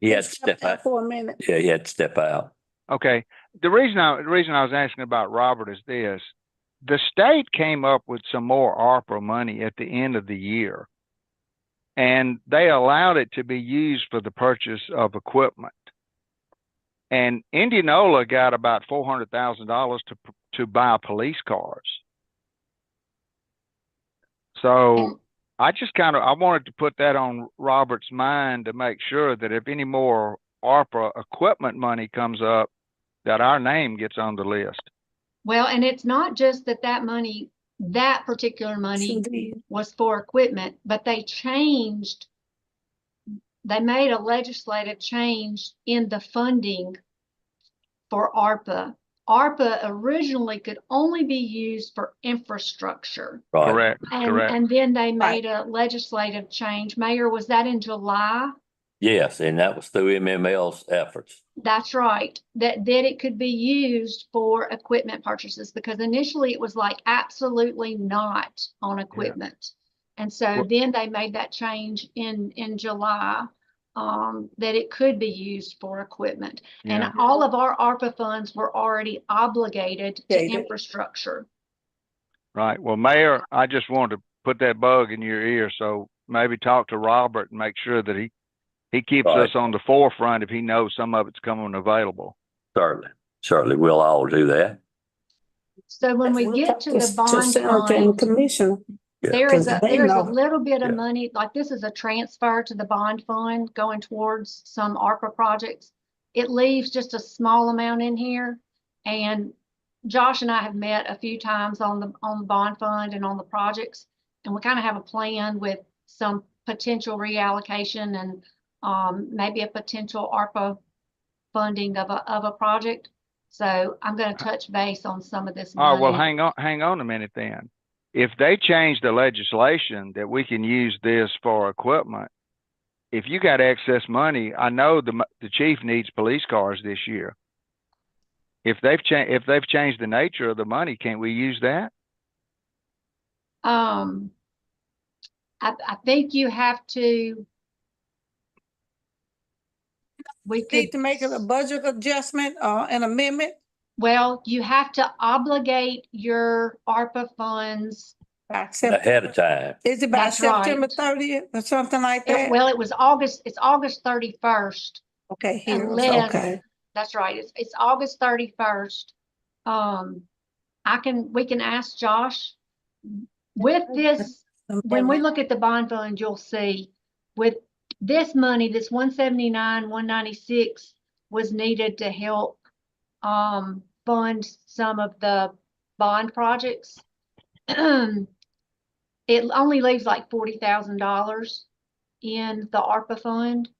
He had to step out for a minute. Yeah, he had to step out. Okay. The reason I was asking about Robert is this: the state came up with some more ARPA money at the end of the year, and they allowed it to be used for the purchase of equipment. And Indianola got about $400,000 to buy police cars. So I wanted to put that on Robert's mind to make sure that if any more ARPA equipment money comes up, that our name gets on the list. Well, and it's not just that money, that particular money was for equipment, but they made a legislative change in the funding for ARPA. ARPA originally could only be used for infrastructure. Right. Correct. And then they made a legislative change. Mayor, was that in July? Yes, and that was through MML's efforts. That's right. That it could be used for equipment purchases, because initially it was like absolutely not on equipment. And so then they made that change in July, that it could be used for equipment. And all of our ARPA funds were already obligated to infrastructure. Right. Well, Mayor, I just wanted to put that bug in your ear. So maybe talk to Robert and make sure that he keeps us on the forefront if he knows some of it's coming available. Certainly, we'll all do that. So when we get to the bond fund, commission, there is a little bit of money, like this is a transfer to the bond fund going towards some ARPA projects. It leaves just a small amount in here, and Josh and I have met a few times on the bond fund and on the projects, and we kind of have a plan with some potential reallocation and maybe a potential ARPA funding of a project. So I'm going to touch base on some of this money. Oh, well, hang on a minute then. If they change the legislation that we can use this for equipment, if you got excess money, I know the chief needs police cars this year. If they've changed the nature of the money, can't we use that? I think you have to. We need to make it a budget adjustment or an amendment. Well, you have to obligate your ARPA funds Ahead of time. Is it by September 30th or something like that? Well, it's August 31st. Okay, here. Okay. That's right. It's August 31st. We can ask Josh with this. When we look at the bond fund, you'll see with this money, this 179, 196 was needed to help fund some of the bond projects. It only leaves like $40,000 in the ARPA fund.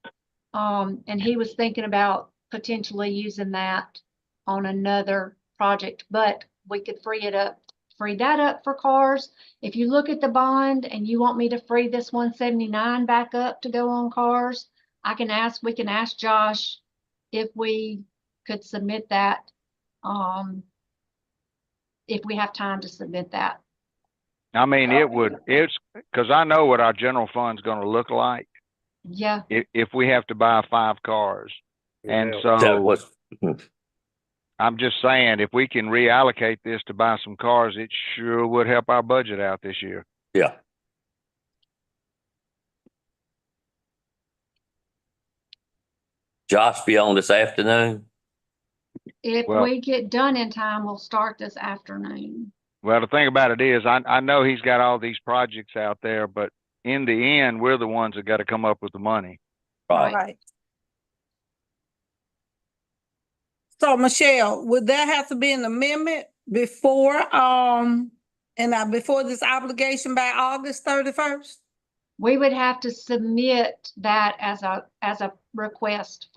And he was thinking about potentially using that on another project, but we could free that up for cars. If you look at the bond and you want me to free this 179 back up to go on cars, we can ask Josh if we could submit that. If we have time to submit that. I mean, it's because I know what our general fund's going to look like. Yeah. If we have to buy 5 cars. And That so was, I'm just saying, if we can reallocate this to buy some cars, it sure would help our budget out this year. yeah. Josh be on this afternoon? If Well- we get done in time, we'll start this afternoon. Well, the thing about it is, I know he's got all these projects out there, but in the end, we're the ones that got to come up with the money. Right. Right. So Michelle, would there have to be an amendment before, before this obligation by August 31st? We would have to submit that as a request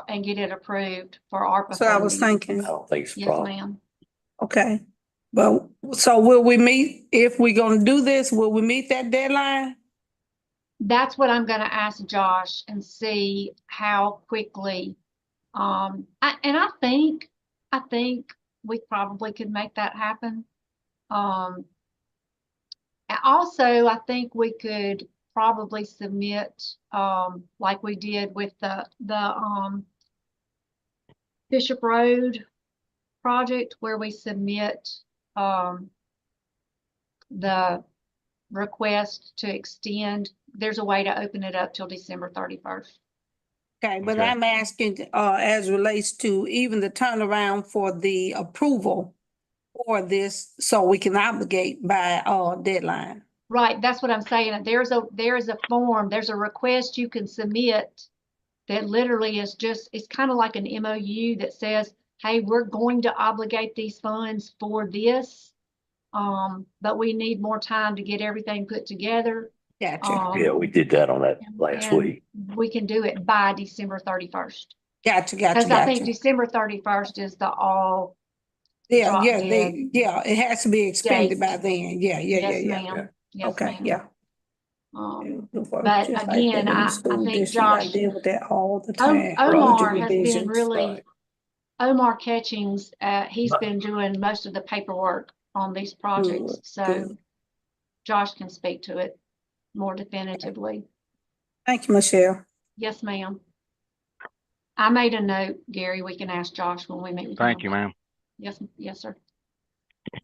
and get it approved for ARPA. So I was funding. thinking, I don't think it's a Yes, problem. ma'am. okay. But so will we meet, if we're gonna do this, will we meet that deadline? That's what I'm gonna ask Josh and see how quickly. I think we probably could make that happen. Also, I think we could probably submit, like we did with the Bishop Road project, where we submit the request to extend. There's a way to open it up till December 31st. Okay, but Okay. I'm asking, as relates to even the turnaround for the approval for this, so we can obligate by, deadline. Right, that's what I'm saying. There's a form, there's a request you can submit that literally is it's kind of like an MOU that says, hey, we're going to obligate these funds for this. But we need more time to get everything put together. Gotcha, Yeah, we did that on that last and week. we can do it by December 31st. gotcha, Because I think gotcha. December 31st is the all. Yeah, drop yeah, dead it has to be expended date. by then. Yeah, Yes, yeah. ma'am. Yes, Okay, ma'am. yeah. But again, I think Josh, I deal with that all the time. Omar Budget has been revisions. really, Omar Catchings, he's been doing most of the paperwork on these projects, Good, so good. Josh can speak to it more definitively. Thank you, Michelle. Yes, ma'am. I made a note, Gary, we can ask Josh when we meet with him. Thank you, ma'am. Yes, yes, sir.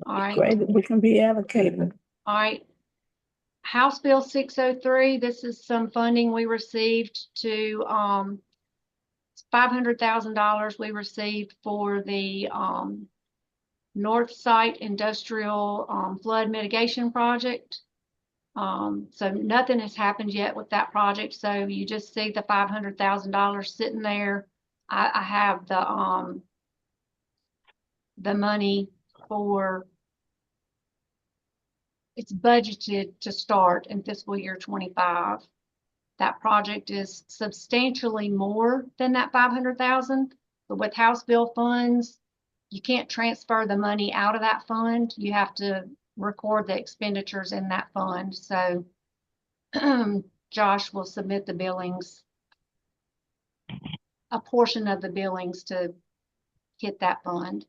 All right. Great that we can be allocated. All right. House Bill 603, this is some funding we received to, $500,000 we received for the, North Site Industrial, Flood Mitigation Project. So nothing has happened yet with that project. So you just see the $500,000 sitting there. I have the money for, it's budgeted to start in fiscal year 25. That project is substantially more than that 500,000, but with House Bill funds, you can't transfer the money out of that fund. You have to record the expenditures in that fund. So Josh will submit the billings, a portion of the billings to hit that fund.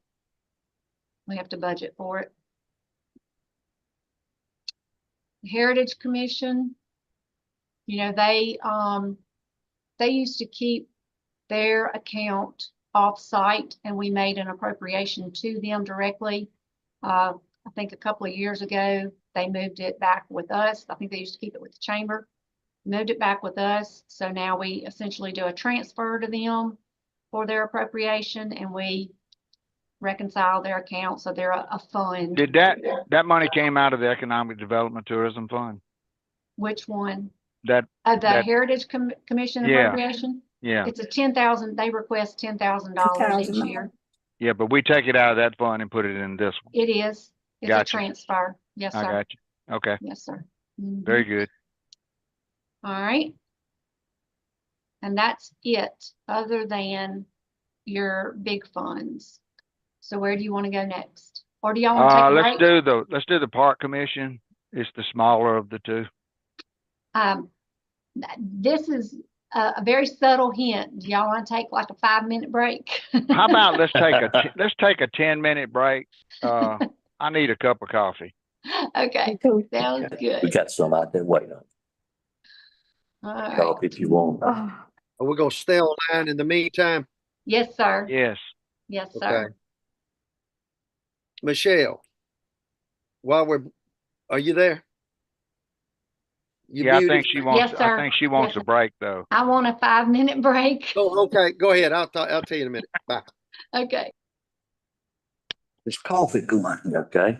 We have to budget for it. Heritage Commission, you know, they used to keep their account off-site, and we made an appropriation to them directly. I think a couple of years ago, they moved it back with us. I think they used to keep it with the chamber, moved it back with us. So now we essentially do a transfer to them for their appropriation, and we reconcile their account, so they're a fund. Did that money came out of the Economic Development Tourism Fund? Which one? The Heritage Commission Yeah. appropriation? Yeah. It's a 10,000, they request $10,000 each year. Yeah, but we take it out of that fund and put it in this one. It is. It's a Gotcha. transfer. Yes, I sir. got you. Okay, Yes, sir. Mhm. very good. All right. And that's it, other than your big funds. So where do you want to go next? Or do y'all want to take a break? Let's do the park commission. It's the smaller of the two. This is a very subtle hint. Do y'all want to take like a 5-minute break? How about let's take a 10-minute break. I need a cup of coffee. Okay, sounds We good. got some out there waiting on. All right. Help if you want. Are we gonna stay online in the meantime? Yes, sir. Yes. Yes, Okay. sir. Michelle, are you there? You Yeah, muted? I think she wants. Yes, sir. I think she wants Yes, a break though. I want a 5-minute break. Oh, okay, go ahead. I'll tell you in a minute. Bye. Okay. There's coffee going. Okay.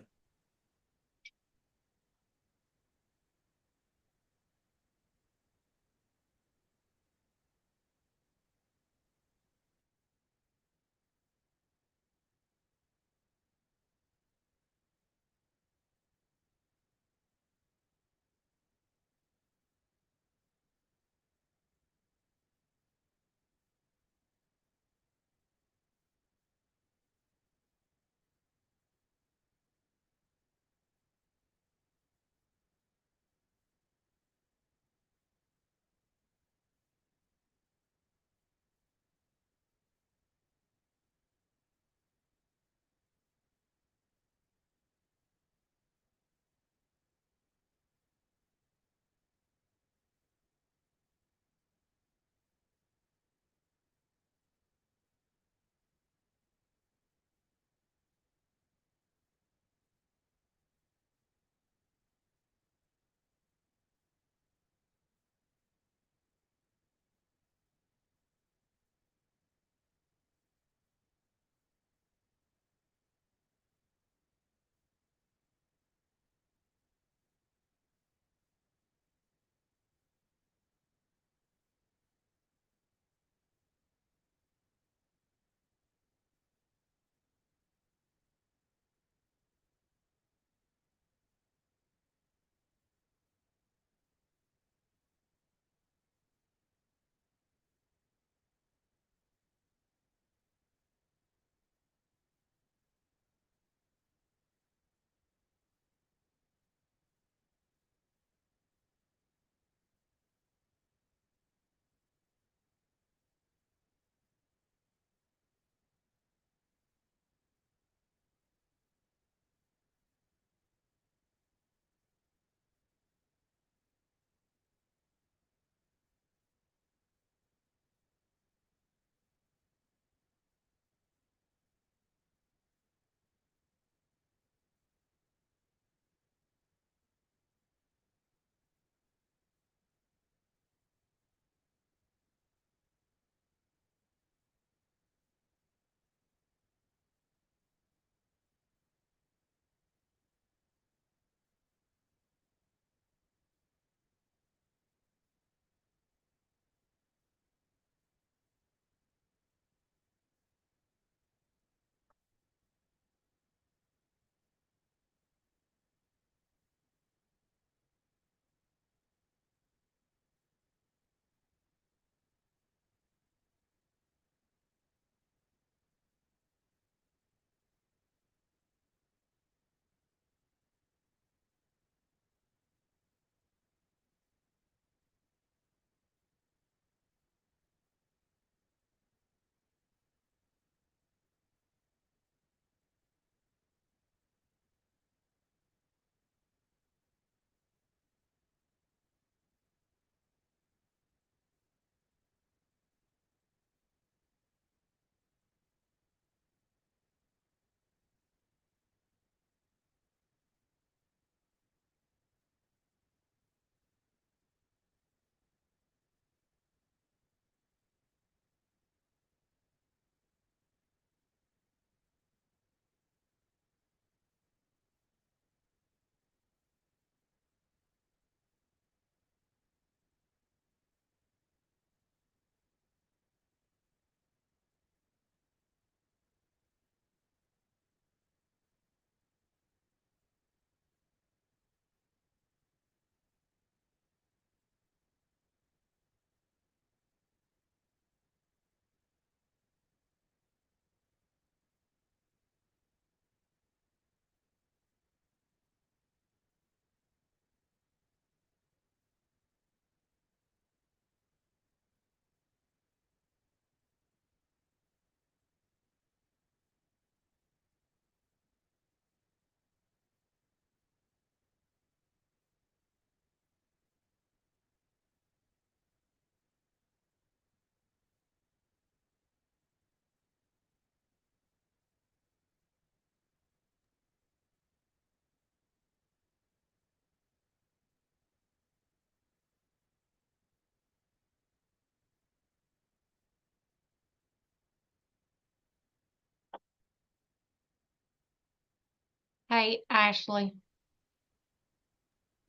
Hey, Ashley,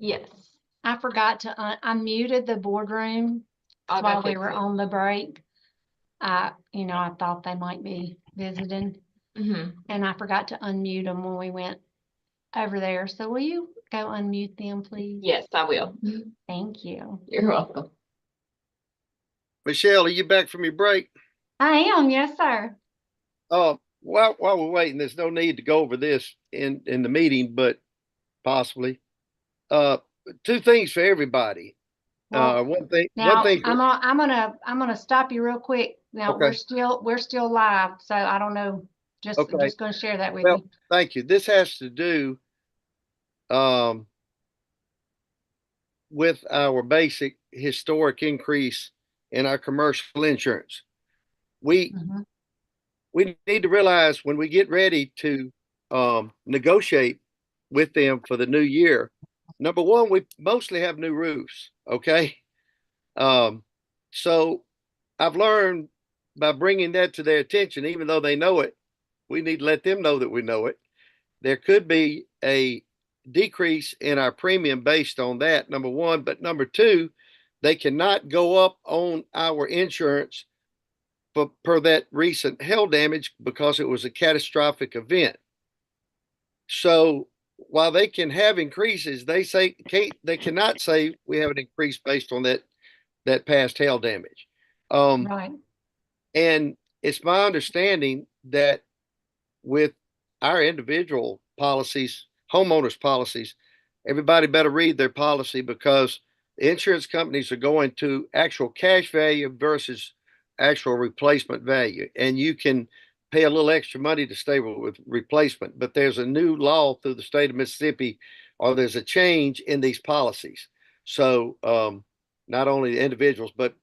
Yes. I forgot to, I muted the boardroom I'll go while we fix were it. on the break. I thought they might be visiting Mhm. and I forgot to unmute them when we went over there. So will you go unmute them, please? Yes, I will. Thank you. You're welcome. Michelle, are you back from your break? I am, yes, sir. While we're waiting, there's no need to go over this in the meeting, but possibly. Two things for everybody. Well, One thing. now I'm gonna stop you real quick. Now Okay. we're still live, so I don't know. Okay. Just gonna share that with Well, you. thank you. This has to do with our basic historic increase in our commercial insurance. We Mhm. we need to realize when we get ready to negotiate with them for the new year, number one, we mostly have new roofs. Okay. So I've learned by bringing that to their attention, even though they know it, we need to let them know that we know it. There could be a decrease in our premium based on that, number one. But number two, they cannot go up on our insurance per that recent hail damage because it was a catastrophic event. So while they can have increases, they cannot say we have an increase based on that past hail damage. Right. And it's my understanding that with our individual policies, homeowners policies, everybody better read their policy because the insurance companies are going to actual cash value versus actual replacement value. And you can pay a little extra money to stay with replacement, but there's a new law through the state of Mississippi, or there's a change in these policies. So not only the individuals, but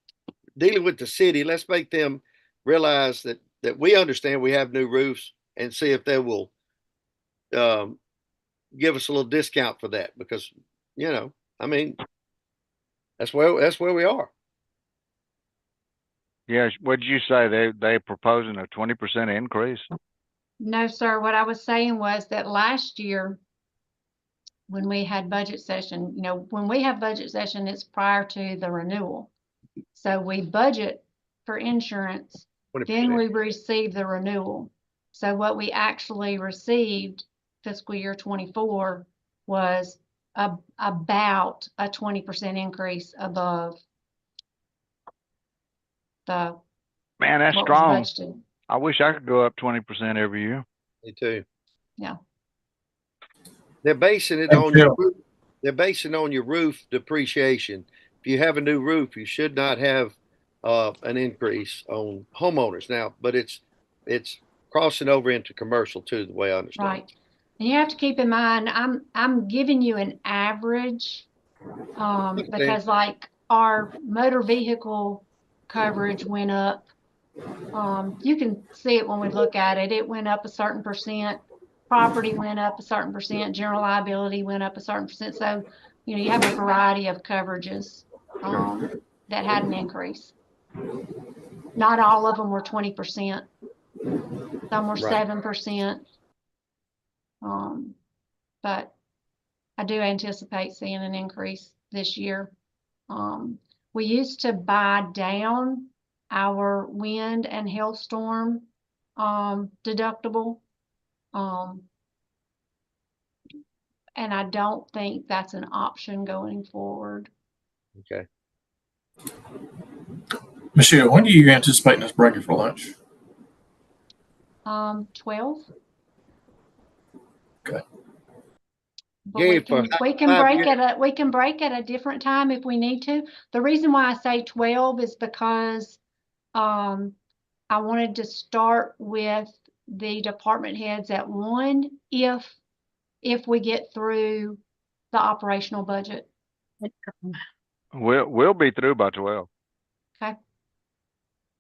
dealing with the city, let's make them realize that we understand we have new roofs and see if they will give us a little discount for that because I mean that's where we are. Yeah, what did you say? They proposing a 20% increase? No, sir. What I was saying was that last year, when we had budget session, when we have budget session, it's prior to the renewal. So we budget for insurance, 20%. then we receive the renewal. So what we actually received fiscal year 24 was about a 20% increase above the Man, that's what was strong. budgeted. I wish I could go up 20% every year. Me too. Yeah. They're basing it Thank on you. your roof. They're basing on your roof depreciation. If you have a new roof, you should not have an increase on homeowners now, but it's crossing over into commercial too, the way I understand Right. And you have to keep in mind, I'm giving you an average, because like our motor vehicle coverage went up. You can see it when we look at it. It went up a certain percent. Property went up a certain percent. General liability went up a certain percent. So, you have a variety of coverages, that had an increase. Not all of them were 20%. Some were Right. 7%. But I do anticipate seeing an increase this year. We used to buy down our wind and hailstorm deductible. And I don't think that's an option going forward. Okay. Michelle, when do you anticipate us breaking for lunch? 12. Okay. But Gary, we can break at a different time if we need to. The reason why I say 12 is because I wanted to start with the department heads at 1 if we get through the operational budget. We'll be through by 12. Okay.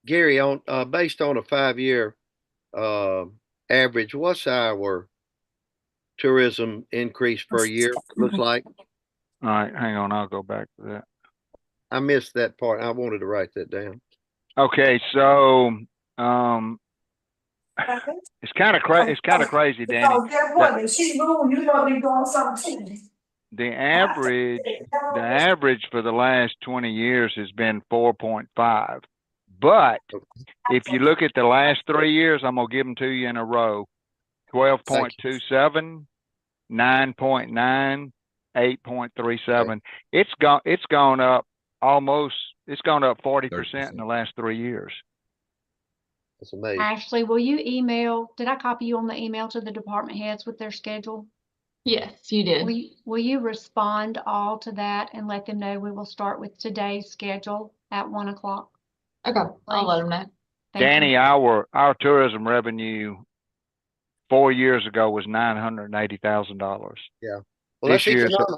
Gary, on based on a 5-year average, what's our tourism increase per year looks like? All right, hang on. I'll go back to that. I missed that part. I wanted to write that down. Okay, so it's kind of crazy, Danny. Because guess what? If she move, you gonna be doing something too. The average for the last 20 years has been 4.5. But if you look at the last 3 years, I'm gonna give them to you in a row: 12.27, 9.9, 8.37. It's gone up almost. It's gone up 40% in the last 3 years. That's amazing. Ashley, will you email? Did I copy you on the email to the department heads with their schedule? Yes, you did. Will you respond all to that and let them know we will start with today's schedule at 1 o'clock? Okay, I'll let them know. Thank Danny, you. our tourism revenue 4 years ago was $980,000. Yeah. Well,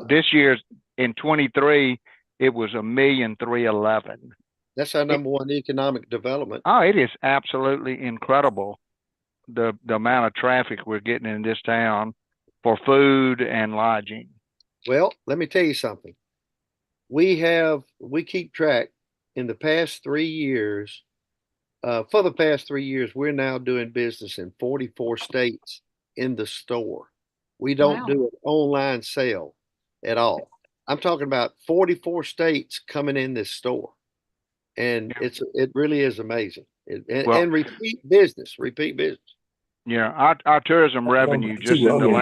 this year's in 23, it was $1,311,000. That's our number one economic development. Oh, it is absolutely incredible the amount of traffic we're getting in this town for food and lodging. Well, let me tell you something. We keep track in the past 3 years. For the past 3 years, we're now doing business in 44 states in the store. We don't do an online sale at all. I'm talking about 44 states coming in this store. And it really is amazing. And repeat business. Yeah, our tourism revenue tourism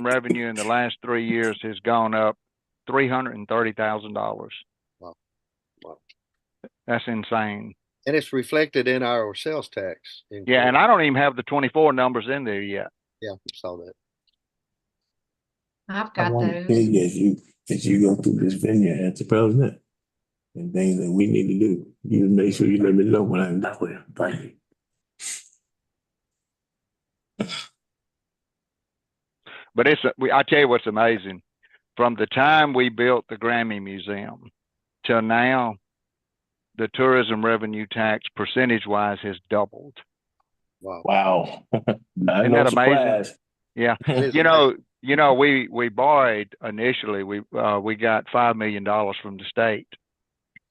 revenue in the last 3 years has gone up $330,000. Wow. That's insane. And it's reflected in our sales tax. Yeah, and I don't even have the 24 numbers in there yet. Yeah, I saw that. I've got those. As you go through this venue as the president and things that we need to do, you make sure you let me know when I'm not there. Thank you. But I tell you what's amazing. From the time we built the Grammy Museum till now, the tourism revenue tax percentage-wise has doubled. Wow. Isn't that amazing? Yeah. You know, we borrowed initially. We got $5 million from the state.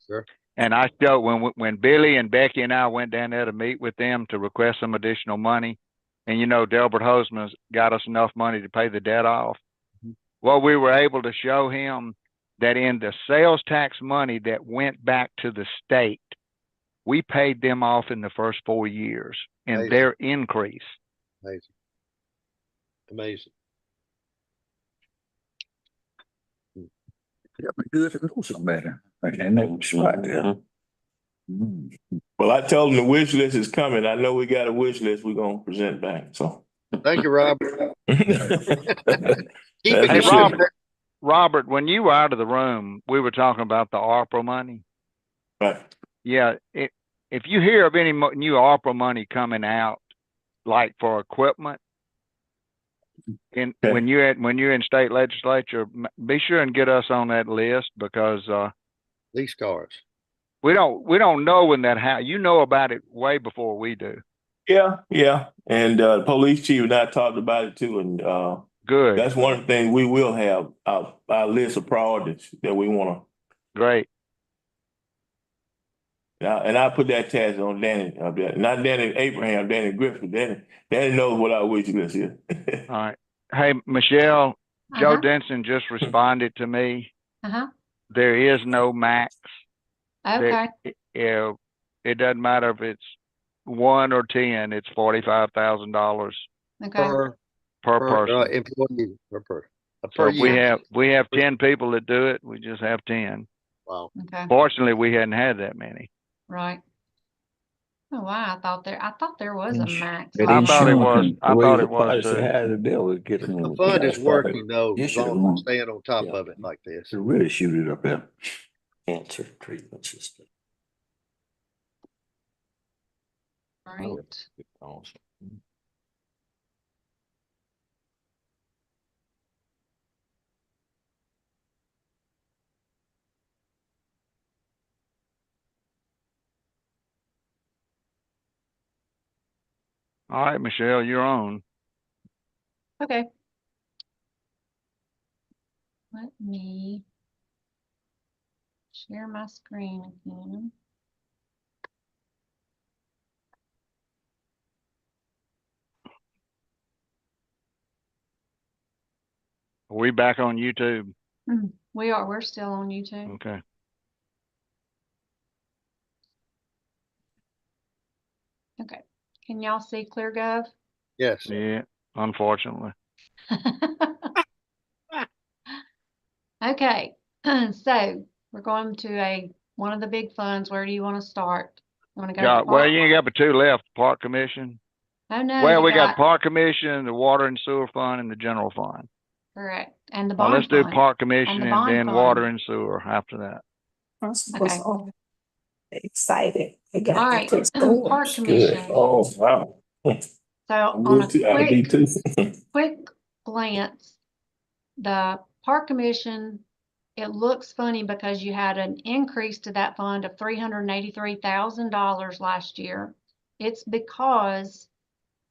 Sure. And I still, when Billy and Becky and I went down there to meet with them to request some additional money, and Delbert Hoseman's got us enough money to pay the debt off. Mm-hmm. Well, we were able to show him that in the sales tax money that went back to the state, we paid them off in the first 4 years in their increase. Amazing. Yeah, but good to know something better. And that was right there. Well, I told them the wish list is coming. I know we got a wish list we're gonna present back. So thank you, Rob. Robert, when you were out of the room, we were talking about the ARPA money. Right. Yeah. If you hear of any new ARPA money coming out, like for equipment, when you're in state legislature, be sure and get us on that list, because lease cars. We don't know when that happens. You know about it way before we do. Yeah. And the police chief and I talked about it too. And good. That's one of the things we will have our list of priorities that we want to. Great. And I put that task on Danny up there. Not Danny Abraham, Danny Griffith. Danny knows what our wish list is. All right. Hey, Michelle, Joe Denson just responded to me. There is no max. Okay. It doesn't matter if it's 1 or 10. It's $45,000. Okay. Per person. Employee So if we have 10 people that do it, we just have 10. Wow. Okay. Fortunately, we hadn't had that many. Right. Oh wow! I thought there was a max. I thought it was. I thought it was. The fund is working though, as long as we're staying on top of it like this. To really shoot it up there. Cancer treatment system. Right. Awesome. All right, Michelle, you're on. Okay. Let me share my screen again. Are we back on YouTube? We're still on YouTube. Okay. Okay. Can y'all see ClearGov? Yes. Yeah, unfortunately. Okay. So we're going to one of the big funds. Where do you want to start? You want to go to Yeah, the well, park? you ain't got but two left, Park Commission. Oh, no. Well, you we got Park Commission, the Water and Sewer Fund, and the General Fund. Correct. And the Well, bond let's do fund. Park Commission the and bond then fund. Water and Sewer after that. Okay. So excited. All right. Park Commission. Oh, wow. So I'm on good too. I'd be quick too. glance, the Park Commission, it looks funny because you had an increase to that fund of $383,000 last year. It's because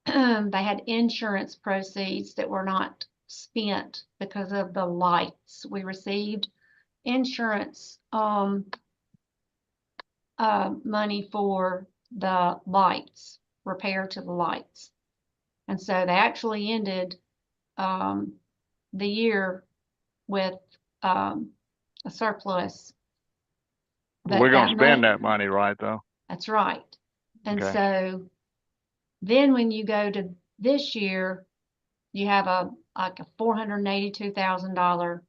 they had insurance proceeds that were not spent because of the lights. We received insurance money for the lights, repair to the lights. And so they actually ended the year with a surplus. But We're going to that spend money, that money, right, though? that's right. And Okay. so then when you go to this year, you have like a $482,000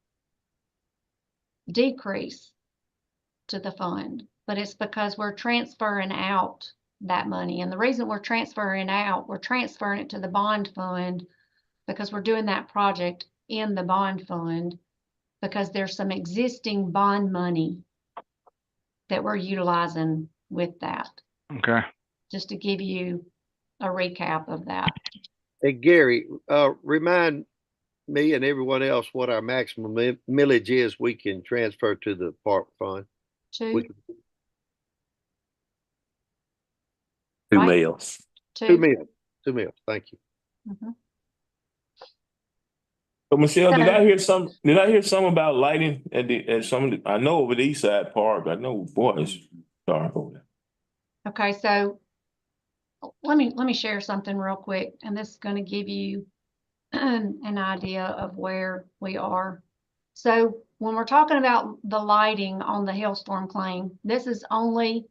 decrease to the fund, but it's because we're transferring out that money. And the reason we're transferring it to the bond fund because we're doing that project in the bond fund because there's some existing bond money that we're utilizing with that. Okay. Just to give you a recap of that. Hey, Gary, remind me and everyone else what our maximum millage is we can transfer to the park fund. Two, 2 right? meals. 2 mil. 2 mil. Thank you. Mhm. But Michelle, did So- I hear some about lighting at some, I know over the East Side Park, I know, boys, sorry over there. Okay, so let me share something real quick, and this is going to give you an idea of where we are. So when we're talking about the lighting on the hailstorm claim, this is only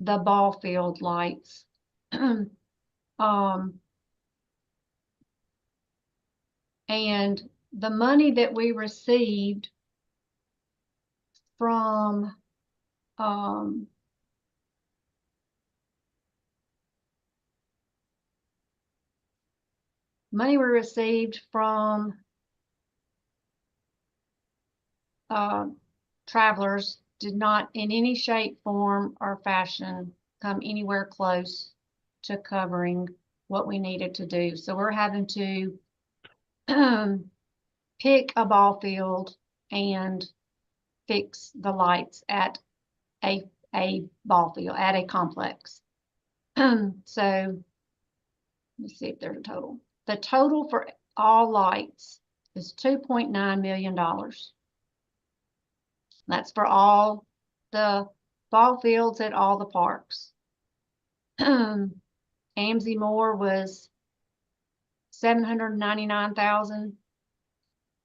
the ball field lights. And the money that we received from travelers did not in any shape, form, or fashion come anywhere close to covering what we needed to do. So we're having to pick a ball field and fix the lights at a ball field, at a complex. So let's see if there's a total. The total for all lights is $2.9 million. That's for all the ball fields at all the parks. Amzie Moore was 799,000.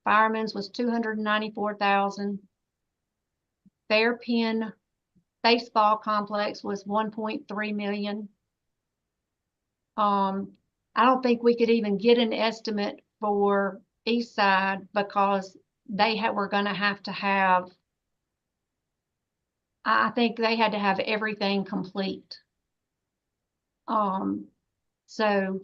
Fireman's was 294,000. Bearpen Baseball Complex was 1.3 million. I don't think we could even get an estimate for East Side because they were going to have. I think they had to have everything complete. So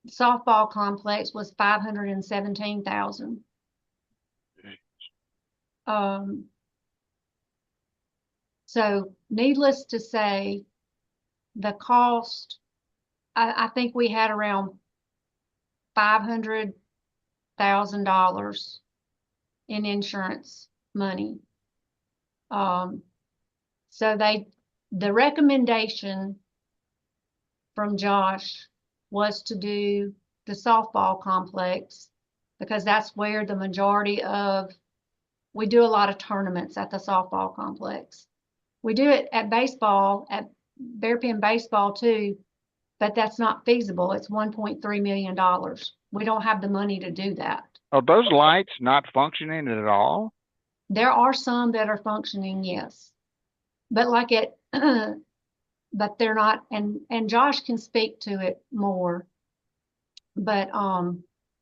softball complex was 517,000. So needless to say, the cost, I think we had around $500,000 in insurance money. So the recommendation from Josh was to do the softball complex because that's where the majority of, we do a lot of tournaments at the softball complex. We do it at baseball, at Bearpen baseball too, but that's not feasible. It's $1.3 million. We don't have the money to do that. Are those lights not functioning at all? There are some that are functioning, yes. But like it, but they're not, and Josh can speak to it more. But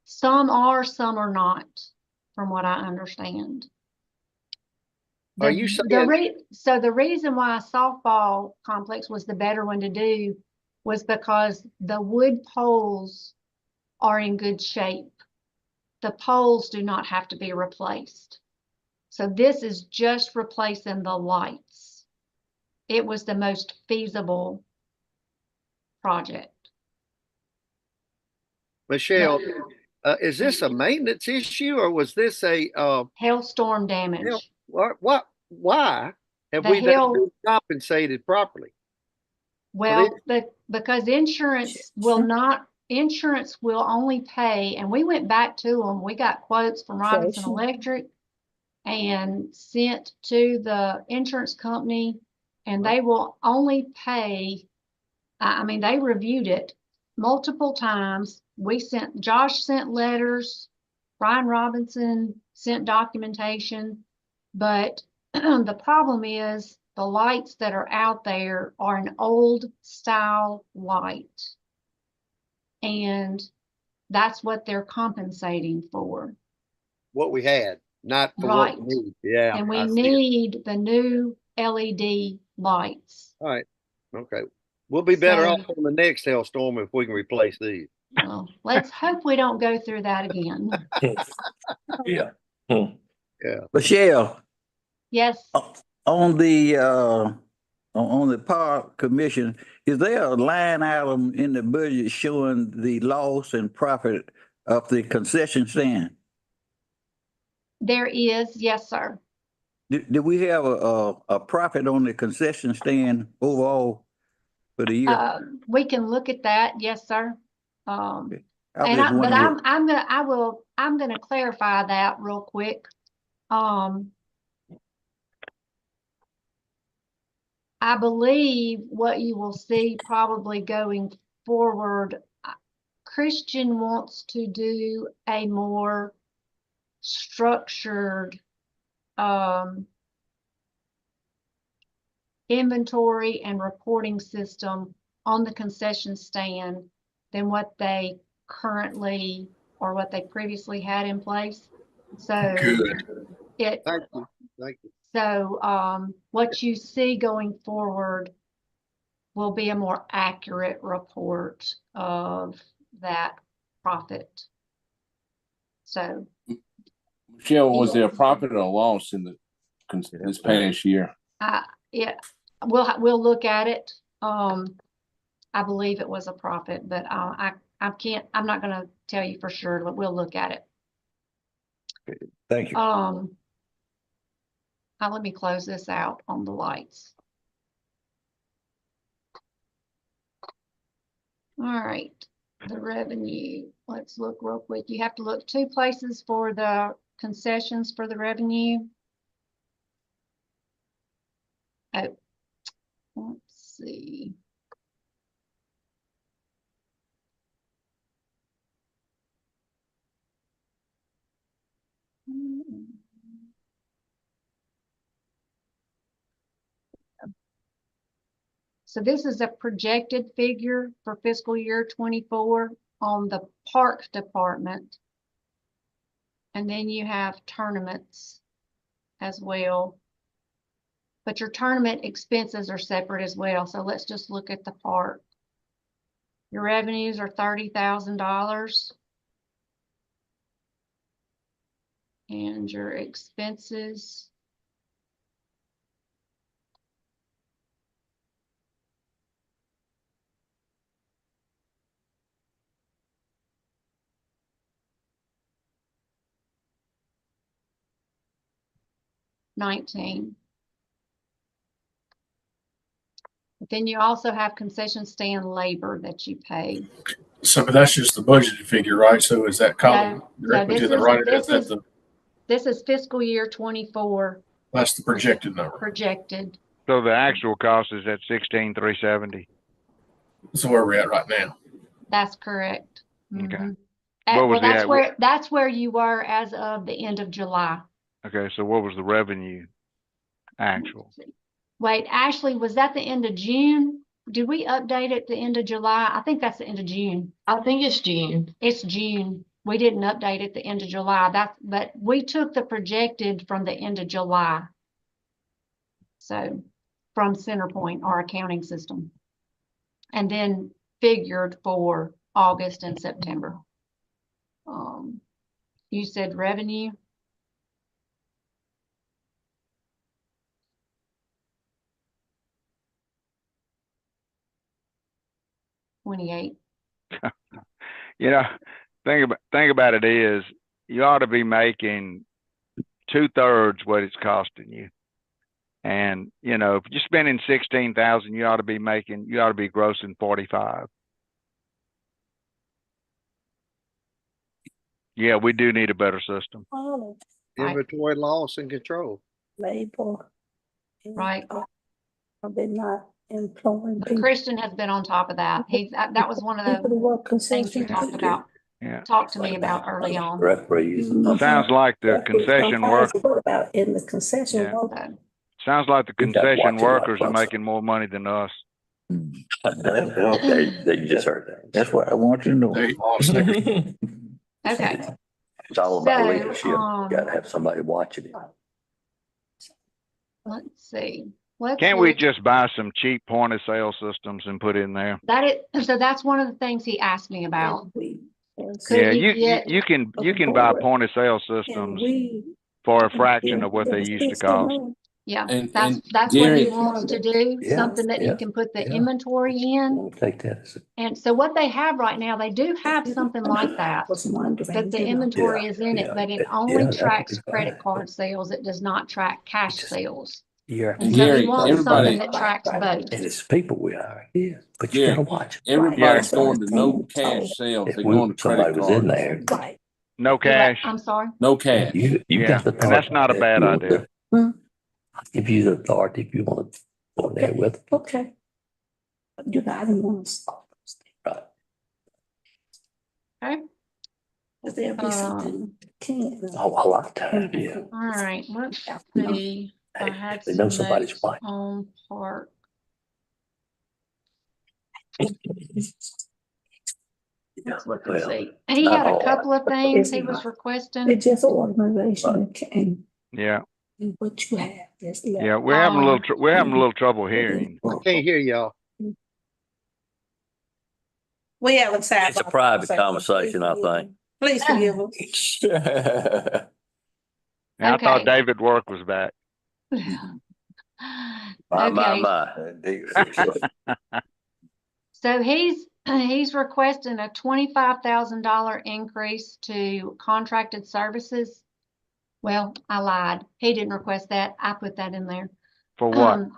some are, some are not, from what I understand. Are you saying? So the reason why a softball complex was the better one to do was because the wood poles are in good shape. The poles do not have to be replaced. So this is just replacing the lights. It was the most feasible project. Michelle, is this a maintenance issue or was this a Hailstorm damage. why have The we hail- not been compensated properly? Well, because insurance will only pay, and we went back to them. We got quotes from Robinson Electric and sent to the insurance company, and they will only pay. I mean, they reviewed it multiple times. Josh sent letters, Brian Robinson sent documentation, but the problem is the lights that are out there are an old style light. And that's what they're compensating for. What we had, not for Right. what we need. Yeah. And we I see it. need the new LED lights. All right. Okay. We'll be better So- off on the next hailstorm if we can replace these. Well, let's hope we don't go through that again. Yeah. Yeah. Michelle, Yes, on the park commission, is there a line item in the budget showing the loss and profit of the concession stand? there is. Yes, sir. Did we have a profit on the concession stand overall for the year? We can look at that. Yes, sir. I'm And just wondering. I'm gonna clarify that real quick. I believe what you will see probably going forward, Christian wants to do a more structured inventory and reporting system on the concession stand than what they currently or what they previously had in place. So Good. Thank you. Thank you. So what you see going forward will be a more accurate report of that profit. So Michelle, was there a profit or a loss in this past year? yeah, we'll look at it. I believe it was a profit, but I'm not gonna tell you for sure, but we'll look at it. Thank you. Let me close this out on the lights. All right, the revenue. Let's look real quick. You have to look 2 places for the concessions for the revenue. Oh, let's see. So this is a projected figure for fiscal year 24 on the park department. And then you have tournaments as well. But your tournament expenses are separate as well. So let's just look at the park. Your revenues are $30,000. And your expenses . $19,000. But then you also have concession stand labor that you pay. So, but that's just the budgeted figure, right? So is that column directly to the right? This is fiscal year 24. That's the projected number. Projected. So the actual cost is at 16,370. That's where we're at right now. That's correct. Okay. Mhm. What was Well, the that's where you were as of the end of July. Okay, so what was the revenue actual? Wait, Ashley, was that the end of June? Did we update it the end of July? I think that's the end of June. I think it's June. It's June. We didn't update it the end of July. But we took the projected from the end of July. So from Centerpoint, our accounting system. And then figured for August and September. You said revenue? $28. You know, think about it is you ought to be making 2/3 what it's costing you. And, you know, if you're spending 16,000, you ought to be grossing 45. Yeah, we do need a better system. Inventory loss and control. Labor. Right. Are they not employing people? Christian has been on top of that. That was one of People to the work things he talked about. Yeah. Talked to me about early on. Referees. Sounds like the concession work. What about in the concession Yeah. work? Sounds like the You gotta concession watch it like workers are close. making more money than us. Okay, you just heard that. That's what I want you to know. Hey, second. Okay. It's all about So, leadership. You gotta have somebody watching it. Let's see. Can't we look- just buy some cheap point of sale systems and put in there? So that's one of the things he asked me about. Could Yeah, he get- you can buy point of sale systems for a fraction of what they used to cost. Yeah, And that's what he Gary- wants to do, Yeah, something that he yeah, can put the yeah. inventory in. We'll take that as And so what they have right now, they do have something like that. But the inventory Yeah, is in it, yeah, but it yeah, only that would tracks be credit fine. card sales. It does not track cash Just- sales. year after And so year. he Gary, wants everybody- something that tracks both. And it's people we hire, yeah, but you Yeah. gotta watch it. Everybody's Right. going to no cash sales. If They're going to somebody credit was in cards. there, Right. No cash. I'm sorry. No cash. you Yeah, got the and that's authority not a if bad you want idea. to. Hmm. I'll give you the authority if you want to go in there with. Okay. You know, I didn't want to stop those things. Right. Okay. But there'll be something can. Oh, a lot of times, yeah. All right. Let's see. I Hey, had they know some somebody's notes watching. on park. Let's look and Well, see. He not had a all. couple of things he It's was not. requesting. It's just an organization that came. Yeah, And what you have is left. yeah, we're having a little trouble hearing. I can't hear y'all. We haven't sat. It's a private conversation, I think. Please forgive us. And I Okay. thought David Work was back. Okay. So he's requesting a $25,000 increase to contracted services. Well, I lied. He didn't request that. I put that in there. For what?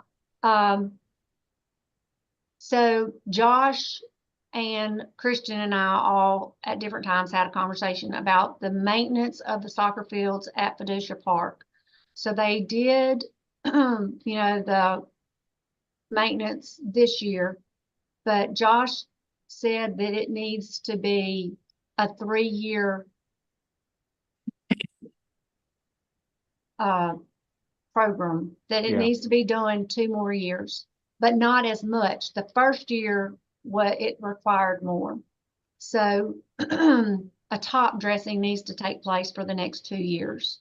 So Josh and Christian and I all at different times had a conversation about the maintenance of the soccer fields at Fiducia Park. So they did, the maintenance this year, but Josh said that it needs to be a 3-year program, that it Yeah. needs to be done 2 more years, but not as much. The first year, it required more. So a top dressing needs to take place for the next 2 years.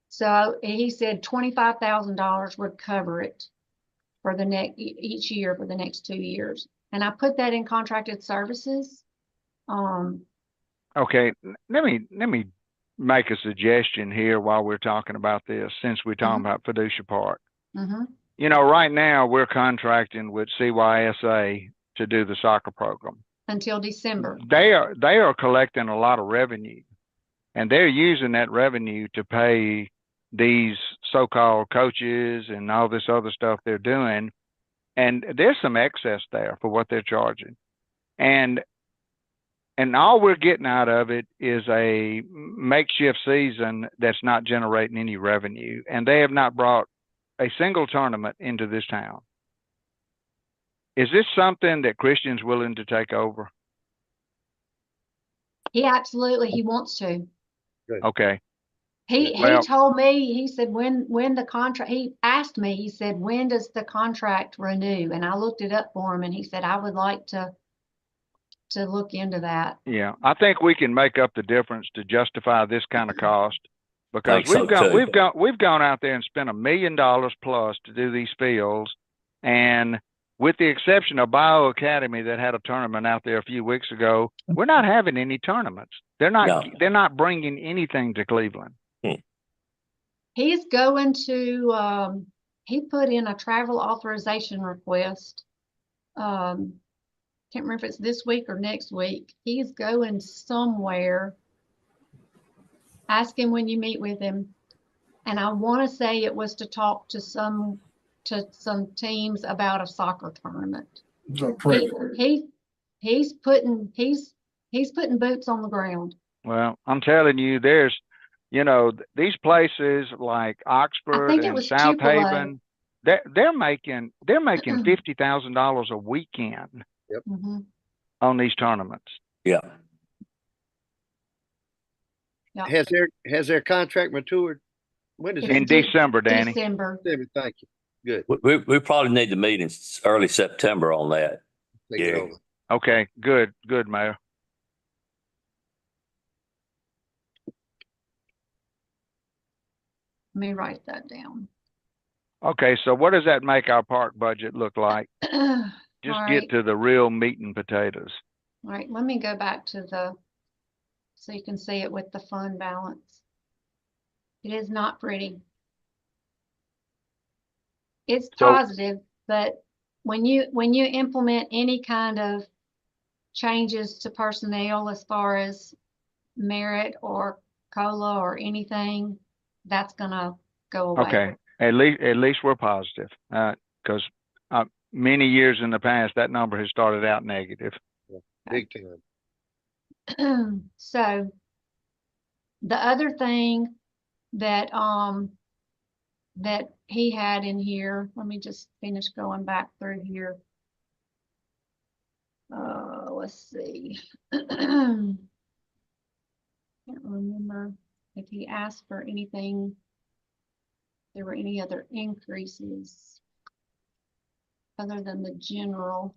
So he said $25,000 would cover it for each year for the next 2 years. And I put that in contracted services. Okay, let me make a suggestion here while we're talking about this, since we're talking about Fiducia Park. Mhm. You know, right now we're contracting with CYSA to do the soccer program. Until December. They are collecting a lot of revenue, and they're using that revenue to pay these so-called coaches and all this other stuff they're doing. And there's some excess there for what they're charging. And all we're getting out of it is a makeshift season that's not generating any revenue. And they have not brought a single tournament into this town. Is this something that Christian's willing to take over? He absolutely, he wants to. Okay. He Well- told me, he said, when the contract, he asked me, he said, when does the contract renew? And I looked it up for him and he said, I would like to look into that. Yeah, I think we can make up the difference to justify this kind of cost. Because Think so, we've gone out there and spent $1 million plus to do these fields. And with the exception of Bio Academy that had a tournament out there a few weeks ago, we're not having any tournaments. They're not bringing anything to Cleveland. He's going to, he put in a travel authorization request. Can't remember if it's this week or next week. He's going somewhere. Ask him when you meet with him. And I want to say it was to talk to some teams about a soccer tournament. He's putting boots on the ground. Well, I'm telling you, there's, these places like Oxford and South Haven, they're making $50,000 a weekend on these tournaments. Yeah. Yep. Has their contract matured? When is it? In December, Danny. December. Thank you. Good. We probably need to meet in early September on that. Take it over. Okay, good, Mayor. Let me write that down. Okay, so what does that make our park budget look like? Just get to the real meat and potatoes. All right, let me go back to so you can see it with the fund balance. It is not pretty. It's positive, but when you implement any kind of changes to personnel as far as merit or COLA or anything, that's gonna go away. Okay, at least we're positive, because many years in the past that number has started out negative. Yeah, big time. So the other thing that that he had in here, let me just finish going back through here. Let's see. Can't remember if he asked for anything. There were any other increases other than the general.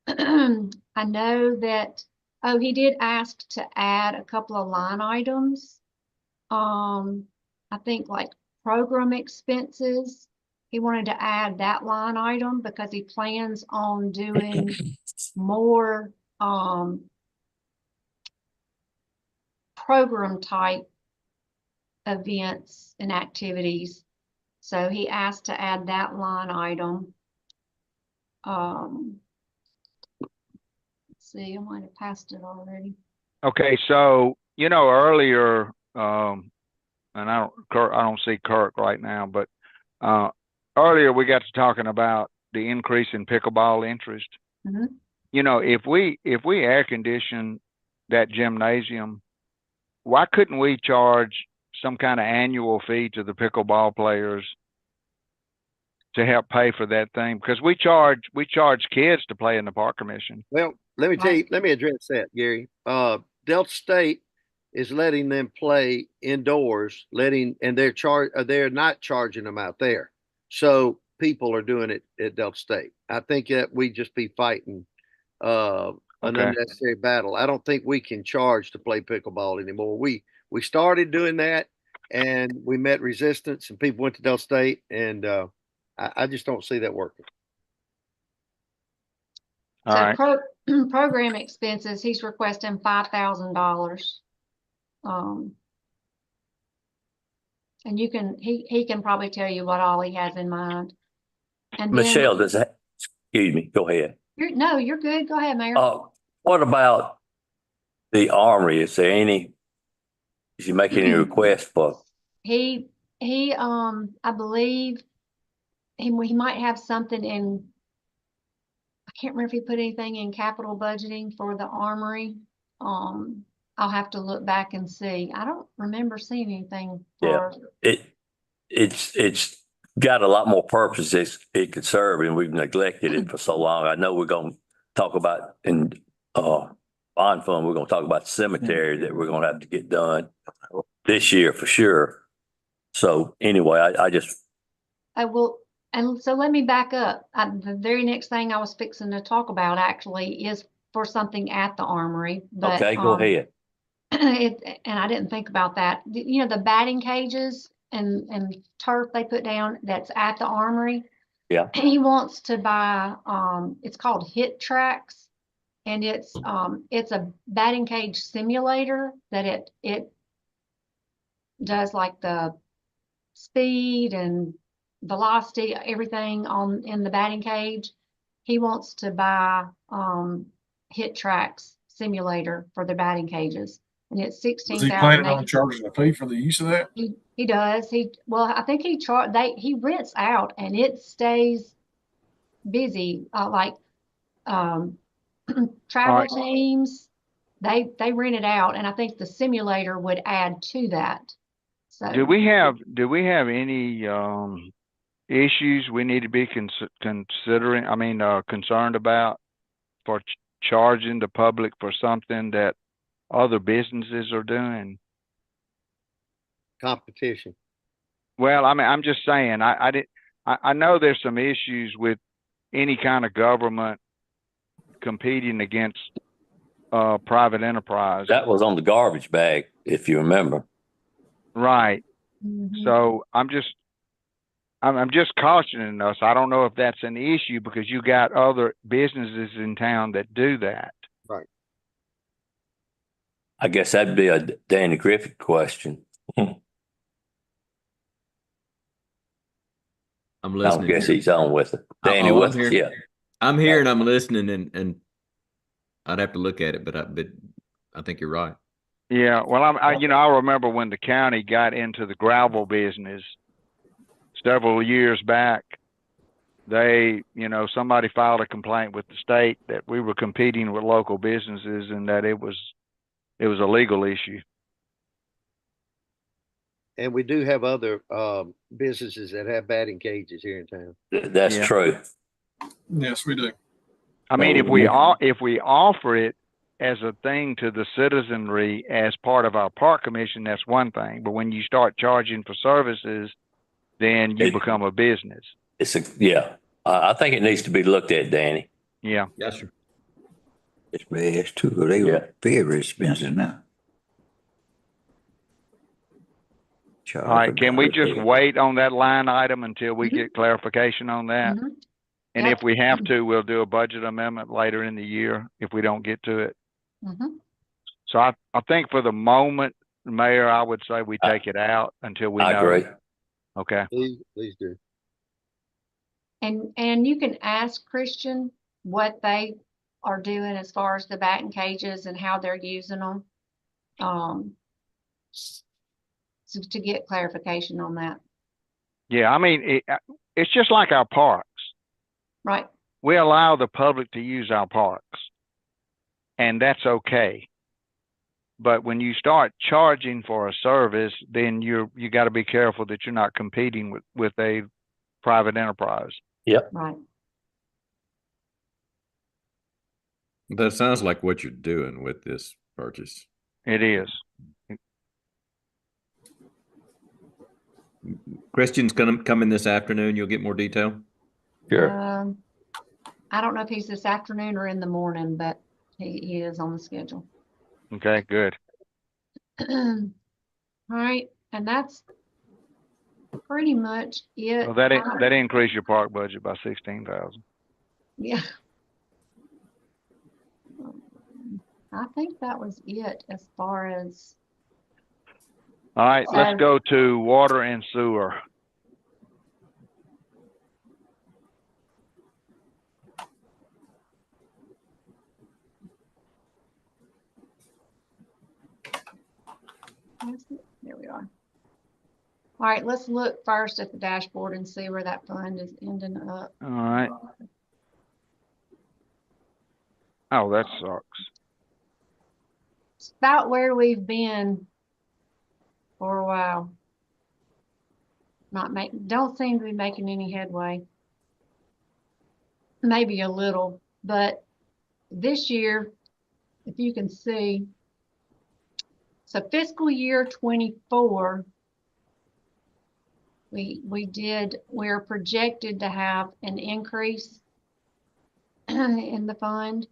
I know that, he did ask to add a couple of line items. I think like program expenses. He wanted to add that line item because he plans on doing more program type events and activities. So he asked to add that line item. Let's see, I might have passed it already. Okay, so earlier, and I don't see Kirk right now, but earlier we got to talking about the increase in pickleball interest. Mm-hmm. If we air condition that gymnasium, why couldn't we charge some kind of annual fee to the pickleball players to help pay for that thing? Because we charge kids to play in the park commission. Well, let me address that, Gary. Delta State is letting them play indoors, and they're not charging them out there. So people are doing it at Delta State. I think that we just be fighting an unnecessary battle. I don't think we can charge to play pickleball anymore. We started doing that and we met resistance and people went to Delta State, and I just don't see that working. All right. Program expenses, he's requesting $5,000. And he can probably tell you what all he has in mind. And Michelle, excuse me, go ahead. You're good. Go ahead, Mayor. What about the Armory? Is he making any requests for? He I believe he might have something in, I can't remember if he put anything in capital budgeting for the Armory. I'll have to look back and see. I don't remember seeing anything for. Yeah, it's got a lot more purposes it could serve, and we've neglected it for so long. I know we're gonna talk about in bond fund, we're gonna talk about cemetery that we're gonna have to get done this year for sure. So anyway, I just, I will, and so let me back up. The very next thing I was fixing to talk about actually is for something at the armory, but. okay, go ahead. And I didn't think about that. You know, the batting cages and turf they put down that's at the armory. Yeah. He wants to buy, it's called Hit Tracks. And it's a batting cage simulator that it does like the speed and velocity, everything in the batting cage. He wants to buy Hit Tracks simulator for the batting cages, and it's Was he planning 16,000. on charging a fee for the use of that? He does. Well, I think he rents out, and it stays busy. Like travel teams, they rent it out, and I think the simulator would add to that. So Do we have any issues we need to be considering? I mean, concerned about for charging the public for something that other businesses are doing? Competition. Well, I mean, I'm just saying, I know there's some issues with any kind of government competing against private enterprise. That was on the garbage bag, if you remember. Right. mhm. So I'm just cautioning us. I don't know if that's an issue because you got other businesses in town that do that. Right. I guess that'd be a Danny Griffith question. I'm I listening. don't guess he's on with it. Danny, I'm with here. yeah. I'm here and I'm listening, and I'd have to look at it, but I think you're right. Yeah. Well, I remember when the county got into the gravel business several years back. Somebody filed a complaint with the state that we were competing with local businesses and that it was a legal issue. And we do have other businesses that have batting cages here in town. That's true. Yes, we do. I mean, if we offer it as a thing to the citizenry as part of our park commission, that's one thing. But when you start charging for services, then you become a business. I think it needs to be looked at, Danny. Yeah. Yes, sir. It's bad too. They were very expensive now. All right. Can we just wait on that line item until we get clarification on that? Mhm. And Yep. if we have to, we'll do a budget amendment later in the year if we don't get to it. Mhm. So I think for the moment, Mayor, I would say we take it out until we know. I agree. Okay. Please do. And you can ask Christian what they are doing as far as the batting cages and how they're using them. So to get clarification on that. Yeah, I mean, it's just like our parks. Right. We allow the public to use our parks, and that's okay. But when you start charging for a service, then you got to be careful that you're not competing with a private enterprise. Yep. Right. That sounds like what you're doing with this purchase. It is. Christian's gonna come in this afternoon. You'll get more detail. Sure. I don't know if he's this afternoon or in the morning, but he is on the schedule. Okay, good. All right, and that's pretty much it. Well, that increased your park budget by 16,000. Yeah. I think that was it as far as. All right, let's go to water and sewer. There we are. All right, let's look first at the dashboard and see where that fund is ending up. All right. Oh, that sucks. It's about where we've been for a while. don't seem to be making any headway. Maybe a little, but this year, if you can see, so fiscal year 24, we're projected to have an increase in the fund.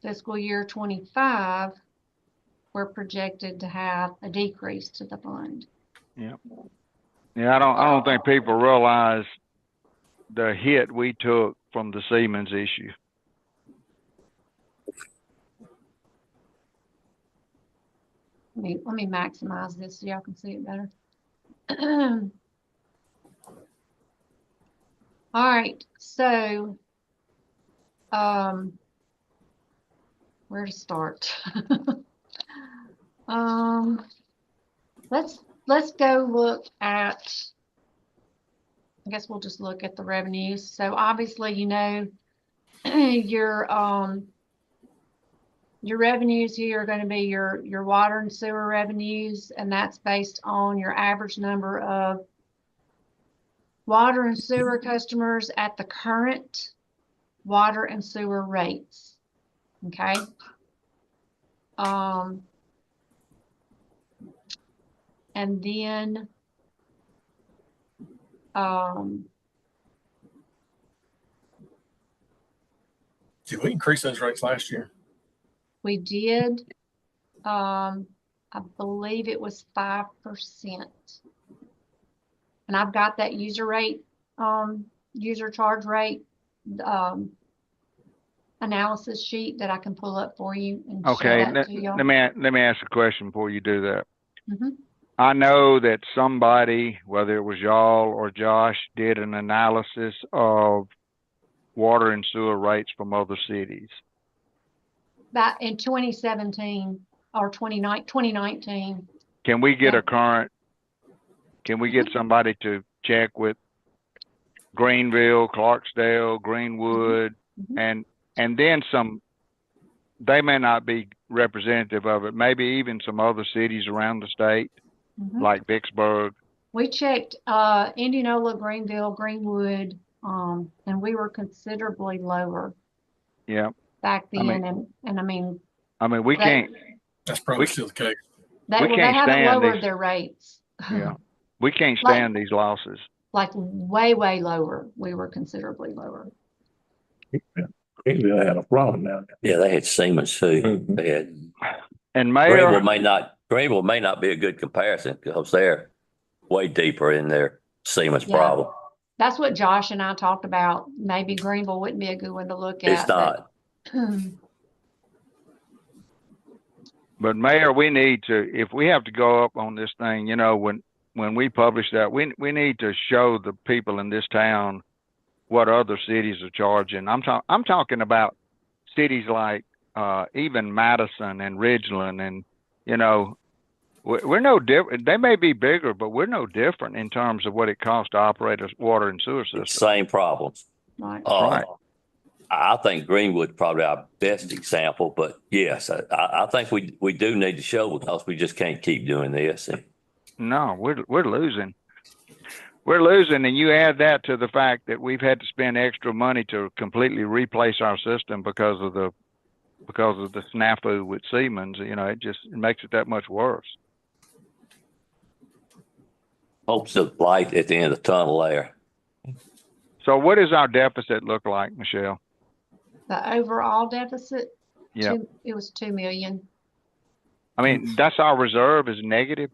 Fiscal year 25, we're projected to have a decrease to the fund. Yeah. Yeah, I don't think people realize the hit we took from the Siemens issue. Let me maximize this so y'all can see it better. All right, so where to start? Let's go look at, I guess we'll just look at the revenues. So obviously, you know, your revenues here are going to be your water and sewer revenues, and that's based on your average number of water and sewer customers at the current water and sewer rates. Okay. And then did we increase those rates last year? we did, I believe it was 5%. And I've got that user rate, user charge rate analysis sheet that I can pull up for you and Okay, show that to y'all. let me ask a question before you do that. Mhm. I know that somebody, whether it was y'all or Josh, did an analysis of water and sewer rates from other cities. That in 2017 or 2019. Can we get Yeah. a current, can we get somebody to check with Greenville, Clarksdale, Greenwood, Mhm. and then some, they may not be representative of it, maybe even some other cities around the state, Mhm. like Vicksburg. We checked Indianola, Greenville, Greenwood, and we were considerably lower Yeah. back then. I mean, they- we can't, That's probably still the case. They we can't haven't stand lowered these. their rates. Yeah. We can't Like- stand these losses. Like way, way lower. We were considerably lower. Greenville had a problem now. Yeah, they had Siemens too. Mhm. They had, And Mayor, Greenville may not be a good comparison because they're way deeper in their Siemens Yeah. problem. That's what Josh and I talked about. Maybe Greenville wouldn't be a good one to look at. It's not. but Mayor, we need to, if we have to go up on this thing, you know, when we publish that, we need to show the people in this town what other cities are charging. I'm talking about cities like even Madison and Ridgeland, and you know, we're no different. They may be bigger, but we're no different in terms of what it costs to operate a water and sewer system. Same problems. Right. Right. I think Greenwood's probably our best example, but yes, I think we do need to show because we just can't keep doing this. No, we're losing. We're losing, and you add that to the fact that we've had to spend extra money to completely replace our system because of the snafu with Siemens. You know, it makes it that much worse. Hopes of light at the end of the tunnel there. So, what does our deficit look like, Michelle? The overall deficit, Yeah, it was 2 million. I mean that's our reserve is negative.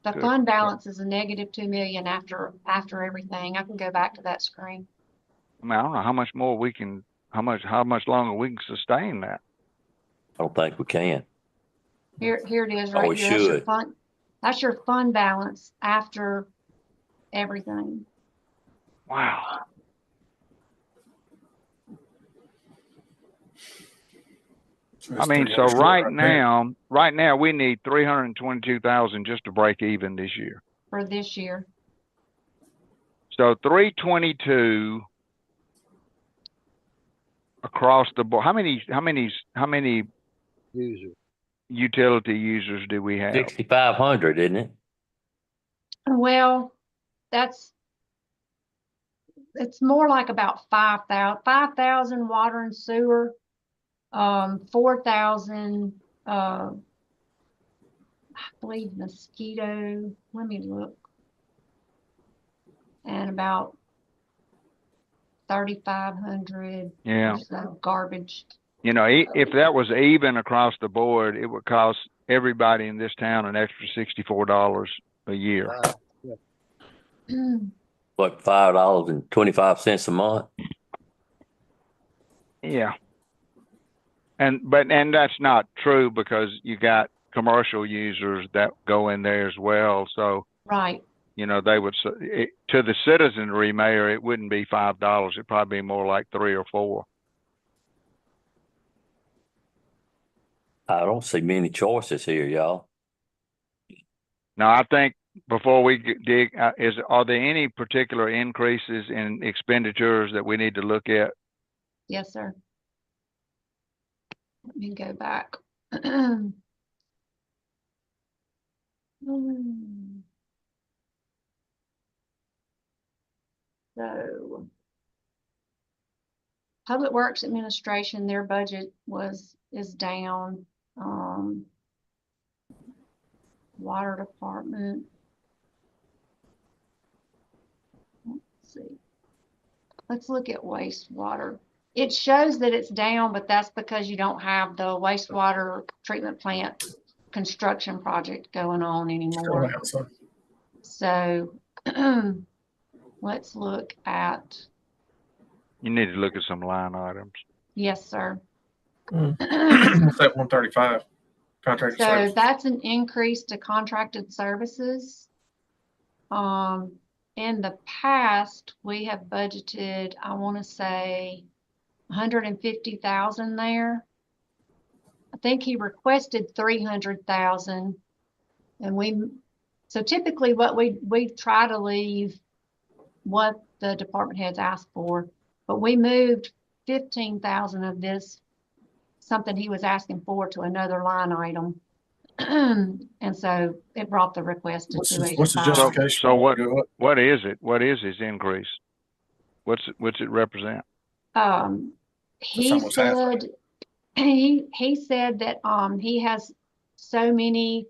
The Good. fund balance is a negative 2 million after everything. I can go back to that screen. I mean, I don't know how much more we can, how much longer we can sustain that. I don't think we can. Here it is Oh, right we here. That's your should. fund. That's your fund balance after everything. Wow. I mean, so right now we need 322,000 just to break even this year. For this year. So 322 across the board. How many utility users do we have? 6,500, isn't it? Well, it's more like about 5,000 water and sewer, 4,000, I believe mosquito, let me look. And about 3,500 Yeah. or so garbage. You know, if that was even across the board, it would cost everybody in this town an extra $64 a year. What, $5.25 a month? Yeah. And that's not true because you got commercial users that go in there as well. So, Right. you know, they would, to the citizenry, Mayor, it wouldn't be $5. It'd probably be more like $3 or $4. I don't see many choices here, y'all. Now, I think before we dig, are there any particular increases in expenditures that we need to look at? Yes, sir. Let me go back. So, Public Works Administration, their budget is down. Water Department. Let's see. Let's look at wastewater. It shows that it's down, but that's because you don't have the wastewater treatment plant construction project going on anymore. So let's look at. You need to look at some line items. Yes, sir. What's that 135 contracted So services? that's an increase to contracted services. In the past, we have budgeted, I want to say 150,000 there. I think he requested 300,000, and so typically what we try to leave what the department heads asked for, but we moved 15,000 of this, something he was asking for, to another line item. And so it brought the request to 285. What's the justification? So what is it? What is his increase? What's it represent? He said he said that he has so many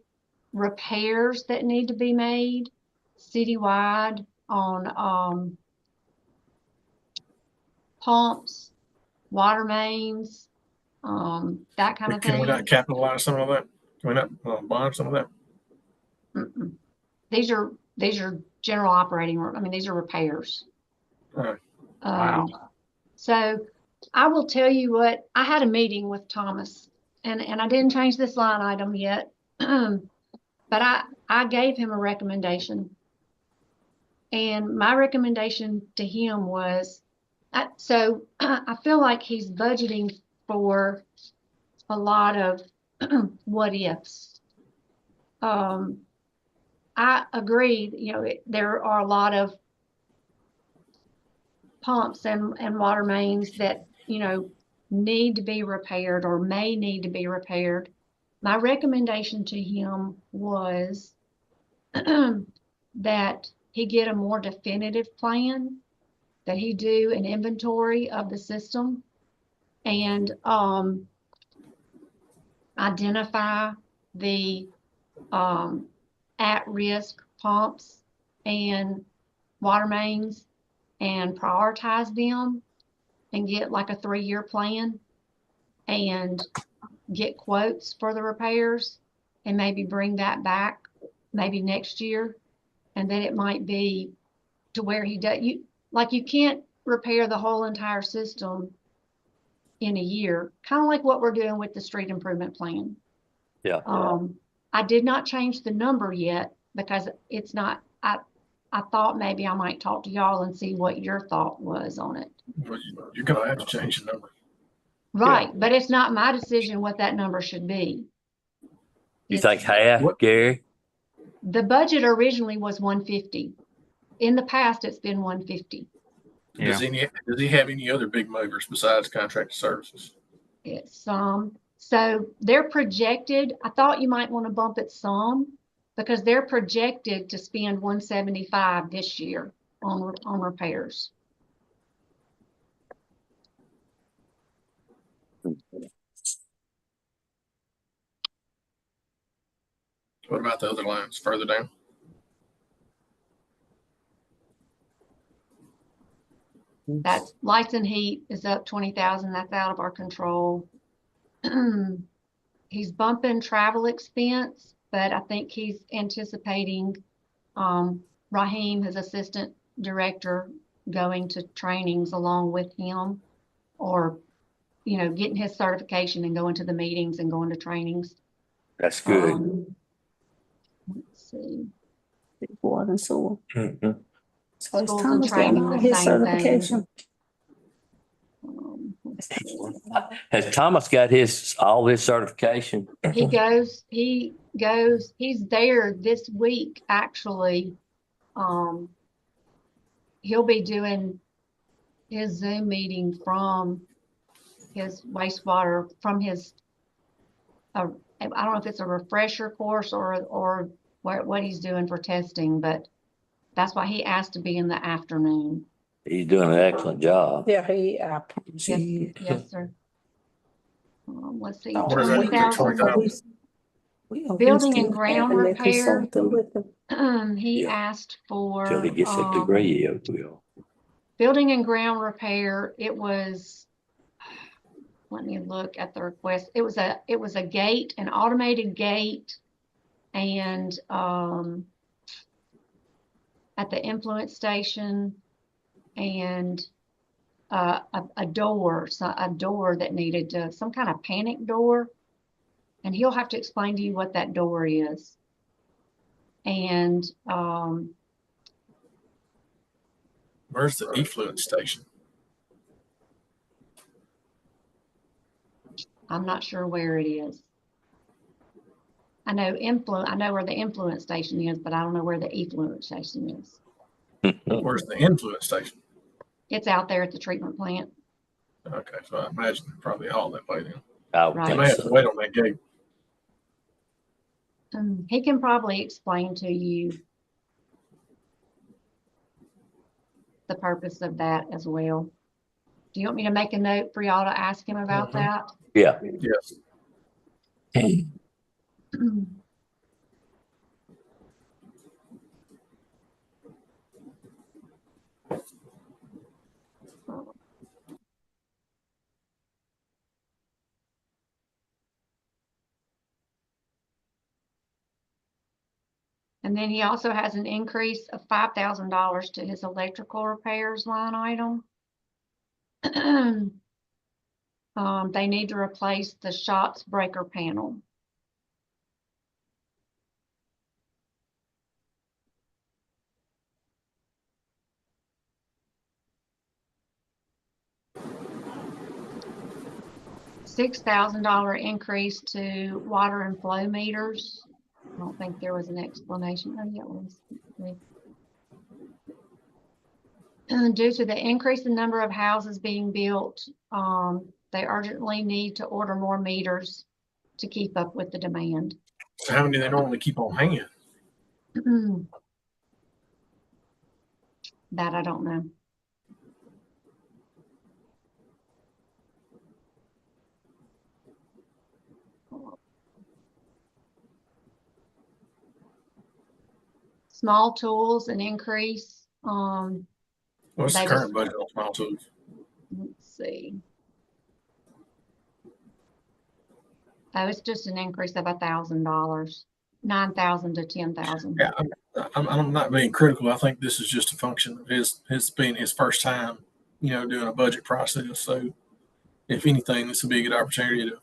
repairs that need to be made citywide on pumps, water mains, that kind of thing. Can we not capitalize some of that? Can we not bond some of that? Mm-mm. These are general operating. I mean, these are repairs. Right. Wow. So I will tell you what, I had a meeting with Thomas, and I didn't change this line item yet, but I gave him a recommendation. And my recommendation to him was, so I feel like he's budgeting for a lot of what ifs. I agree, you know, there are a lot of pumps and water mains that, you know, need to be repaired or may need to be repaired. My recommendation to him was that he get a more definitive plan, that he do an inventory of the system and identify the at-risk pumps and water mains and prioritize them and get like a 3-year plan and get quotes for the repairs and maybe bring that back maybe next year. And then it might be to where he does, you can't repair the whole entire system in a year, kind of like what we're doing with the street improvement plan. Yeah. I did not change the number yet because it's not, I thought maybe I might talk to y'all and see what your thought was on it. Well, you're gonna have to change the number. Right, but it's not my decision what that number should be. You think half, Gary? The budget originally was 150. In the past, it's been 150. Yeah. Does he have any other big movers besides contracted services? It's some So they're projected, I thought you might want to bump it some because they're projected to spend 175 this year on repairs. What about the other lines further down? That's lights and heat is up 20,000. That's out of our control. He's bumping travel expense, but I think he's anticipating Raheem, his assistant director, going to trainings along with him, or getting his certification and going to the meetings and going to trainings. That's good. Let's see. Water and sewer. Mhm. So it's Schools and Thomas training, getting all the his same thing. certification. Let's see. Has Thomas got all his certification? He's there this week, actually. He'll be doing his Zoom meeting from his wastewater, from his, I don't know if it's a refresher course or what he's doing for testing, but that's why he asked to be in the afternoon. He's doing an excellent job. Yeah, I promise Yes, you. yes, sir. Let's see, Oh, Where's that? 20,000. Building and ground repair. He asked for Till he gets a degree, he will. building and ground repair. It was, let me look at the request. It was a gate, an automated gate, and at the influence station, and a door that needed some kind of panic door, and he'll have to explain to you what that door is. And Where's the effluent station? I'm not sure where it is. I know where the influence station is, but I don't know where the effluent station is. Where's the influence station? It's out there at the treatment plant. Okay, so I imagine they're probably all that way then. I would Right. They think may have to so. wait on that gate. He can probably explain to you the purpose of that as well. Do you want me to make a note for y'all to ask him about that? Yeah. Yes. And then he also has an increase of $5,000 to his electrical repairs line item. They need to replace the shots breaker panel. $6,000 increase to water and flow meters. I don't think there was an explanation. Oh, yeah, it was. Due to the increase in number of houses being built, they urgently need to order more meters to keep up with the demand. So how many do they normally keep on hand? That I don't know. Small tools, an increase. What's the current budget on small tools? Let's see. Oh, it's just an increase of $1,000, 9,000 to 10,000. Yeah, I'm not being critical. I think this is just a function of his being his first time, doing a budget process. So, if anything, this would be a good opportunity to,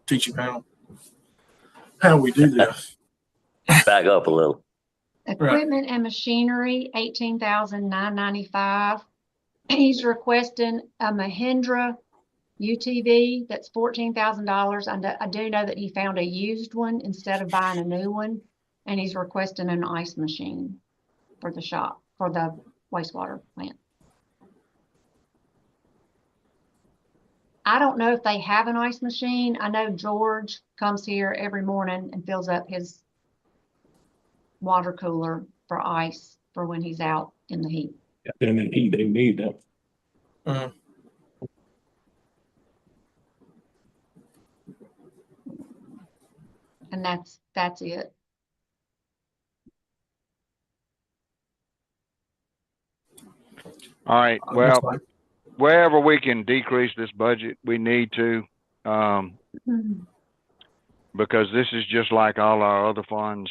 teach him how we do this. Back up a little. Equipment and machinery, $18,995. He's requesting a Mahindra UTV that's $14,000. I do know that he found a used one instead of buying a new one, and he's requesting an ice machine for the shop, for the wastewater plant. I don't know if they have an ice machine. I know George comes here every morning and fills up his water cooler for ice for when he's out in the heat. Then in heat, they need that. And that's it. All right, well, wherever we can decrease this budget, we need to, because this is just like all our other funds.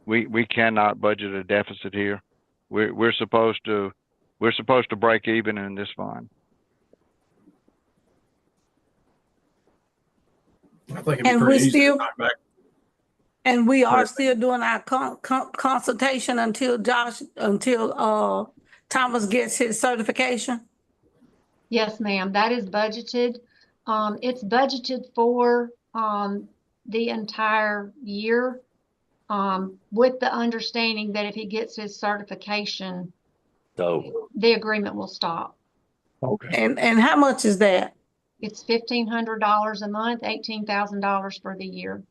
We cannot budget a deficit here. We're supposed to break even in this fund. I think it'd be And pretty we easy to still, knock back. and we are still doing our consultation until Thomas gets his certification. Yes, ma'am, that is budgeted. It's budgeted for the entire year, with the understanding that if he gets his certification, So, the agreement will stop. Okay. And how much is that? It's $1,500 a month, $18,000 for the year.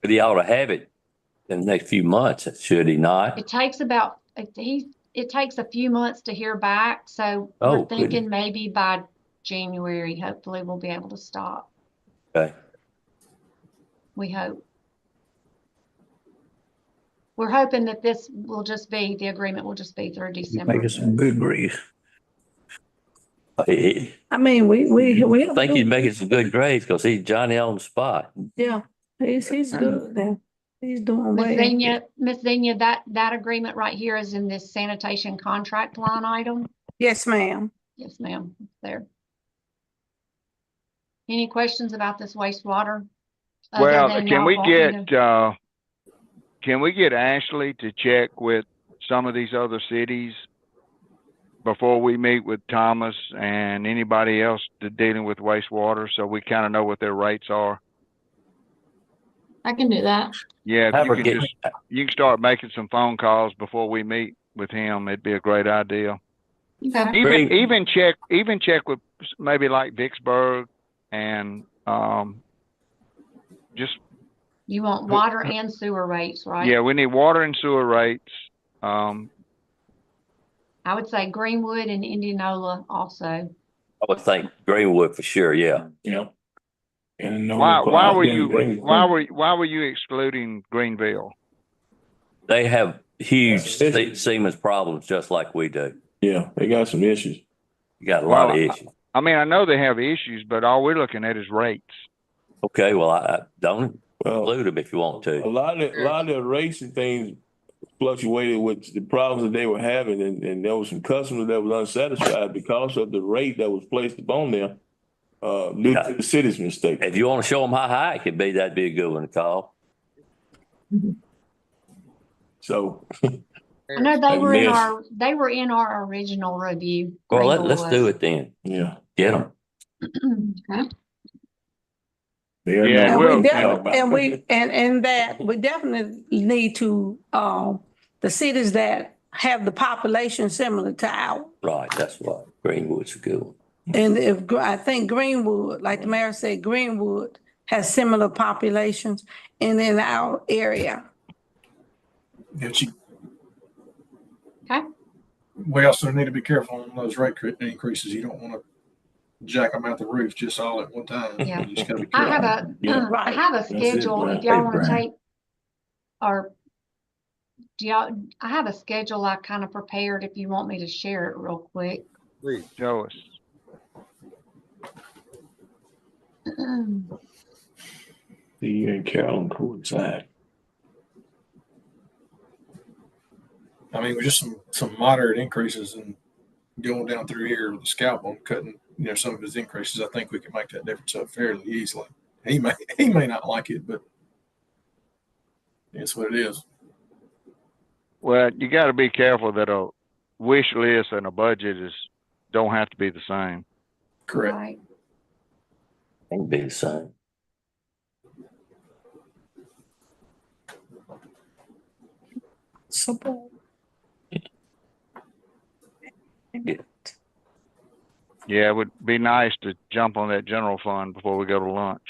but he ought to have it in the next few months, should he not? It takes about, it takes a few months to hear back, so Oh, we're thinking goodness. maybe by January, hopefully we'll be able to stop. Okay. We hope. We're hoping that this will just be, the agreement will just be through December. Making some good grease. I I mean, we think he's making some good grades because he's Johnny on the spot. yeah, he's good there. He's doing Miss well. Xenia, that agreement right here is in this sanitation contract line item. Yes, ma'am. Yes, ma'am, it's there. Any questions about this wastewater? other Well, than can y'all we wanting to- get Ashley to check with some of these other cities before we meet with Thomas and anybody else dealing with wastewater, so we kind of know what their rates are? I can do that. Yeah, if Have you her could get- just, you can start making some phone calls before we meet with him, it'd be a great idea. Okay. Bring- Even check with maybe like Vicksburg and, just, You want water and sewer rates, right? yeah, we need water and sewer rates. I would say Greenwood and Indianola also. I would think Greenwood for sure, yeah. Yeah. And no Why were requirement. why were you excluding Greenville? They have huge That's it. Siemens problems just like we do. Yeah, they got some issues. You got a lot of Well, issues. I mean, I know they have issues, but all we're looking at is rates. Okay, well, I don't Well, include them if you want a to. lot of the racing things fluctuated with the problems that they were having, and there was some customers that was unsatisfied because of the rate that was placed upon them due to the city's mistake. If you want to show them how high it could be, that'd be a good one to call. So, I know they were in Yes. they were in our original review. Well, let's Greenville do was. it then. yeah. Get them. Okay. They're Yeah, not- well, And that we definitely need to, the cities that have the population similar to ours. Right, that's what. Greenwood's a good one. And I think Greenwood, like the mayor said, Greenwood has similar populations and in our area. Yeah, Okay. we also need to be careful on those rate increases. You don't want to jack them out the roof just all at one time. Yeah. You just gotta be I careful. have a, Yeah. I have a it, schedule Brian. if y'all Hey, want to Brian. take, or do y'all, I have a schedule I kind of prepared if you want me to share it real quick. Please. show us. The and Carolyn coincide. I mean, with just some moderate increases and going down through here with the scalpel and cutting, some of his increases, I think we can make that difference up fairly easily. He may not like it, but it's what it is. Well, you got to be careful that a wish list and a budget don't have to be the same. Correct. Right. Ain't be the same. Support. Yeah. Yeah, it would be nice to jump on that general fund before we go to lunch.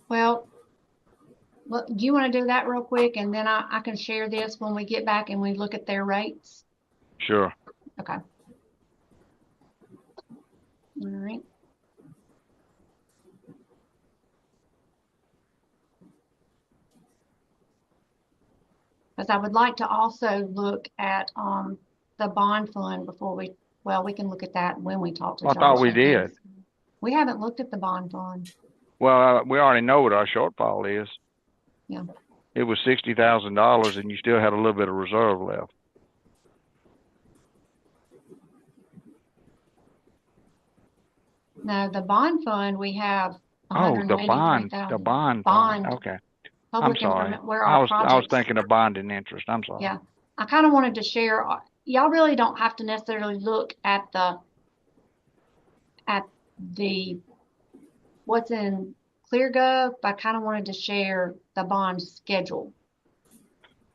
Well, look, do you want to do that real quick, and then I can share this when we get back and we look at their rates? Sure. Okay. All right. Because I would like to also look at the bond fund before we can look at that when we talk to I Josh. thought we did. We haven't looked at the bond fund. Well, we already know what our shortfall is. Yeah. It was $60,000 and you still had a little bit of reserve left. No, the bond fund, we have Oh, the bond. Bond. Okay. Public I'm sorry. where I our was projects. thinking of bond and interest. I'm sorry. Yeah, I kind of wanted to share, y'all really don't have to necessarily look at the what's in ClearGov, but I kind of wanted to share the bond schedule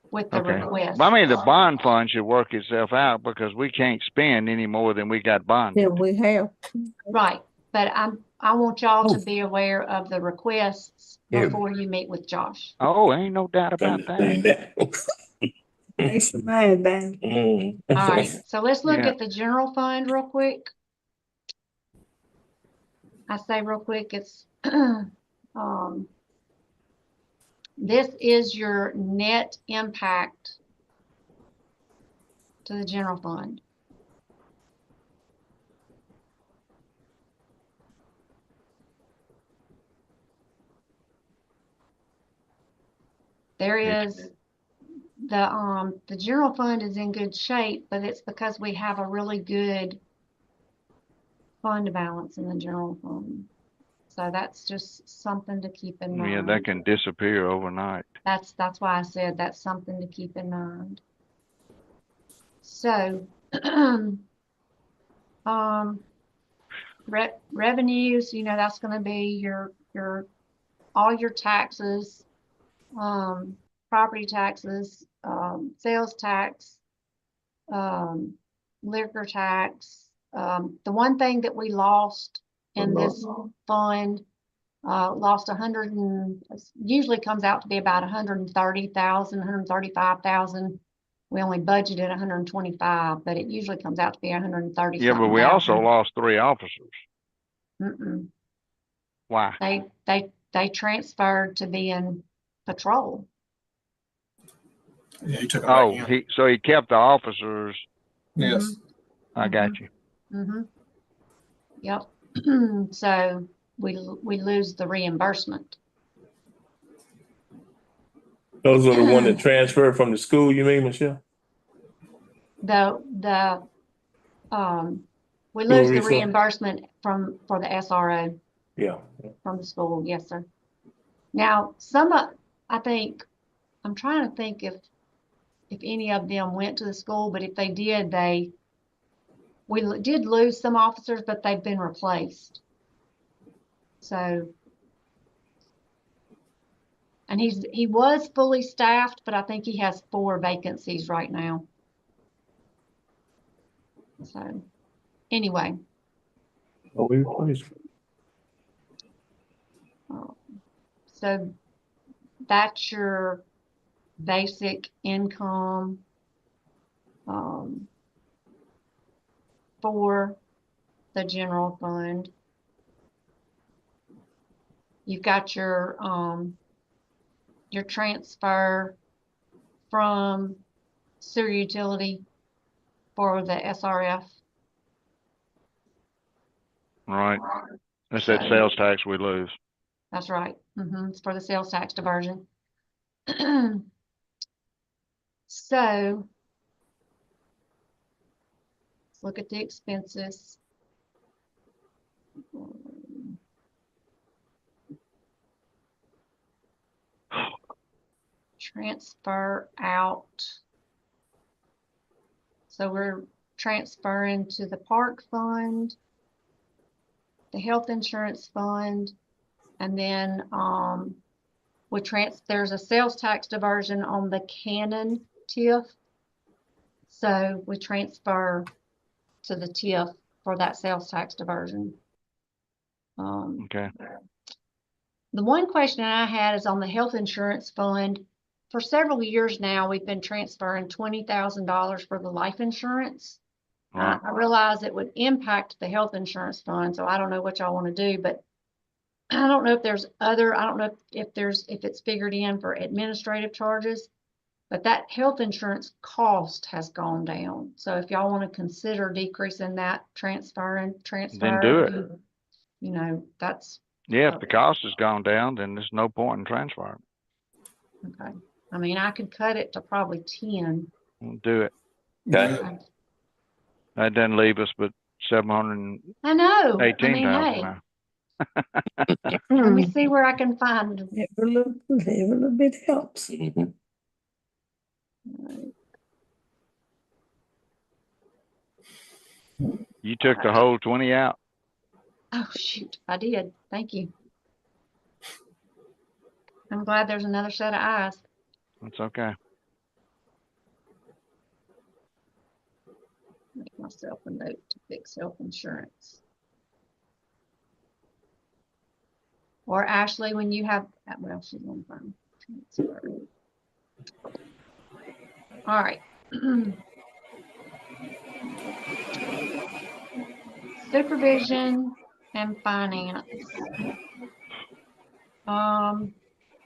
with the Okay. request. I mean, the bond fund should work itself out because we can't spend any more than we got bonded. Yeah, we have. Right, but I want y'all to be aware of the requests Yeah. before you meet with Josh. Oh, ain't no doubt about that. Thanks for mine, baby. All right, so let's look Yeah. at the general fund real quick. I say real quick, it's this is your net impact to the general fund. There is the general fund is in good shape, but it's because we have a really good fund balance in the general fund. So that's just something to keep in mind. Yeah, that can disappear overnight. That's why I said that's something to keep in mind. So, revenues, you know, that's going to be your all your taxes, property taxes, sales tax, liquor tax. The one thing that we lost in this fund, lost 100 and usually comes out to be about 130,000, 135,000. We only budgeted 125, but it usually comes out to be 130. Yeah, but we also lost 3 officers. Why? They transferred to be in patrol. Yeah, he took them Oh, back in. he kept the officers. Yes. I got you. Yep. So we lose the reimbursement. Those are the one that transferred from the school, you mean, Michelle? We lose the resource? reimbursement for the SRO. Yeah. From the school, yes, sir. Now, I think, I'm trying to think if any of them went to the school, but if they did, we did lose some officers, but they've been replaced. So, and he was fully staffed, but I think he has 4 vacancies right now. So, anyway. Oh, we replaced. So that's your basic income for the general fund. You've got your transfer from sewer utility for the SRF. Right. That's that sales tax we lose. That's right. It's for the sales tax diversion. So let's look at the expenses. Transfer out. So we're transferring to the park fund, the health insurance fund, and then there's a sales tax diversion on the Canon TIF. So we transfer to the TIF for that sales tax diversion. Okay. The one question I had is on the health insurance fund. For several years now, we've been transferring $20,000 for the life insurance. Right. I realize it would impact the health insurance fund, so I don't know what y'all want to do, but I don't know if there's other, I don't know if it's figured in for administrative charges, but that health insurance cost has gone down. So if y'all want to consider decreasing that transfer, Then do it. you know, that's Yeah, if the cost has gone down, then there's no point in transferring. okay. I mean, I could cut it to probably 10. We'll do it. Okay. That doesn't leave us but 718,000 I know. I mean, hey, now. let me see where I can find. Every little bit helps. Mhm. You took the whole 20 out? Oh, shoot, I did. Thank you. I'm glad there's another set of eyes. That's okay. Make myself a note to fix health insurance. Or Ashley, when you have, well, she's on the phone. Transfer. All right. Supervision and finance.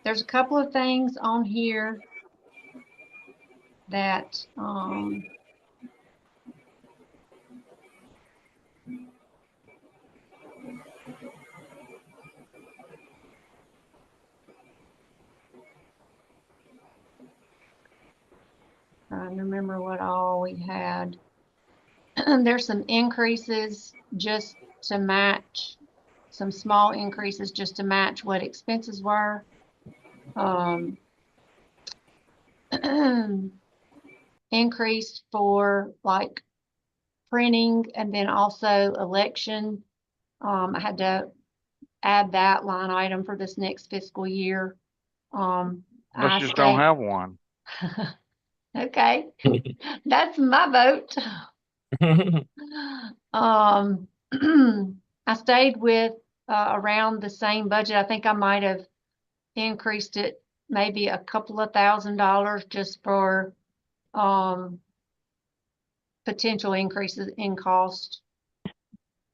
There's a couple of things on here that trying to remember what all we had. There's some increases just to match, some small increases just to match what expenses were. Increased for like printing and then also election. I had to add that line item for this next fiscal year. Let's just don't have one. Okay, that's my vote. I stayed with around the same budget. I think I might have increased it maybe a couple of $1,000s just for potential increases in cost.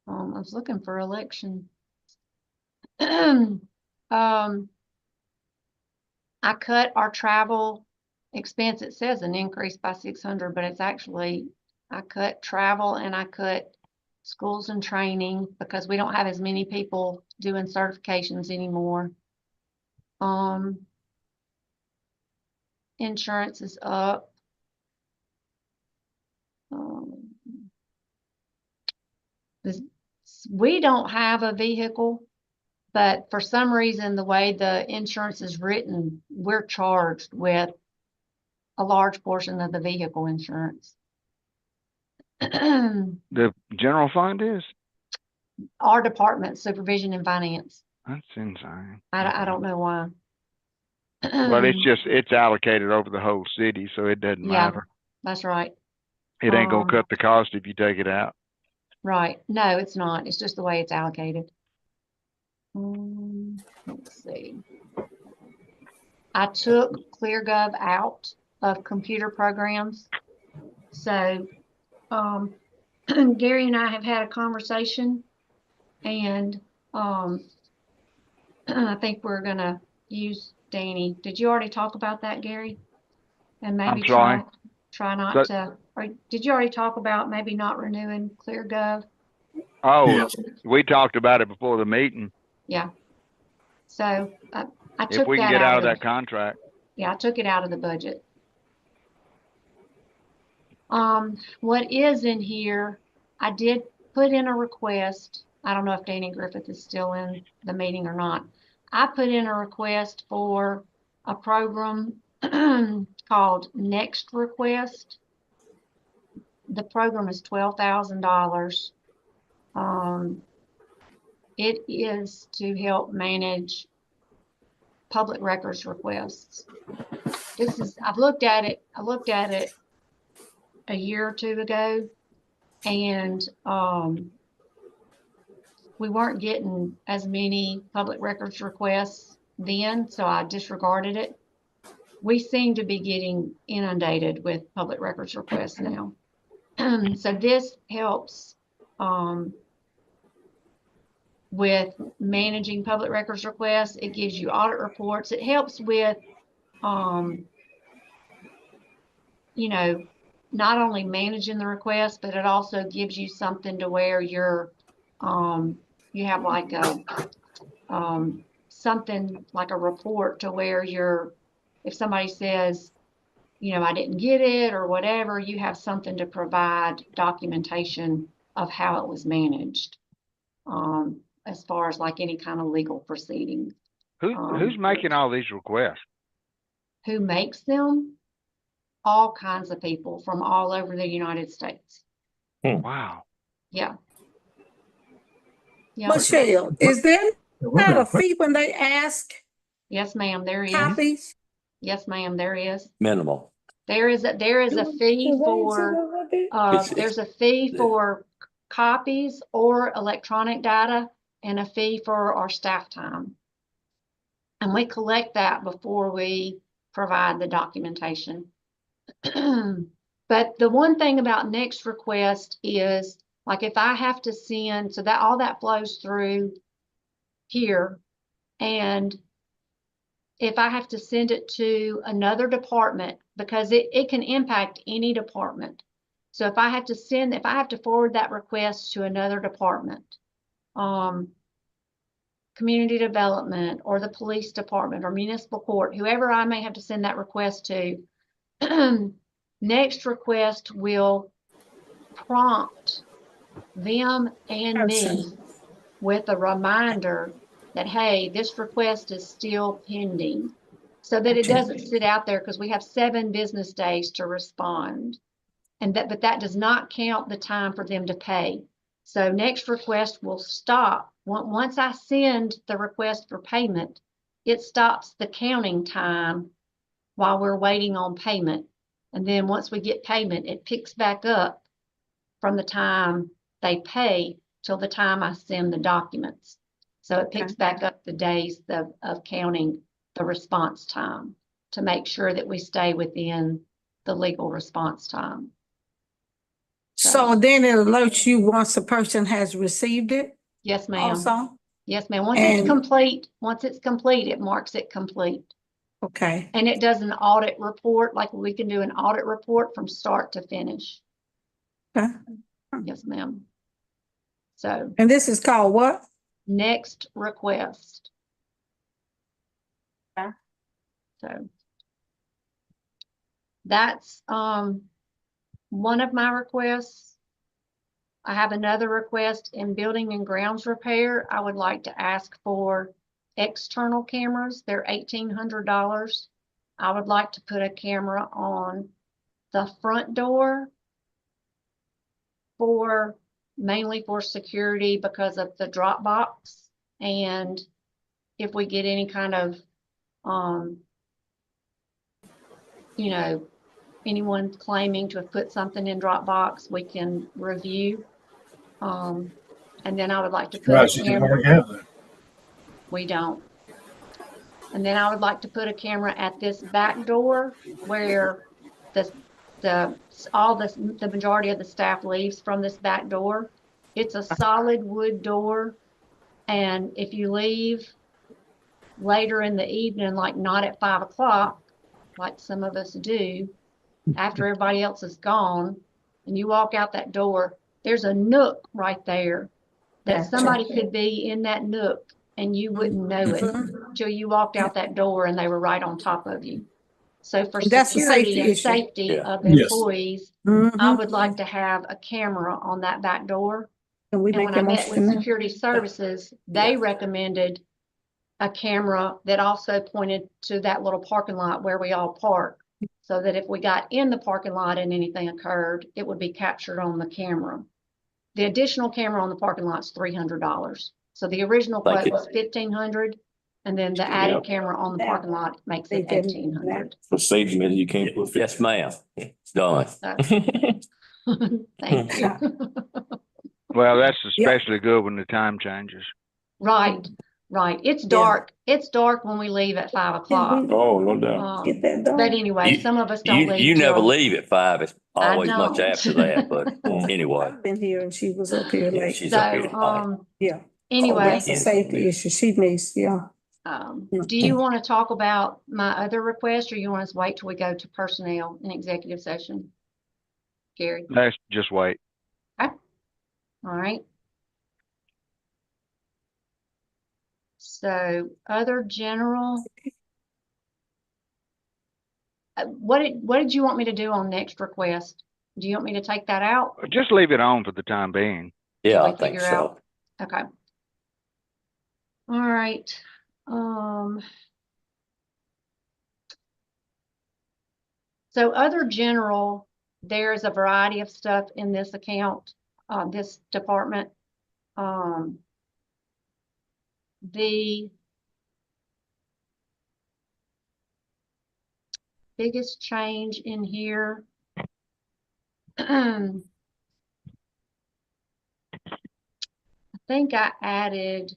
I was looking for election. I cut our travel expense. It says an increase by 600, but it's actually, I cut travel and I cut schools and training because we don't have as many people doing certifications anymore. Insurance is up. We don't have a vehicle, but for some reason, the way the insurance is written, we're charged with a large portion of the vehicle insurance. The general fund is? Our department, supervision and finance. That's insane. I don't know why. But it's allocated over the whole city, so it doesn't matter. That's right. It ain't gonna cut the cost if you take it out. Right. No, it's not. It's just the way it's allocated. Let's see. I took ClearGov out of computer programs. So Gary and I have had a conversation and I think we're gonna use Danny. Did you already talk about that, Gary? And maybe try not to, or did you already talk about maybe not renewing ClearGov? Oh, Yes. we talked about it before the meeting. Yeah. So I took If we can that get out of the, that contract. yeah, I took it out of the budget. What is in here, I did put in a request. I don't know if Danny Griffith is still in the meeting or not. I put in a request for a program called Next Request. The program is $12,000. It is to help manage public records requests. I've looked at it a year or two ago, And, we weren't getting as many public records requests then, so I disregarded it. We seem to be getting inundated with public records requests now. So this helps, with managing public records requests. It gives you audit reports. It helps with, you know, not only managing the request, but it also gives you something to where you're, you have like a, something like a report to where you're, if somebody says, you know, I didn't get it or whatever, you have something to provide documentation of how it was managed. As far as like any kind of legal proceeding. Who's making all these requests? Who makes them? All kinds of people from all over the United States. Wow. Yeah. Yeah. Michelle, is there not a fee when they ask Yes, ma'am, there is. copies? Yes, ma'am, there is. Minimal. There is a fee for, there's a fee for copies or electronic data and a fee for our staff time. And we collect that before we provide the documentation. But the one thing about next request is, like, if I have to send, so that all that flows through here, and if I have to send it to another department, because it can impact any department. So if I have to forward that request to another department, community development or the police department or municipal court, whoever I may have to send that request to, next request will prompt them and me with a reminder that, hey, this request is still pending, so that it doesn't sit out there, because we have 7 business days to respond. And but that does not count the time for them to pay. So next request will stop. Once I send the request for payment, it stops the counting time while we're waiting on payment. And then once we get payment, it picks back up from the time they pay till the time I send the documents. So it picks back up the days of counting the response time to make sure that we stay within the legal response time. So then it alerts you once the person has received it? Yes, ma'am. Also? Yes, ma'am. Once it's complete, it marks it complete. Okay. And it does an audit report, like we can do an audit report from start to finish. Okay. Yes, ma'am. So. And this is called what? Next request. Okay. So that's one of my requests. I have another request in building and grounds repair. I would like to ask for external cameras. They're $1,800. I would like to put a camera on the front door mainly for security because of the drop box. And if we get any kind of, you know, anyone claiming to have put something in Dropbox, we can review. And then I would like to put a camera. We don't. And then I would like to put a camera at this back door where the majority of the staff leaves from this back door. It's a solid wood door. And if you leave later in the evening, like not at 5 o'clock, like some of us do, after everybody else is gone, and you walk out that door, there's a nook right there that somebody could be in that nook and you wouldn't know it until you walked out that door and they were right on top of you. So for security and safety of the employees, I would like to have a camera on that back door. And when I met with security services, they recommended a camera that also pointed to that little parking lot where we all park, so that if we got in the parking lot and anything occurred, it would be captured on the camera. The additional camera on the parking lot is $300. So the original quote was $1,500, and then the added camera on the parking lot makes it $1,800. For safety, you can't. Yes, ma'am. Done. Thank you. Well, that's Yeah. especially good when the time changes. Right, right. It's dark. It's dark when we leave at 5 o'clock. Oh, no doubt. Get that done. But anyway, some of us don't You leave never till, leave at 5. It's I always much don't. after that, but anyway. I've been here and she was up here Yeah, late. she's up here So, tonight. Yeah. Oh, anyway, that's a safety issue. She needs, yeah. do you want to talk about my other request, or you want us to wait till we go to personnel in executive session? Gary? Let's just wait. Okay. All right. So other general. What did you want me to do on next request? Do you want me to take that out? Just leave it on for the time being. Yeah, Till we I think figure so. out? Okay. All right. So other general, there's a variety of stuff in this account, this department. The biggest change in here, I think I added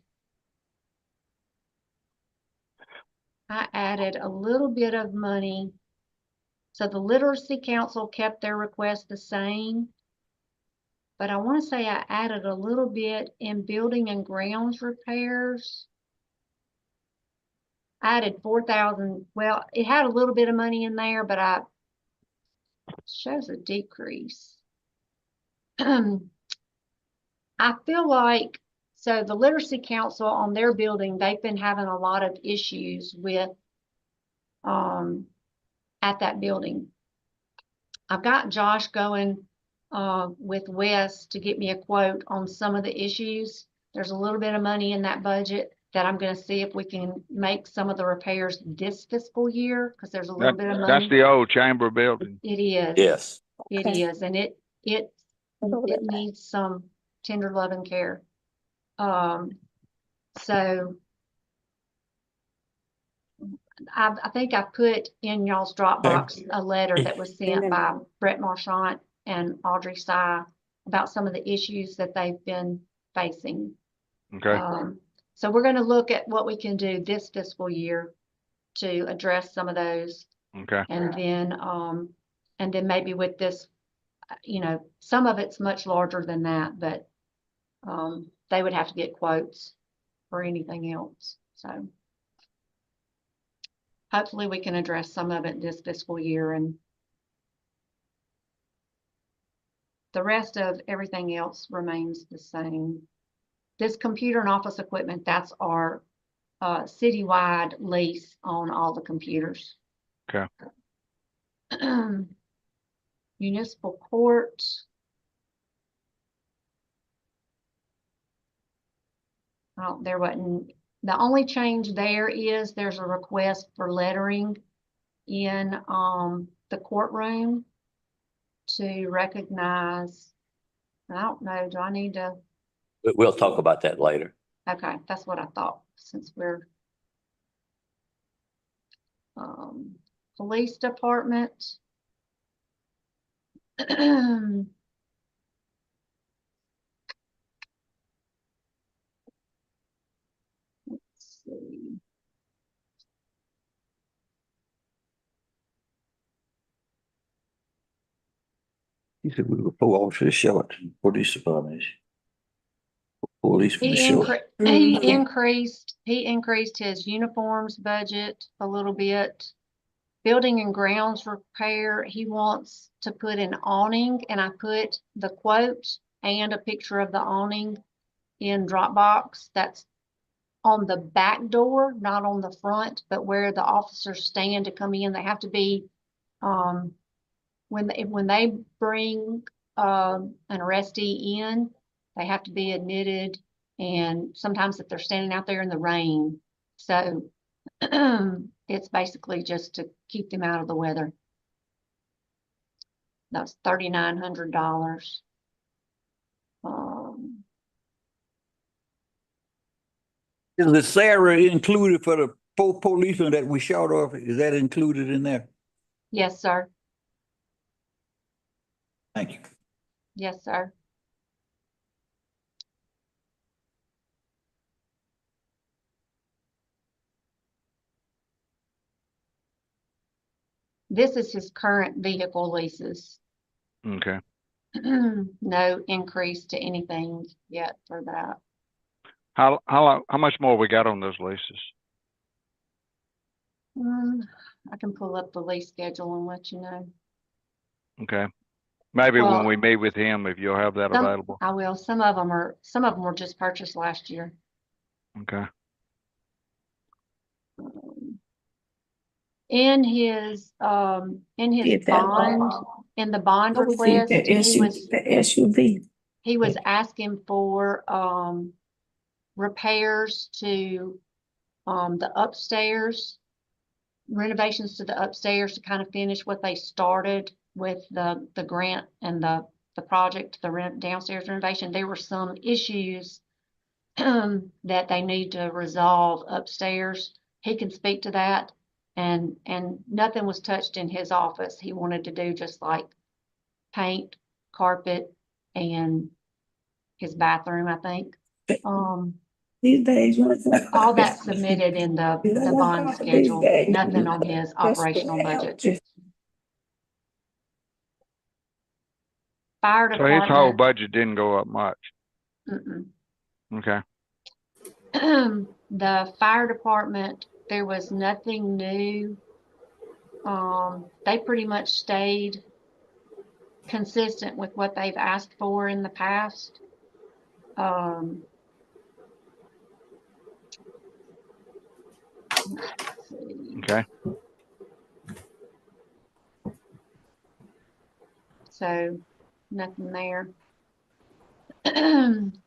a little bit of money. So the Literacy Council kept their request the same, but I want to say I added a little bit in building and grounds repairs. I added 4,000. Well, it had a little bit of money in there, but it shows a decrease. I feel like, so the Literacy Council on their building, they've been having a lot of issues with at that building. I've got Josh going with Wes to get me a quote on some of the issues. There's a little bit of money in that budget that I'm going to see if we can make some of the repairs this fiscal year, because there's a little bit of money. That's the old chamber building. It is. Yes. It is, and it needs some tender love and care. So I think I put in y'all's Dropbox a letter that was sent by Brett Marchant and Audrey Sy about some of the issues that they've been facing. Okay. So we're going to look at what we can do this fiscal year to address some of those. Okay. And then maybe with this, some of it's much larger than that, but they would have to get quotes for anything else. So hopefully we can address some of it this fiscal year, and the rest of everything else remains the same. This computer and office equipment, that's our citywide lease on all the computers. Okay. Municipal court. Oh, there wasn't. The only change there is there's a request for lettering in the courtroom to recognize. I don't know. Do I need to? We'll talk about that later. Okay, that's what I thought, since we're police department. Let's see. He said we were pull off to the short police department. Police from the He short. increased his uniforms budget a little bit. Building and grounds repair, he wants to put an awning, and I put the quote and a picture of the awning in Dropbox. That's on the back door, not on the front, but where the officers stand to come in. They have to be, when they bring an arrestee in, they have to be admitted, and sometimes if they're standing out there in the rain. So it's basically just to keep them out of the weather. That's $3,900. Is the salary included for the 4 policemen that we shot off? Is that included in there? Yes, sir. Thank you. Yes, sir. This is his current vehicle leases. Okay. No increase to anything yet for that. How much more we got on those leases? I can pull up the lease schedule and let you know. Okay. Maybe Well, when we meet with him, if you'll have that available. I will. Some of them were just purchased last year. Okay. In his Did that, bond, in the bond I would think request, the SUV. he was asking for repairs to the upstairs, renovations to the upstairs to kind of finish what they started with the grant and the project, the downstairs renovation. There were some issues that they need to resolve upstairs. He can speak to that, and nothing was touched in his office. He wanted to do just like paint, carpet, and his bathroom, I think. These days, All that submitted in the bond schedule, nothing on his operational budget. Fire So his whole department, budget didn't go up much. Okay. the fire department, there was nothing new. They pretty much stayed consistent with what they've asked for in the past. Okay. So nothing there.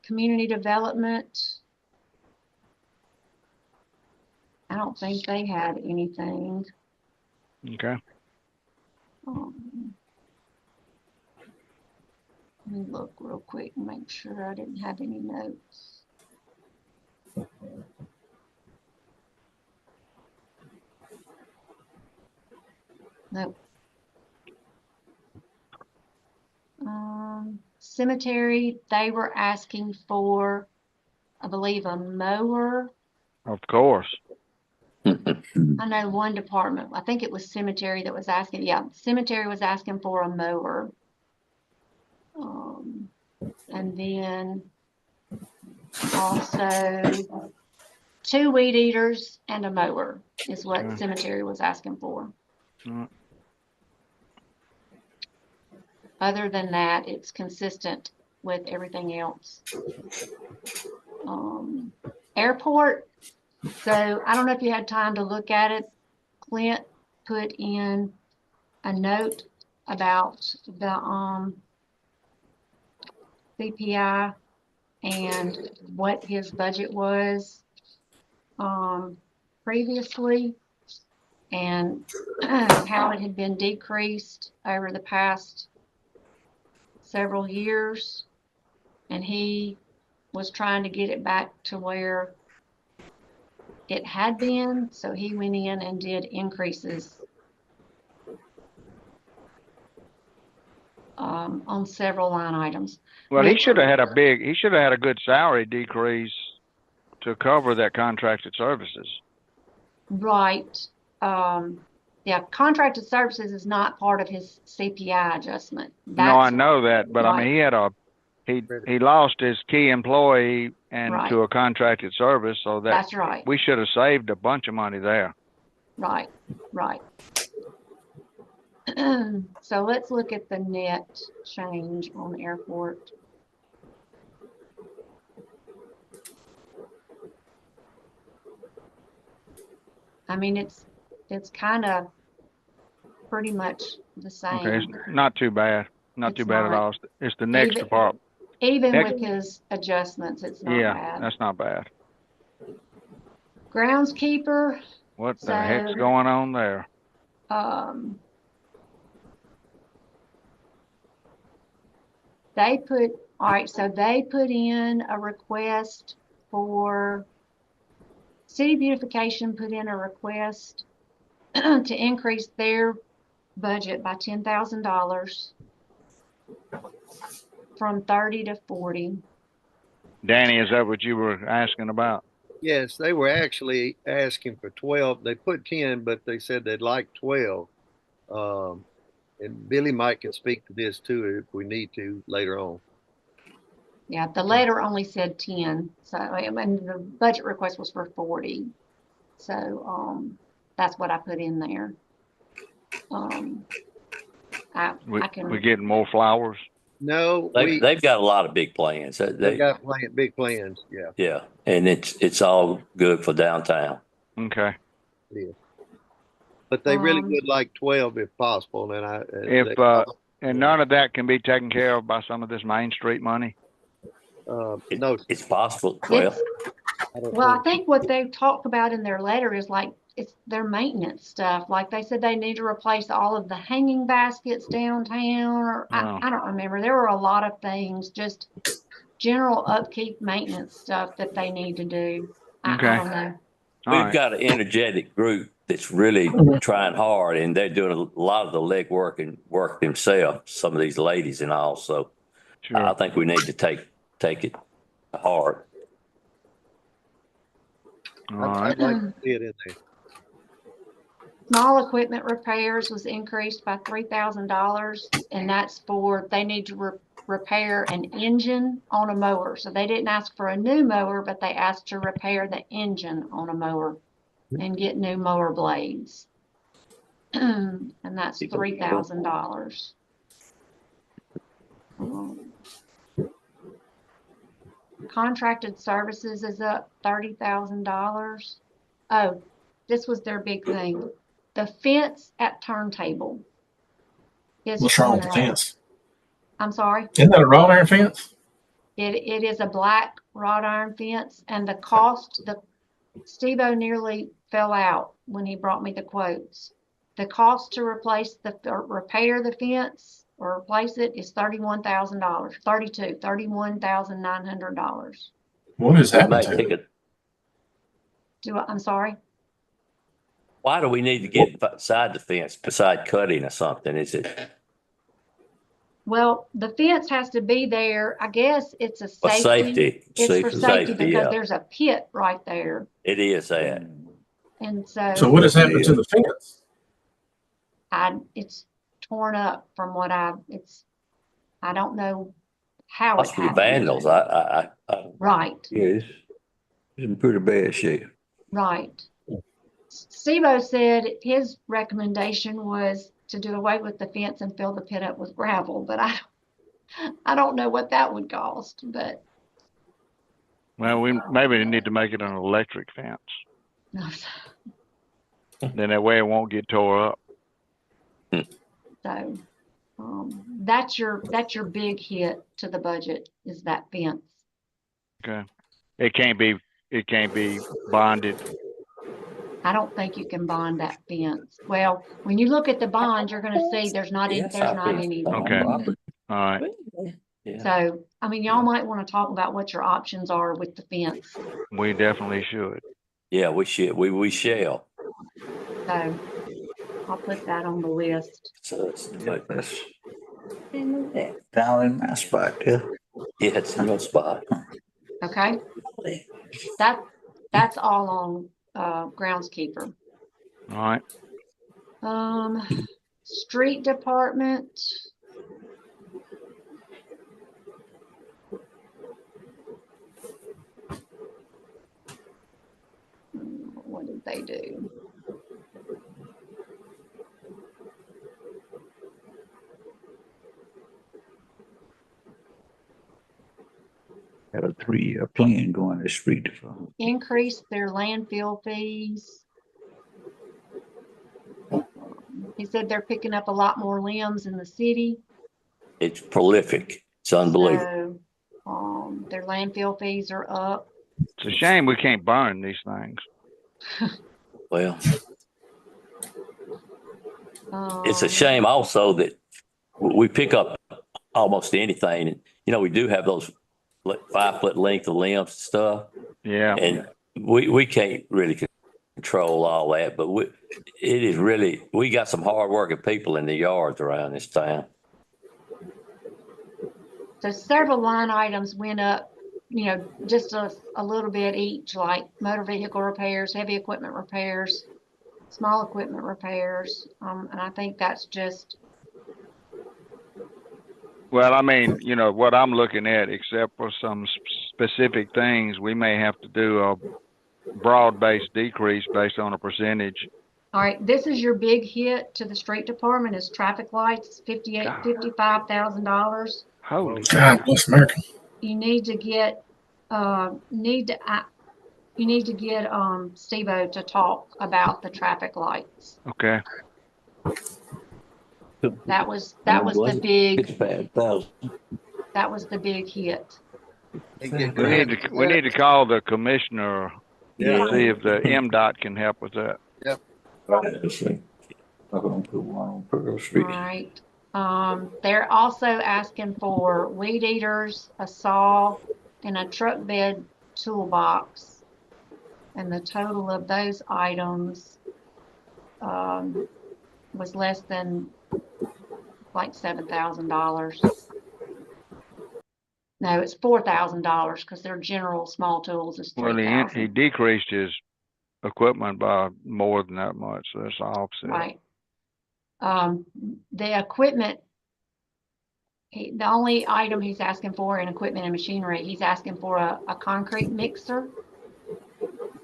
Community development. I don't think they had anything. Okay. Let me look real quick and make sure I didn't have any notes. Nope. Cemetery, they were asking for, I believe, a mower. Of course. I know one department, I think it was cemetery that was asking, yeah, cemetery was asking for a mower. And then also 2 weed eaters and a mower is what cemetery was asking for. Other than that, it's consistent with everything else. Airport. So I don't know if you had time to look at it. Clint put in a note about the CPI and what his budget was previously, and how it had been decreased over the past several years, and he was trying to get it back to where it had been, so he went in and did increases on several line items. Well, he should have had a good salary decrease to cover that contracted services. Right. Yeah, contracted services is not part of his CPI adjustment. No, I know that, but I mean, he lost his key employee and to a contracted service, so that's right. We should have saved a bunch of money there. Right. So let's look at the net change on airport. I mean, it's kind of pretty much the same. Okay, it's not too bad. Not too bad at all. It's the next department. Even with his adjustments, it's not bad. That's not bad. Groundskeeper. What the heck's going on there? They put in a request for City Beautification, put in a request to increase their budget by $10,000. from 30 to 40. Danny, is that what you were asking about? Yes, they were actually asking for 12. They put 10, but they said they'd like 12. And Billy Mike can speak to this too if we need to later on. Yeah, the letter only said 10. So, I mean, the budget request was for 40. So, that's what I put in there. I can. We're getting more flowers. No, They've got a lot of big plans. they got big plans. Yeah. Yeah, and it's all good for downtown. Okay. Yeah. But they really would like 12 if possible. And and none of that can be taken care of by some of this Main Street money. no, It's possible. I think what they talked about in their letter is like it's their maintenance stuff. Like they said they need to replace all of the hanging baskets downtown, or I don't remember. There were a lot of things, just general upkeep maintenance stuff that they need to do. I don't know. We've got an energetic group that's really trying hard, and they're doing a lot of the legwork and work themselves, some of these ladies and all. So I think we need to take it hard. I'd like to see it in there. Small equipment repairs was increased by $3,000, and that's for, they need to repair an engine on a mower. So they didn't ask for a new mower, but they asked to repair the engine on a mower and get new mower blades. And that's $3,000. Contracted services is up $30,000. Oh, this was their big thing. The fence at Turntable is. What's wrong with the fence? I'm sorry? Isn't that a wrought iron fence? It is a black wrought iron fence, and the cost, Steve-O nearly fell out when he brought me the quotes. The cost to replace repair the fence or replace it is $31,000, $31,900. What is happening to it? I'm sorry? Why do we need to get inside the fence beside cutting or something? Is it? Well, the fence has to be there. I guess it's a safety. It's for safety because there's a pit right there. It is that. And so. So what has happened to the fence? It's torn up from what I don't know how it Possibly happened. vandals. Right. Yes. It's in pretty bad shape. Right. Steve-O said his recommendation was to do away with the fence and fill the pit up with gravel, but I don't know what that would cost, but. Well, we maybe need to make it an electric fence. Then that way it won't get tore up. So, that's your big hit to the budget is that fence. Okay. It can't be bonded. I don't think you can bond that fence. Well, when you look at the bond, you're going to see there's not any. Okay. All right. So, I mean, y'all might want to talk about what your options are with the fence. We definitely should. Yeah, we should. We shall. So, I'll put that on the list. So That's down in my spot, yeah. Yeah, it's in your spot. Okay. That's all on groundskeeper. All right. Street department. What did they do? Got a 3-year plan going to street department. Increase their landfill fees. He said they're picking up a lot more limbs in the city. It's prolific. It's unbelievable. So, their landfill fees are up. It's a shame we can't burn these things. Well, it's a shame also that we pick up almost anything. And, we do have those 5-foot length of limbs and stuff. Yeah. And we can't really control all that, but we got some hardworking people in the yards around this town. So several line items went up, just a little bit each, like motor vehicle repairs, heavy equipment repairs, small equipment repairs. And I think that's just, Well, I mean, what I'm looking at, except for some specific things, we may have to do a broad-based decrease based on a percentage. all right, this is your big hit to the street department is traffic lights, $55,000. Holy God bless America. You need to get, Steve-O to talk about the traffic lights. Okay. That was the big, 55,000. that was the big hit. We need to call the commissioner Yeah. to see if the MDOT can help with that. I'm gonna put one on Pearl All Street. right. They're also asking for weed eaters, a saw, and a truck bed toolbox. And the total of those items was less than like $7,000. No, it's $4,000 because their general small tools is Well, he $3,000. decreased his equipment by more than that much, so that's the opposite. Right. The equipment, the only item he's asking for in equipment and machinery, he's asking for a concrete mixer.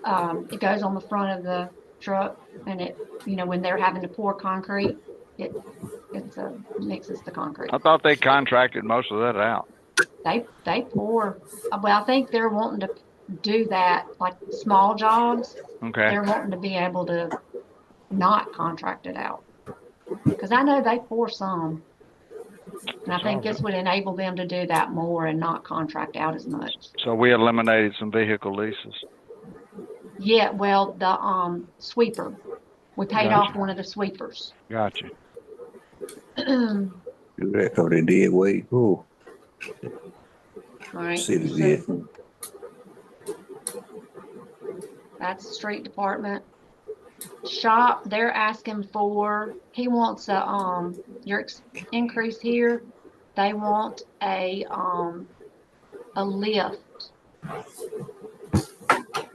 It goes on the front of the truck, and it, when they're having to pour concrete, it mixes the concrete. I thought they contracted most of that out. They pour. Well, I think they're wanting to do that like small jobs. Okay. They're wanting to be able to not contract it out, because I know they pour some, and I think this would enable them to do that more and not contract out as much. So we eliminated some vehicle leases. Yeah, well, the sweeper, we paid off one of the sweepers. Gotcha. Do that, cause they did wait. Oh, All right. city did. That's the street department. Shop, they're asking for, he wants your increase here. They want a lift.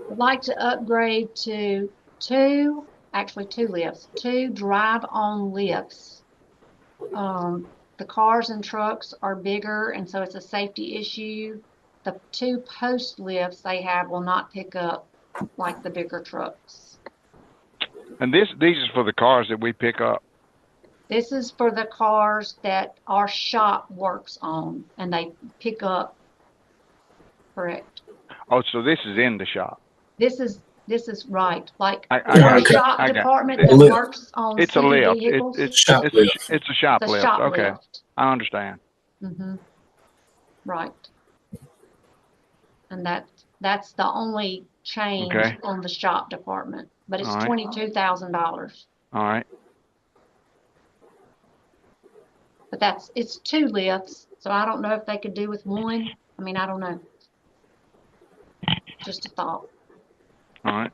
Would like to upgrade to two lifts, 2 drive-on lifts. The cars and trucks are bigger, and so it's a safety issue. The 2 post lifts they have will not pick up like the bigger trucks. And these is for the cars that we pick up. This is for the cars that our shop works on and they pick up. Correct. Oh, so this is in the shop. This is right. Like I our got shop it. department It's that a works on It's a city lift. vehicles. It's Shop lift. a shop The lift. shop Okay. lift. I understand. Right. And that's the only change Okay. on the shop department, but it's All right. $22,000. All right. But it's 2 lifts, so I don't know if they could do with one. I mean, I don't know. Just a thought. All right.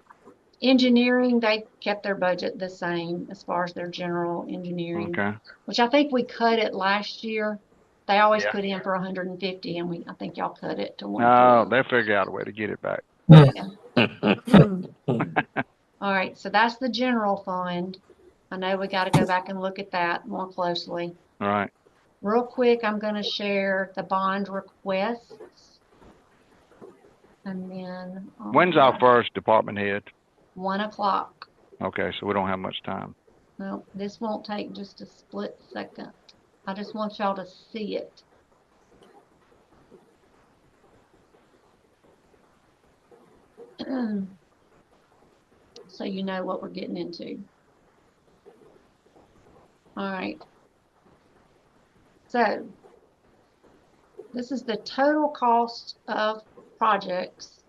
Engineering, they kept their budget the same as far as their general engineering, Okay. which I think we cut it last year. They always Yeah. put in for 150, and I think y'all cut it to No, 120. they'll figure out a way to get it back. All right, so that's the general fund. I know we got to go back and look at that more closely. All right. Real quick, I'm going to share the bond requests. And then. When's our first department head? 1 o'clock. Okay, so we don't have much time. No, this won't take just a split second. I just want y'all to see it. So you know what we're getting into. All right. So this is the total cost of projects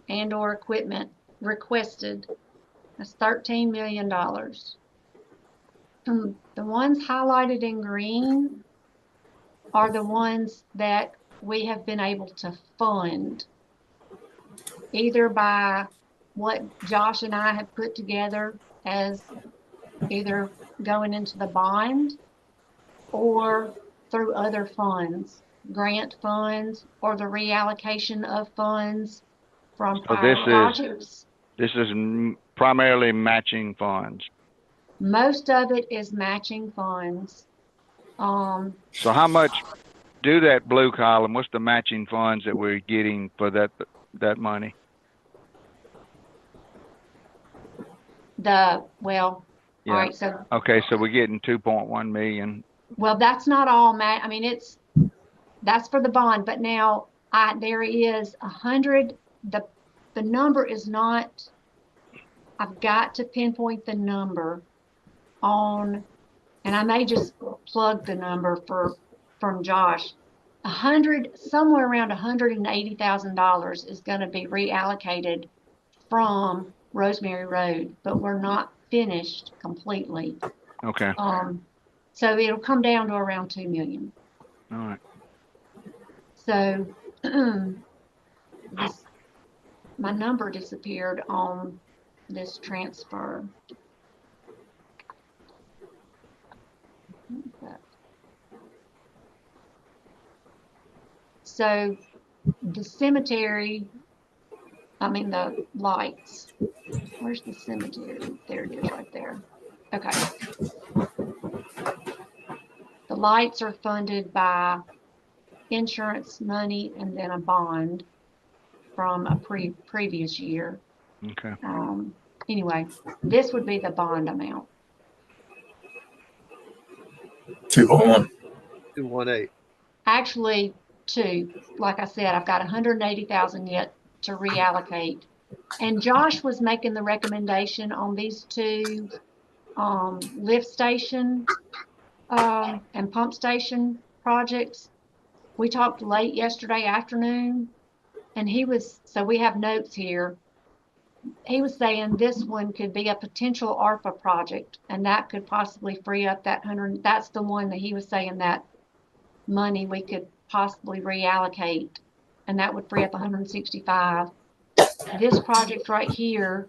and or equipment requested. That's $13 million. The ones highlighted in green are the ones that we have been able to fund, either by what Josh and I have put together as either going into the bond or through other funds grant funds or the reallocation of funds from So prior projects. this is primarily matching funds. Most of it is matching funds. So how much do that blue column? What's the matching funds that we're getting for that money? All right, so. Okay, so we're getting 2.1 million. Well, that's not all, I mean, that's for the bond, but now there is 100, the number is not, I've got to pinpoint the number on, and I may just plug the number from Josh. Somewhere around $180,000 is going to be reallocated from Rosemary Road, but we're not finished completely. Okay. So it'll come down to around 2 million. All right. So my number disappeared on this transfer. So the cemetery, the lights, where's the cemetery? There it is right there. Okay. The lights are funded by insurance money and then a bond from a previous year. Okay. Anyway, this would be the bond amount. 2.1. 218. Actually, like I said, I've got 180,000 yet to reallocate. And Josh was making the recommendation on these two lift station and pump station projects. We talked late yesterday afternoon, and so we have notes here. He was saying this one could be a potential ARPA project, and that could possibly free up that 100. That's the one that he was saying that money we could possibly reallocate, and that would free up 165. This project right here,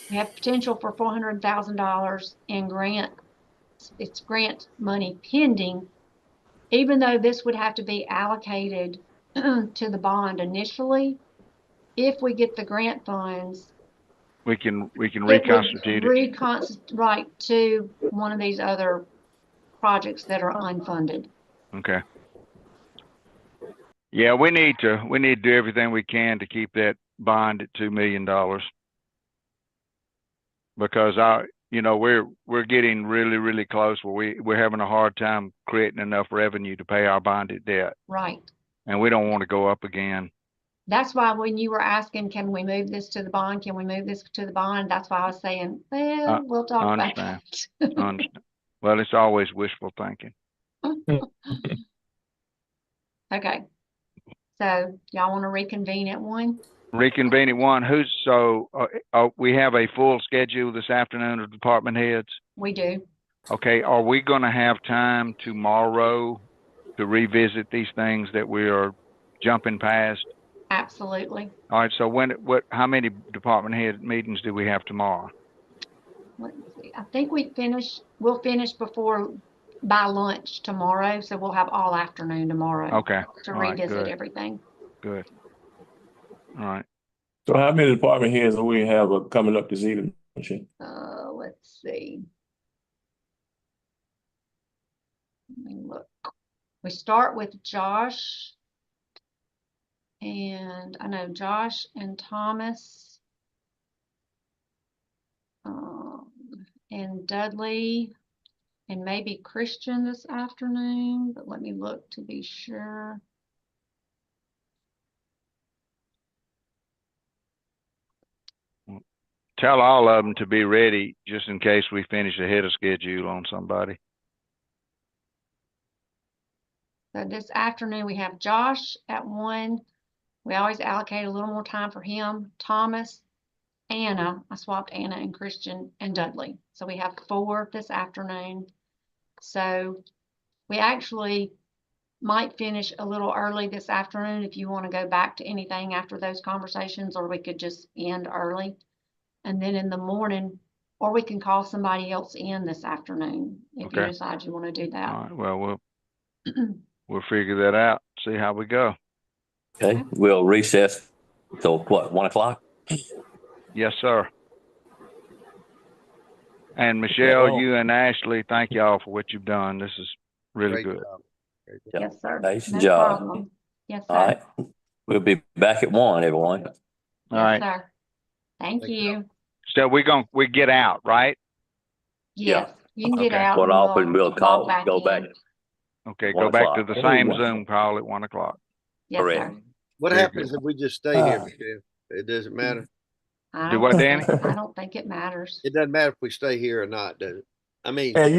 we have potential for $400,000 in grant. It's grant money pending, even though this would have to be allocated to the bond initially. If we get the grant funds, we can reconstitute it. Right, to one of these other projects that are unfunded. Okay. Yeah, we need to do everything we can to keep that bond at $2 million, because we're getting really, really close where we're having a hard time creating enough revenue to pay our bonded debt. Right. And we don't want to go up again. That's why when you were asking, can we move this to the bond? Can we move this to the bond? That's why I was saying, well, we'll talk about that. I understand. Well, it's always wishful thinking. Okay. So y'all want to reconvene at 1? Reconvene at 1. We have a full schedule this afternoon of department heads? We do. Okay. Are we going to have time tomorrow to revisit these things that we are jumping past? Absolutely. All right. So how many department head meetings do we have tomorrow? Let me see. I think we'll finish by lunch tomorrow. So we'll have all afternoon tomorrow. Okay. To revisit everything. Good. All right. So how many department heads do we have coming up this evening? Let's see. Let me look. We start with Josh. And I know Josh and Thomas and Dudley and maybe Christian this afternoon, but let me look to be sure. Tell all of them to be ready just in case we finish ahead of schedule on somebody. So this afternoon we have Josh at 1. We always allocate a little more time for him. Thomas, Anna, I swapped Anna and Christian and Dudley. So we have 4 this afternoon. So we actually might finish a little early this afternoon if you want to go back to anything after those conversations, or we could just end early. And then in the morning, or we can call somebody else in this afternoon if you decide you want to do that. All right. Well, we'll figure that out, see how we go. Okay, we'll recess till what, 1 o'clock? Yes, sir. And Michelle, well. you and Ashley, thank y'all for what you've done. This is really Great good. job. Great job. Yep. Yes, sir. Nice No job. problem. Yes, All sir. right. We'll be back at 1, everyone. All Yes, right. sir. Thank Thank you. So we get out, right? Yes, you can get Okay. out What and off and we'll log call, back go back. in. Okay, 1 go back to o'clock. the Oh, same 1 Zoom call at 1 o'clock. Yes, Correct. sir. What Very happens good. if we just stay here, Michelle? It doesn't matter. I Do don't what, think- Danny? I don't think it matters. It doesn't matter if we stay here or not, does it? I mean. And you